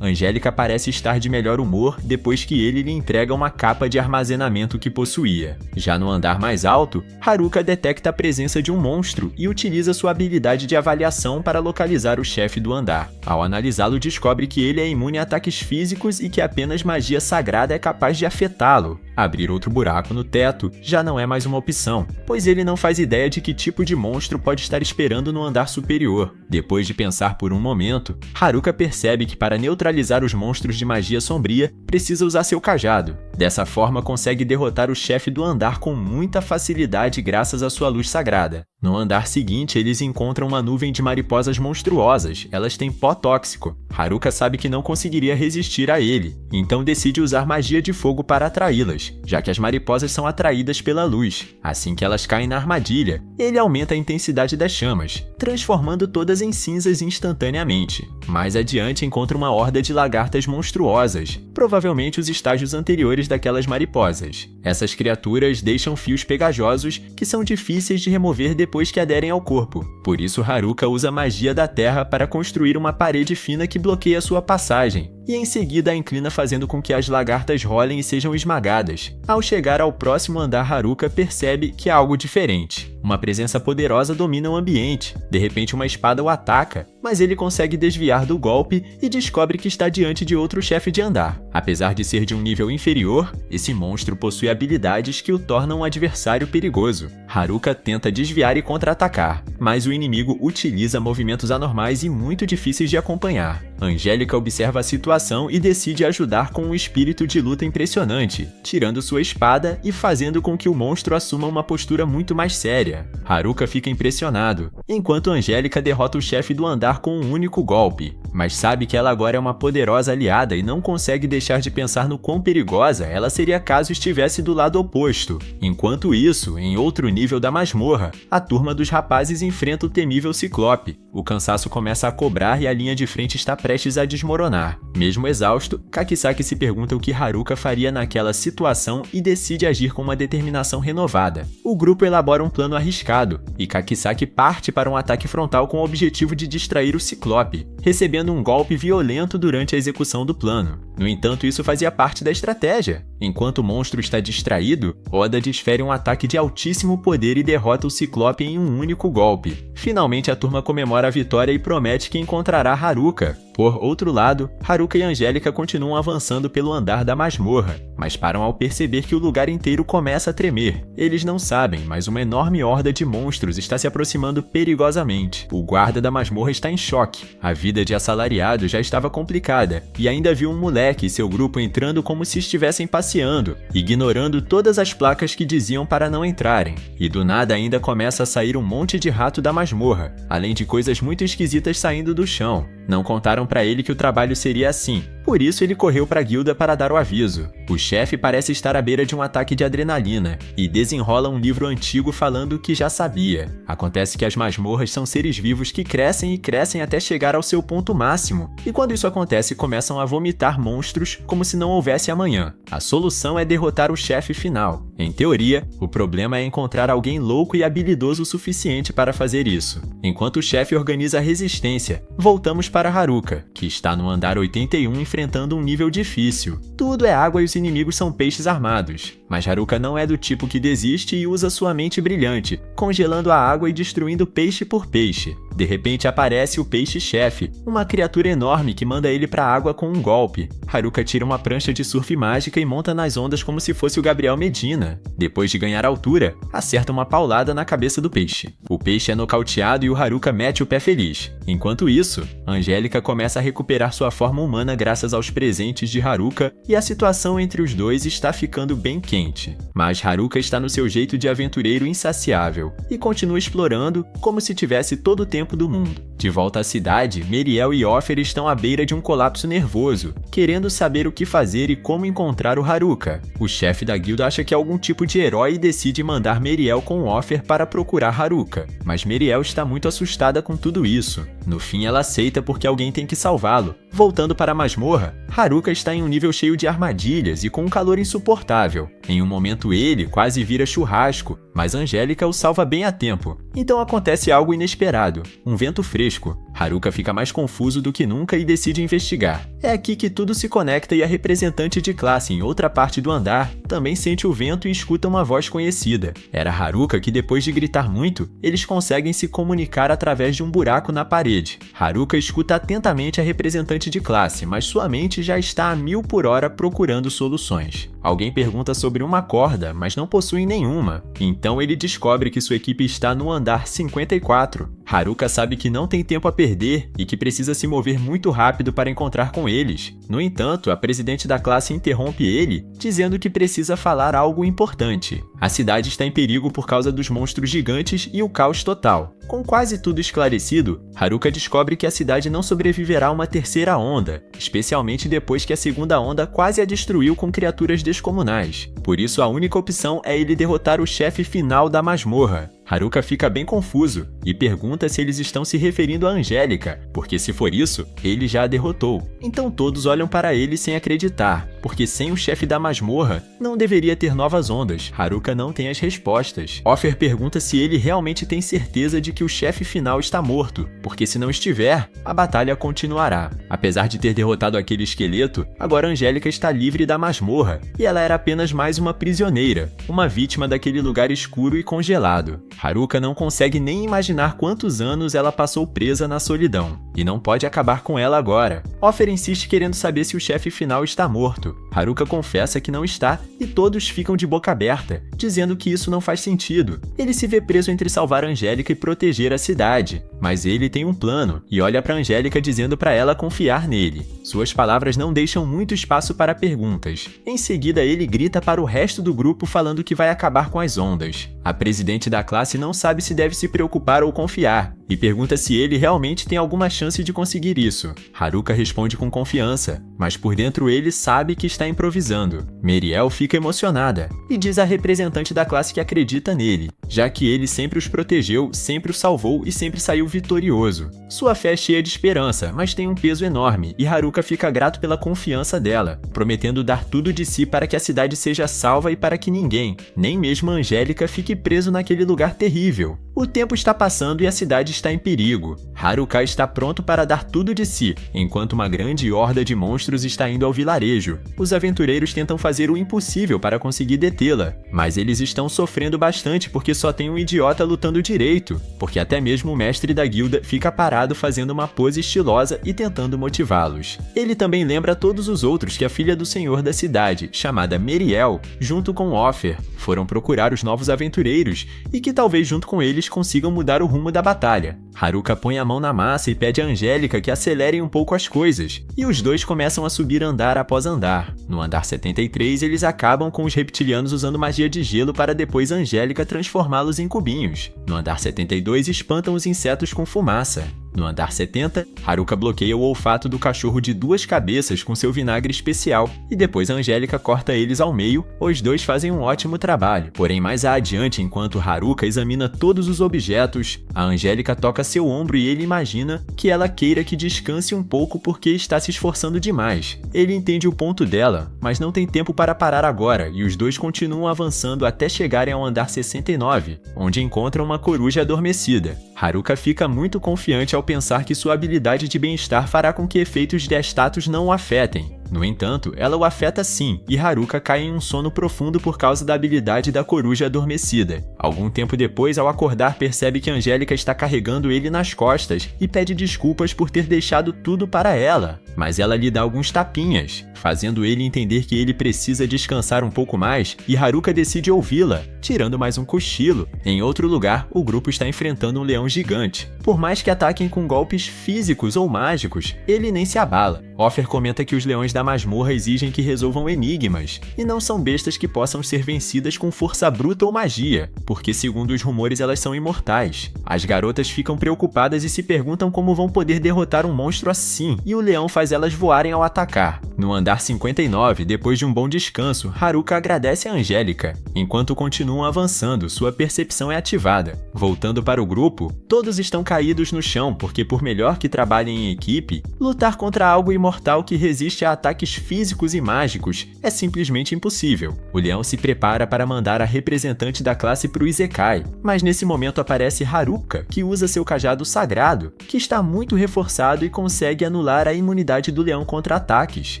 Angélica parece estar de melhor humor depois que ele lhe entrega uma capa de armazenamento que possuía. Já no andar mais alto, Haruka detecta a presença de um monstro e utiliza sua habilidade de avaliação para localizar o chefe do andar. Ao analisá-lo, descobre que ele é imune a ataques físicos e que apenas magia sagrada é capaz de afetá-lo. Abrir outro buraco no teto já não é mais uma opção, pois ele não faz ideia de que tipo de monstro pode estar esperando no andar superior. Depois de pensar por um momento, Haruka percebe que para neutralizar os monstros de magia sombria, precisa usar seu cajado. Dessa forma, consegue derrotar o chefe do andar com muita facilidade graças à sua luz sagrada. No andar seguinte, eles encontram uma nuvem de mariposas monstruosas. Elas têm pó tóxico. Haruka sabe que não conseguiria resistir a ele, então decide usar magia de fogo para atraí-las, já que as mariposas são atraídas pela luz. Assim que elas caem na armadilha, ele aumenta a intensidade das chamas, transformando todas em cinzas instantaneamente. Mais adiante, encontra uma horda de lagartas monstruosas, provavelmente os estágios anteriores daquelas mariposas. Essas criaturas deixam fios pegajosos que são difíceis de remover depois que aderem ao corpo. Por isso, Haruka usa a magia da terra para construir uma parede fina que bloqueia sua passagem, e em seguida a inclina fazendo com que as lagartas rolem e sejam esmagadas. Ao chegar ao próximo andar, Haruka percebe que há algo diferente. Uma presença poderosa domina o ambiente. De repente, uma espada o ataca, mas ele consegue desviar do golpe e descobre que está diante de outro chefe de andar. Apesar de ser de um nível inferior, esse monstro possui habilidades que o tornam um adversário perigoso. Haruka tenta desviar e contra-atacar, mas o inimigo utiliza movimentos anormais e muito difíceis de acompanhar. Angélica observa a situação e decide ajudar com um espírito de luta impressionante, tirando sua espada e fazendo com que o monstro assuma uma postura muito mais séria. Haruka fica impressionado, enquanto Angélica derrota o chefe do andar com um único golpe, mas sabe que ela agora é uma poderosa aliada e não consegue deixar de pensar no quão perigosa ela seria caso estivesse do lado oposto. Enquanto isso, em outro nível da masmorra, a turma dos rapazes enfrenta o temível Ciclope. O cansaço começa a cobrar e a linha de frente está prestes a desmoronar. Mesmo exausto, Kakisaki se pergunta o que Haruka faria naquela situação e decide agir com uma determinação renovada. O grupo elabora um plano arriscado, e Kakisaki parte para um ataque frontal com o objetivo de distrair o Ciclope, recebendo um golpe violento durante a execução do plano. No entanto, isso fazia parte da estratégia. Enquanto o monstro está distraído, Oda desfere um ataque de altíssimo poder e derrota o Ciclope em um único golpe. Finalmente a turma comemora a vitória e promete que encontrará Haruka. Por outro lado, Haruka e Angélica continuam avançando pelo andar da masmorra, mas param ao perceber que o lugar inteiro começa a tremer. Eles não sabem, mas uma enorme horda de monstros está se aproximando perigosamente. O guarda da masmorra está em choque. A vida de assalariado já estava complicada, e ainda viu um moleque e seu grupo entrando como se estivessem passeando, ignorando todas as placas que diziam para não entrarem. E do nada ainda começa a sair um monte de rato da masmorra, além de coisas muito esquisitas saindo do chão. Não contaram para ele que o trabalho seria assim, por isso ele correu para a guilda para dar o aviso. O chefe parece estar à beira de um ataque de adrenalina e desenrola um livro antigo falando o que já sabia. Acontece que as masmorras são seres vivos que crescem e crescem até chegar ao seu ponto máximo, e quando isso acontece começam a vomitar monstros como se não houvesse amanhã. A solução é derrotar o chefe final. Em teoria, o problema é encontrar alguém louco e habilidoso o suficiente para fazer isso. Enquanto o chefe organiza a resistência, voltamos para Haruka, que está no andar 81 enfrentando um nível difícil. Tudo é água e os inimigos são peixes armados. Mas Haruka não é do tipo que desiste e usa sua mente brilhante, congelando a água e destruindo peixe por peixe. De repente aparece o peixe-chefe, uma criatura enorme que manda ele para a água com um golpe. Haruka tira uma prancha de surf mágica e monta nas ondas como se fosse o Gabriel Medina. Depois de ganhar altura, acerta uma paulada na cabeça do peixe. O peixe é nocauteado e o Haruka mete o pé feliz. Enquanto isso, Angélica começa a recuperar sua forma humana graças aos presentes de Haruka e a situação entre os dois está ficando bem quente. Mas Haruka está no seu jeito de aventureiro insaciável e continua explorando como se tivesse todo o tempo do mundo. De volta à cidade, Meriel e Offer estão à beira de um colapso nervoso, querendo saber o que fazer e como encontrar o Haruka. O chefe da guilda acha que é algum tipo de herói e decide mandar Meriel com Offer para procurar Haruka, mas Meriel está muito assustada com tudo isso. No fim, ela aceita porque alguém tem que salvá-lo. Voltando para a masmorra, Haruka está em um nível cheio de armadilhas e com um calor insuportável. Em um momento ele quase vira churrasco, mas Angélica o salva bem a tempo. Então acontece algo inesperado, um vento fresco. Haruka fica mais confuso do que nunca e decide investigar. É aqui que tudo se conecta e a representante de classe em outra parte do andar também sente o vento e escuta uma voz conhecida. Era Haruka que depois de gritar muito, eles conseguem se comunicar através de um buraco na parede. Haruka escuta atentamente a representante de classe, mas sua mente já está a 1000 por hora procurando soluções. Alguém pergunta sobre uma corda, mas não possuem nenhuma. Então ele descobre que sua equipe está no andar 54. Haruka sabe que não tem tempo a perder e que precisa se mover muito rápido para encontrar com eles. No entanto, a presidente da classe interrompe ele, dizendo que precisa falar algo importante. A cidade está em perigo por causa dos monstros gigantes e o caos total. Com quase tudo esclarecido, Haruka descobre que a cidade não sobreviverá a uma terceira onda, especialmente depois que a segunda onda quase a destruiu com criaturas descomunais. Por isso, a única opção é ele derrotar o chefe final da masmorra. Haruka fica bem confuso e pergunta se eles estão se referindo a Angélica, porque se for isso, ele já a derrotou. Então todos olham para ele sem acreditar, porque sem o chefe da masmorra, não deveria ter novas ondas. Haruka não tem as respostas. Offer pergunta se ele realmente tem certeza de que o chefe final está morto, porque se não estiver, a batalha continuará. Apesar de ter derrotado aquele esqueleto, agora Angélica está livre da masmorra, e ela era apenas mais uma prisioneira, uma vítima daquele lugar escuro e congelado. Haruka não consegue nem imaginar quantos anos ela passou presa na solidão, e não pode acabar com ela agora. Offer insiste querendo saber se o chefe final está morto. Haruka confessa que não está, e todos ficam de boca aberta, dizendo que isso não faz sentido. Ele se vê preso entre salvar Angélica e proteger a cidade, mas ele tem um plano, e olha para Angélica dizendo para ela confiar nele. Suas palavras não deixam muito espaço para perguntas. Em seguida ele grita para o resto do grupo falando que vai acabar com as ondas. A presidente da classe não sabe se deve se preocupar ou confiar, e pergunta se ele realmente tem alguma chance de conseguir isso. Haruka responde com confiança, mas por dentro ele sabe que está improvisando. Meriel fica emocionada, e diz à representante da classe que acredita nele, já que ele sempre os protegeu, sempre os salvou e sempre saiu vitorioso. Sua fé é cheia de esperança, mas tem um peso enorme, e Haruka fica grato pela confiança dela, prometendo dar tudo de si para que a cidade seja salva e para que ninguém, nem mesmo Angélica, fique preso naquele lugar terrível. O tempo está passando e a cidade está em perigo. Haruka está pronto para dar tudo de si, enquanto uma grande horda de monstros está indo ao vilarejo. Os aventureiros tentam fazer o impossível para conseguir detê-la, mas eles estão sofrendo bastante porque só tem um idiota lutando direito, porque até mesmo o mestre da guilda fica parado fazendo uma pose estilosa e tentando motivá-los. Ele também lembra a todos os outros que a filha do senhor da cidade, chamada Meriel, junto com Offer, foram procurar os novos aventureiros e que talvez junto com eles consigam mudar o rumo da batalha. Haruka põe a mão na massa e pede a Angélica que acelere um pouco as coisas, e os dois começam a subir andar após andar. No andar 73, eles acabam com os reptilianos usando magia de gelo para depois Angélica transformá-los em cubinhos. No andar 72, espantam os insetos com fumaça. No andar 70, Haruka bloqueia o olfato do cachorro de 2 cabeças com seu vinagre especial, e depois a Angélica corta eles ao meio. Os dois fazem um ótimo trabalho. Porém, mais adiante, enquanto Haruka examina todos os objetos, a Angélica toca seu ombro e ele imagina que ela queira que descanse um pouco porque está se esforçando demais. Ele entende o ponto dela, mas não tem tempo para parar agora, e os dois continuam avançando até chegarem ao andar 69, onde encontram uma coruja adormecida. Haruka fica muito confiante ao pensar que sua habilidade de bem-estar fará com que efeitos de status não o afetem. No entanto, ela o afeta sim, e Haruka cai em um sono profundo por causa da habilidade da coruja adormecida. Algum tempo depois, ao acordar, percebe que Angélica está carregando ele nas costas e pede desculpas por ter deixado tudo para ela. Mas ela lhe dá alguns tapinhas, fazendo ele entender que ele precisa descansar um pouco mais, e Haruka decide ouvi-la, tirando mais um cochilo. Em outro lugar, o grupo está enfrentando um leão gigante. Por mais que ataquem com golpes físicos ou mágicos, ele nem se abala. Offer comenta que os leões da masmorra exigem que resolvam enigmas, e não são bestas que possam ser vencidas com força bruta ou magia, porque segundo os rumores elas são imortais. As garotas ficam preocupadas e se perguntam como vão poder derrotar um monstro assim, e o leão faz elas voarem ao atacar. No andar 59, depois de um bom descanso, Haruka agradece a Angélica. Enquanto continuam avançando, sua percepção é ativada. Voltando para o grupo, todos estão caídos no chão porque, por melhor que trabalhem em equipe, lutar contra algo imortal que resiste a ataques físicos e mágicos é simplesmente impossível. O leão se prepara para mandar a representante da classe para o Isekai, mas nesse momento aparece Haruka, que usa seu cajado sagrado, que está muito reforçado e consegue anular a imunidade do leão contra ataques.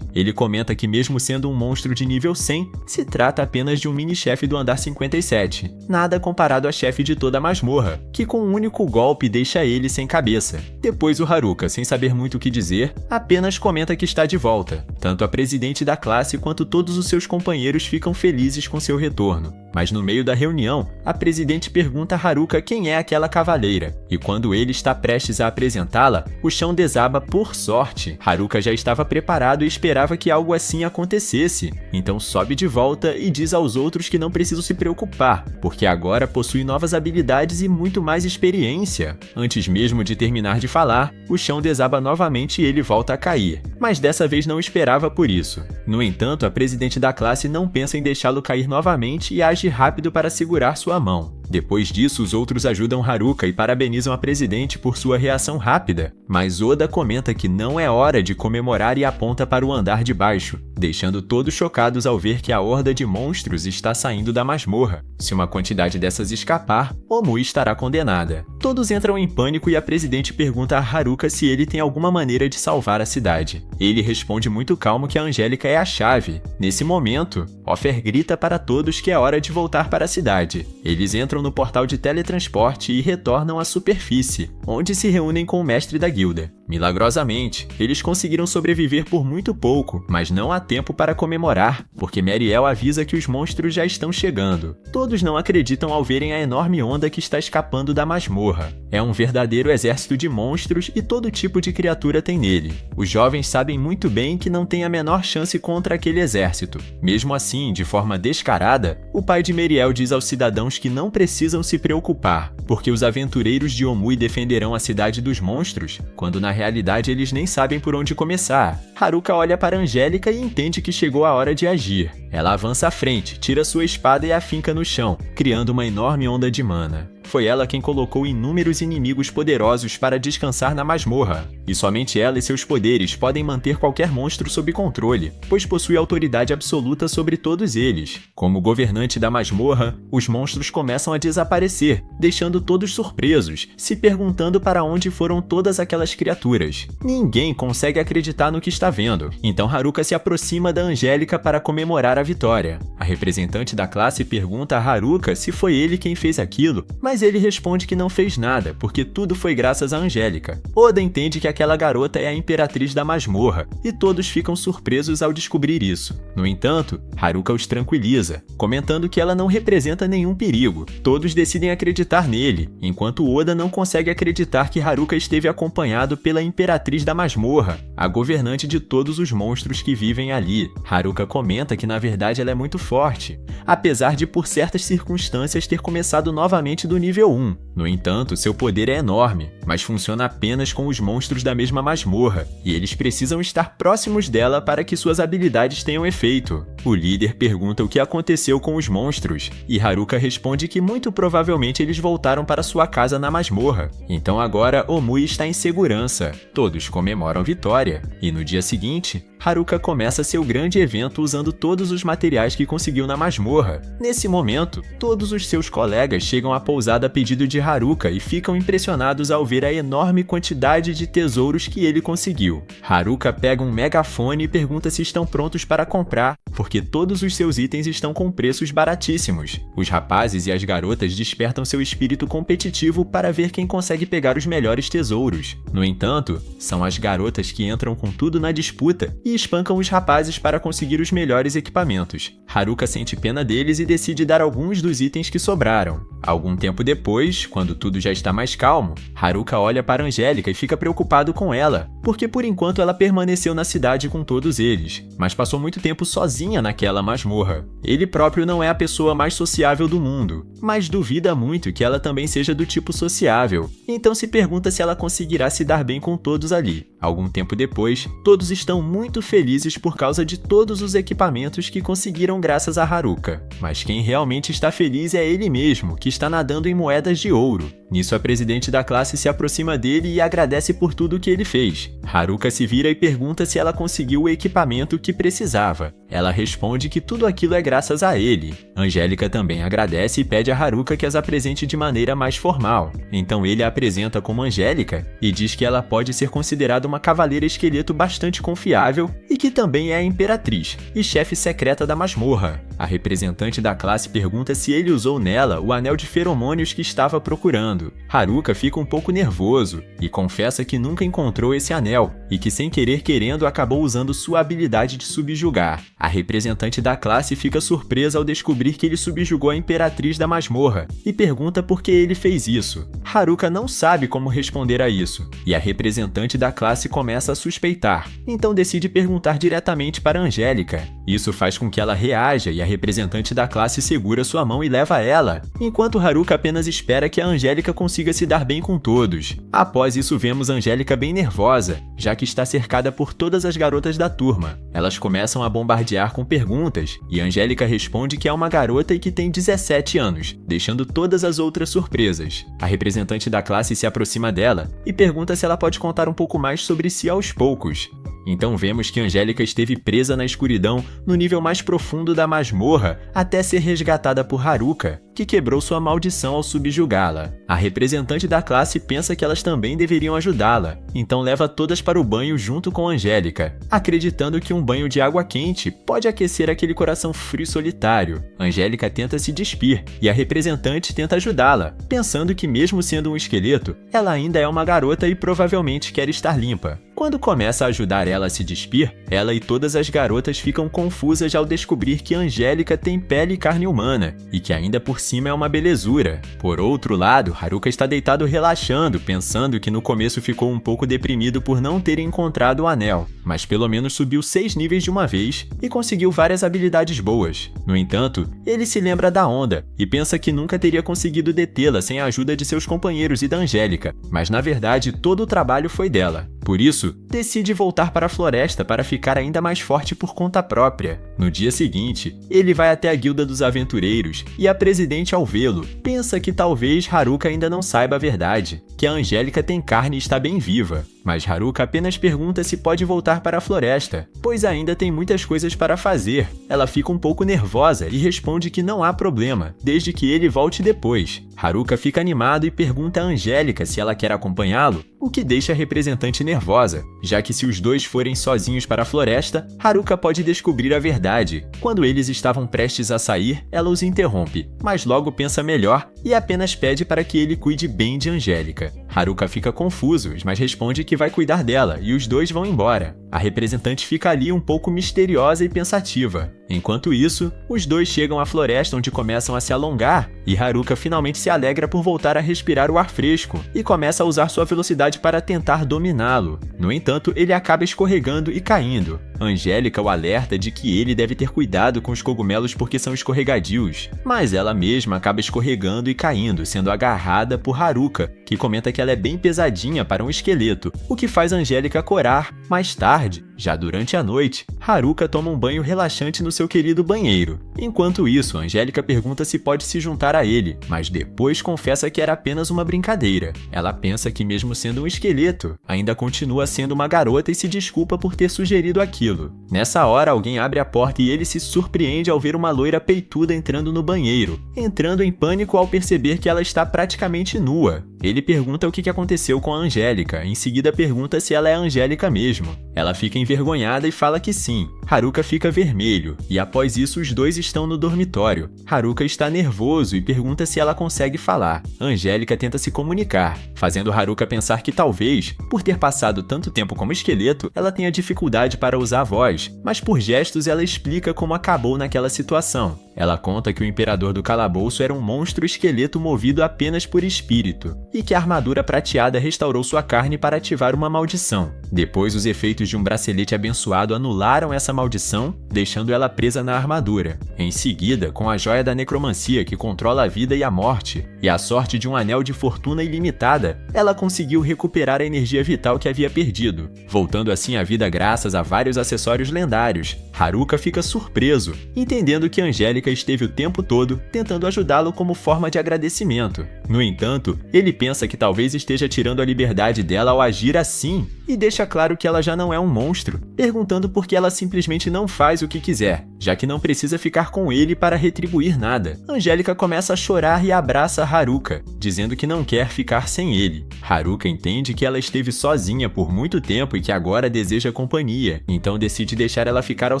Ele comenta que mesmo sendo um monstro de nível 100, se trata apenas de um mini-chefe do andar 57, nada comparado a chefe de toda a masmorra, que com um único golpe deixa ele sem cabeça. Depois o Haruka, sem saber muito o que dizer, apenas comenta que está de volta. Tanto a presidente da classe quanto todos os seus companheiros ficam felizes com seu retorno. Mas no meio da reunião, a presidente pergunta a Haruka quem é aquela cavaleira, e quando ele está prestes a apresentá-la, o chão desaba por sorte. Haruka já estava preparado e esperava que algo assim acontecesse, então sobe de volta e diz aos outros que não precisam se preocupar, porque agora possui novas habilidades e muito mais experiência. Antes mesmo de terminar de falar, o chão desaba novamente e ele volta a cair, mas dessa vez não esperava por isso. No entanto, a presidente da classe não pensa em deixá-lo cair novamente e age rápido para segurar sua mão. Depois disso, os outros ajudam Haruka e parabenizam a presidente por sua reação rápida, mas Oda comenta que não é hora de comemorar e aponta para o andar de baixo, deixando todos chocados ao ver que a horda de monstros está saindo da masmorra. Se uma quantidade dessas escapar, Omui estará condenada. Todos entram em pânico e a presidente pergunta a Haruka se ele tem alguma maneira de salvar a cidade. Ele responde muito calmo que a Angélica é a chave. Nesse momento, Offer grita para todos que é hora de voltar para a cidade. Eles entram no portal de teletransporte e retornam à superfície, onde se reúnem com o mestre da guilda. Milagrosamente, eles conseguiram sobreviver por muito pouco, mas não há tempo para comemorar, porque Meriel avisa que os monstros já estão chegando. Todos não acreditam ao verem a enorme onda que está escapando da masmorra. É um verdadeiro exército de monstros e todo tipo de criatura tem nele. Os jovens sabem muito bem que não tem a menor chance contra aquele exército. Mesmo assim, de forma descarada, o pai de Meriel diz aos cidadãos que não precisam se preocupar, porque os aventureiros de Omui defenderão a cidade dos monstros, quando na realidade eles nem sabem por onde começar. Haruka olha para Angélica e entende que chegou a hora de agir. Ela avança à frente, tira sua espada e a finca no chão, criando uma enorme onda de mana. Foi ela quem colocou inúmeros inimigos poderosos para descansar na masmorra, e somente ela e seus poderes podem manter qualquer monstro sob controle, pois possui autoridade absoluta sobre todos eles. Como governante da masmorra, os monstros começam a desaparecer, deixando todos surpresos, se perguntando para onde foram todas aquelas criaturas. Ninguém consegue acreditar no que está vendo, então Haruka se aproxima da Angélica para comemorar a vitória. A representante da classe pergunta a Haruka se foi ele quem fez aquilo, mas ele responde que não fez nada, porque tudo foi graças a Angélica. Oda entende que aquela garota é a imperatriz da masmorra, e todos ficam surpresos ao descobrir isso. No entanto, Haruka os tranquiliza, comentando que ela não representa nenhum perigo. Todos decidem acreditar nele, enquanto Oda não consegue acreditar que Haruka esteve acompanhado pela imperatriz da masmorra, a governante de todos os monstros que vivem ali. Haruka comenta que na verdade ela é muito forte, apesar de por certas circunstâncias ter começado novamente do nível 1. No entanto, seu poder é enorme, mas funciona apenas com os monstros da mesma masmorra, e eles precisam estar próximos dela para que suas habilidades tenham efeito. O líder pergunta o que aconteceu com os monstros, e Haruka responde que muito provavelmente eles voltaram para sua casa na masmorra. Então agora Omui está em segurança. Todos comemoram vitória, e no dia seguinte, Haruka começa seu grande evento usando todos os materiais que conseguiu na masmorra. Nesse momento, todos os seus colegas chegam à pousada a pedido de Haruka e ficam impressionados ao ver a enorme quantidade de tesouros que ele conseguiu. Haruka pega um megafone e pergunta se estão prontos para comprar, porque todos os seus itens estão com preços baratíssimos. Os rapazes e as garotas despertam seu espírito competitivo para ver quem consegue pegar os melhores tesouros. No entanto, são as garotas que entram com tudo na disputa e espancam os rapazes para conseguir os melhores equipamentos. Haruka sente pena deles e decide dar alguns dos itens que sobraram. Algum tempo depois, quando tudo já está mais calmo, Haruka olha para Angélica e fica preocupado com ela, porque por enquanto ela permaneceu na cidade com todos eles, mas passou muito tempo sozinha naquela masmorra. Ele próprio não é a pessoa mais sociável do mundo, mas duvida muito que ela também seja do tipo sociável, então se pergunta se ela conseguirá se dar bem com todos ali. Algum tempo depois, todos estão muito felizes por causa de todos os equipamentos que conseguiram graças a Haruka. Mas quem realmente está feliz é ele mesmo, que está nadando em moedas de ouro. Nisso, a presidente da classe se aproxima dele e agradece por tudo o que ele fez. Haruka se vira e pergunta se ela conseguiu o equipamento que precisava. Ela responde que tudo aquilo é graças a ele. Angélica também agradece e pede a Haruka que as apresente de maneira mais formal. Então ele a apresenta como Angélica e diz que ela pode ser considerada uma cavaleira esqueleto bastante confiável e que também é a imperatriz e chefe secreta da masmorra. A representante da classe pergunta se ele usou nela o anel de feromônios que estava procurando. Haruka fica um pouco nervoso e confessa que nunca encontrou esse anel e que sem querer querendo acabou usando sua habilidade de subjugar. A representante da classe fica surpresa ao descobrir que ele subjugou a imperatriz da masmorra e pergunta por que ele fez isso. Haruka não sabe como responder a isso, e a representante da classe começa a suspeitar, então decide perguntar diretamente para Angélica. Isso faz com que ela reaja e a representante da classe segura sua mão e leva ela, enquanto Haruka apenas espera que a Angélica consiga se dar bem com todos. Após isso, vemos Angélica bem nervosa, já que está cercada por todas as garotas da turma. Elas começam a bombardear com perguntas, e Angélica responde que é uma garota e que tem 17 anos, deixando todas as outras surpresas. A representante da classe se aproxima dela e pergunta se ela pode contar um pouco mais sobre si aos poucos. Então vemos que Angélica esteve presa na escuridão no nível mais profundo da masmorra até ser resgatada por Haruka, que quebrou sua maldição ao subjugá-la. A representante da classe pensa que elas também deveriam ajudá-la, então leva todas para o banho junto com Angélica, acreditando que um banho de água quente pode aquecer aquele coração frio e solitário. Angélica tenta se despir e a representante tenta ajudá-la, pensando que mesmo sendo um esqueleto, ela ainda é uma garota e provavelmente quer estar limpa. Quando começa a ajudar ela a se despir, ela e todas as garotas ficam confusas ao descobrir que Angélica tem pele e carne humana, e que ainda por cima é uma belezura. Por outro lado, Haruka está deitado relaxando, pensando que no começo ficou um pouco deprimido por não ter encontrado o anel, mas pelo menos subiu 6 níveis de uma vez e conseguiu várias habilidades boas. No entanto, ele se lembra da onda e pensa que nunca teria conseguido detê-la sem a ajuda de seus companheiros e da Angélica, mas na verdade todo o trabalho foi dela, Por isso, decide voltar para a floresta para ficar ainda mais forte por conta própria. No dia seguinte, ele vai até a Guilda dos Aventureiros e a presidente, ao vê-lo, pensa que talvez Haruka ainda não saiba a verdade, que a Angélica tem carne e está bem viva. Mas Haruka apenas pergunta se pode voltar para a floresta, pois ainda tem muitas coisas para fazer. Ela fica um pouco nervosa e responde que não há problema, desde que ele volte depois. Haruka fica animado e pergunta a Angélica se ela quer acompanhá-lo, o que deixa a representante nervosa, já que se os dois forem sozinhos para a floresta, Haruka pode descobrir a verdade. Quando eles estavam prestes a sair, ela os interrompe, mas logo pensa melhor e apenas pede para que ele cuide bem de Angélica. Haruka fica confuso, mas responde que vai cuidar dela e os dois vão embora. A representante fica ali um pouco misteriosa e pensativa. Enquanto isso, os dois chegam à floresta onde começam a se alongar e Haruka finalmente se alegra por voltar a respirar o ar fresco e começa a usar sua velocidade para tentar dominá-lo. No entanto, ele acaba escorregando e caindo. Angélica o alerta de que ele deve ter cuidado com os cogumelos porque são escorregadios, mas ela mesma acaba escorregando e caindo, sendo agarrada por Haruka, que comenta que ela é bem pesadinha para um esqueleto, o que faz Angélica corar. Mais tarde, já durante a noite, Haruka toma um banho relaxante no seu querido banheiro. Enquanto isso, Angélica pergunta se pode se juntar a ele, mas depois confessa que era apenas uma brincadeira. Ela pensa que mesmo sendo um esqueleto, ainda continua sendo uma garota e se desculpa por ter sugerido aquilo. Nessa hora, alguém abre a porta e ele se surpreende ao ver uma loira peituda entrando no banheiro, entrando em pânico ao perceber que ela está praticamente nua. Ele pergunta o que aconteceu com a Angélica, em seguida pergunta se ela é a Angélica mesmo. Ela fica envergonhada e fala que sim. Haruka fica vermelho, e após isso os dois estão no dormitório. Haruka está nervoso e pergunta se ela consegue falar. Angélica tenta se comunicar, fazendo Haruka pensar que talvez, por ter passado tanto tempo como esqueleto, ela tenha dificuldade para usar a voz, mas por gestos ela explica como acabou naquela situação. Ela conta que o imperador do calabouço era um monstro esqueleto movido apenas por espírito, e que a armadura prateada restaurou sua carne para ativar uma maldição. Depois, os efeitos de um bracelete abençoado anularam essa maldição, deixando ela presa na armadura. Em seguida, com a joia da necromancia que controla a vida e a morte, e a sorte de um anel de fortuna ilimitada, ela conseguiu recuperar a energia vital que havia perdido, voltando assim à vida graças a vários acessórios lendários. Haruka fica surpreso, entendendo que Angélica esteve o tempo todo tentando ajudá-lo como forma de agradecimento. No entanto, ele pensa que talvez esteja tirando a liberdade dela ao agir assim, e deixa claro que ela já não é um monstro, perguntando por que ela simplesmente não faz o que quiser, já que não precisa ficar com ele para retribuir nada. Angélica começa a chorar e abraça Haruka, dizendo que não quer ficar sem ele. Haruka entende que ela esteve sozinha por muito tempo e que agora deseja companhia, então decide deixar ela ficar ao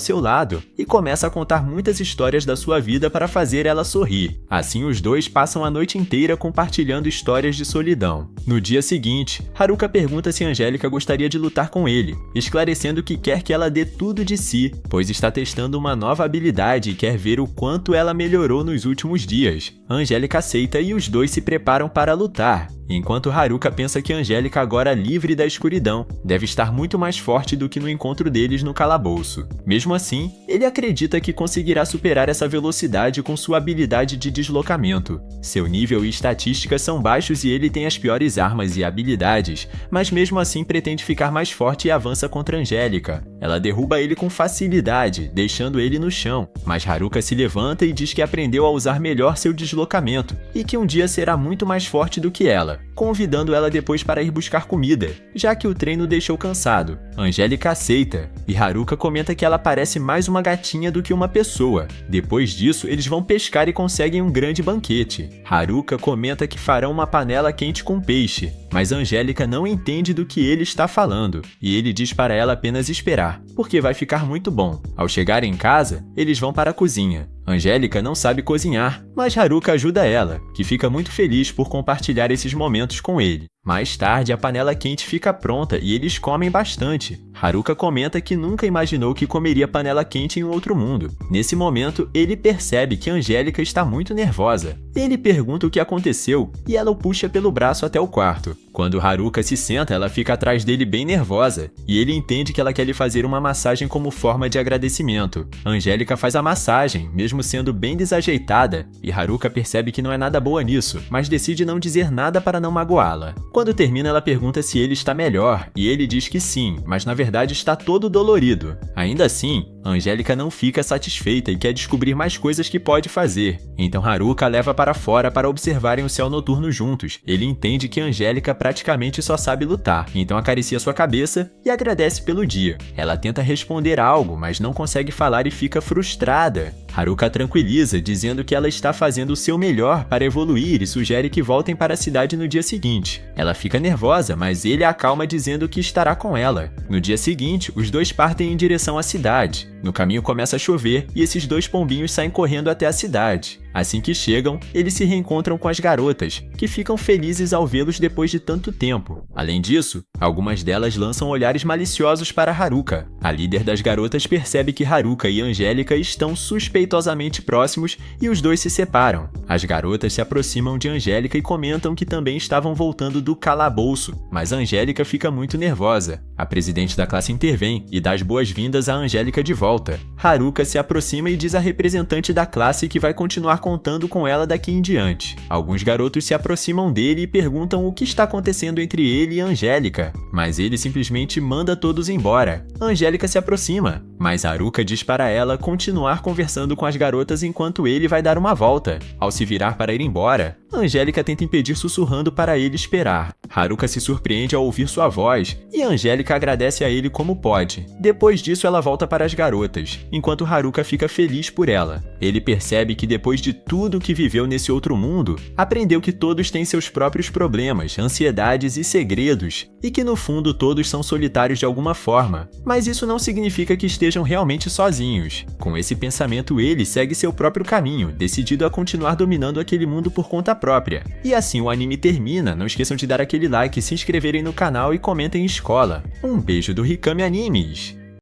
seu lado e começa a contar muitas histórias da sua vida para fazer ela sorrir. Assim, os dois passam a noite inteira compartilhando histórias de solidão. No dia seguinte, Haruka pergunta se Angélica gostaria de lutar com ele, esclarecendo que quer que ela dê tudo de si, pois está testando uma nova habilidade e quer ver o quanto ela melhorou nos últimos dias. Angélica aceita e os dois se preparam para lutar, enquanto Haruka pensa que Angélica, agora livre da escuridão, deve estar muito mais forte do que no encontro deles no calabouço. Mesmo assim, ele acredita que conseguirá superar essa velocidade com sua habilidade de deslocamento. Seu nível e estatísticas são baixos e ele tem as piores armas e habilidades, mas mesmo assim pretende ficar mais forte e avança contra Angélica. Ela derruba ele com facilidade, deixando ele no chão, mas Haruka se levanta e diz que aprendeu a usar melhor seu deslocamento e que um dia será muito mais forte do que ela, convidando ela depois para ir buscar comida, já que o treino deixou cansado. Angélica aceita, e Haruka comenta que ela parece mais uma gatinha do que uma pessoa. Depois disso, eles vão pescar e conseguem um grande banquete. Haruka comenta que farão uma panela quente com peixe, mas Angélica não entende do que ele está falando, e ele diz para ela apenas esperar, porque vai ficar muito bom. Ao chegar em casa, eles vão para a cozinha. Angélica não sabe cozinhar, mas Haruka ajuda ela, que fica muito feliz por compartilhar esses momentos com ele. Mais tarde, a panela quente fica pronta e eles comem bastante. Haruka comenta que nunca imaginou que comeria panela quente em um outro mundo. Nesse momento, ele percebe que Angélica está muito nervosa. Ele pergunta o que aconteceu e ela o puxa pelo braço até o quarto. Quando Haruka se senta, ela fica atrás dele bem nervosa, e ele entende que ela quer lhe fazer uma massagem como forma de agradecimento. Angélica faz a massagem, mesmo sendo bem desajeitada, e Haruka percebe que não é nada boa nisso, mas decide não dizer nada para não magoá-la. Quando termina, ela pergunta se ele está melhor, e ele diz que sim, mas na verdade está todo dolorido. Ainda assim, Angélica não fica satisfeita e quer descobrir mais coisas que pode fazer. Então Haruka a leva para fora para observarem o céu noturno juntos. Ele entende que Angélica praticamente só sabe lutar, então acaricia sua cabeça e agradece pelo dia. Ela tenta responder algo, mas não consegue falar e fica frustrada. Haruka a tranquiliza, dizendo que ela está fazendo o seu melhor para evoluir e sugere que voltem para a cidade no dia seguinte. Ela fica nervosa, mas ele a acalma dizendo que estará com ela. No dia seguinte, os dois partem em direção à cidade. No caminho começa a chover e esses dois pombinhos saem correndo até a cidade. Assim que chegam, eles se reencontram com as garotas, que ficam felizes ao vê-los depois de tanto tempo. Além disso, algumas delas lançam olhares maliciosos para Haruka. A líder das garotas percebe que Haruka e Angélica estão suspeitosamente próximos e os dois se separam. As garotas se aproximam de Angélica e comentam que também estavam voltando do calabouço, mas Angélica fica muito nervosa. A presidente da classe intervém e dá as boas-vindas a Angélica de volta. Haruka se aproxima e diz à representante da classe que vai continuar contando com ela daqui em diante. Alguns garotos se aproximam dele e perguntam o que está acontecendo entre ele e Angélica, mas ele simplesmente manda todos embora. Angélica se aproxima, mas Haruka diz para ela continuar conversando com as garotas enquanto ele vai dar uma volta. Ao se virar para ir embora, Angélica tenta impedir sussurrando para ele esperar. Haruka se surpreende ao ouvir sua voz e Angélica agradece a ele como pode. Depois disso, ela volta para as garotas, enquanto Haruka fica feliz por ela. Ele percebe que depois de tudo que viveu nesse outro mundo, aprendeu que todos têm seus próprios problemas, ansiedades e segredos, e que no fundo todos são solitários de alguma forma. Mas isso não significa que estejam realmente sozinhos. Com esse pensamento, ele segue seu próprio caminho, decidido a continuar dominando aquele mundo por conta própria. E assim o anime termina. Não esqueçam de dar aquele like, se inscreverem no canal e comentem em escola. Um beijo do Hikami Animes!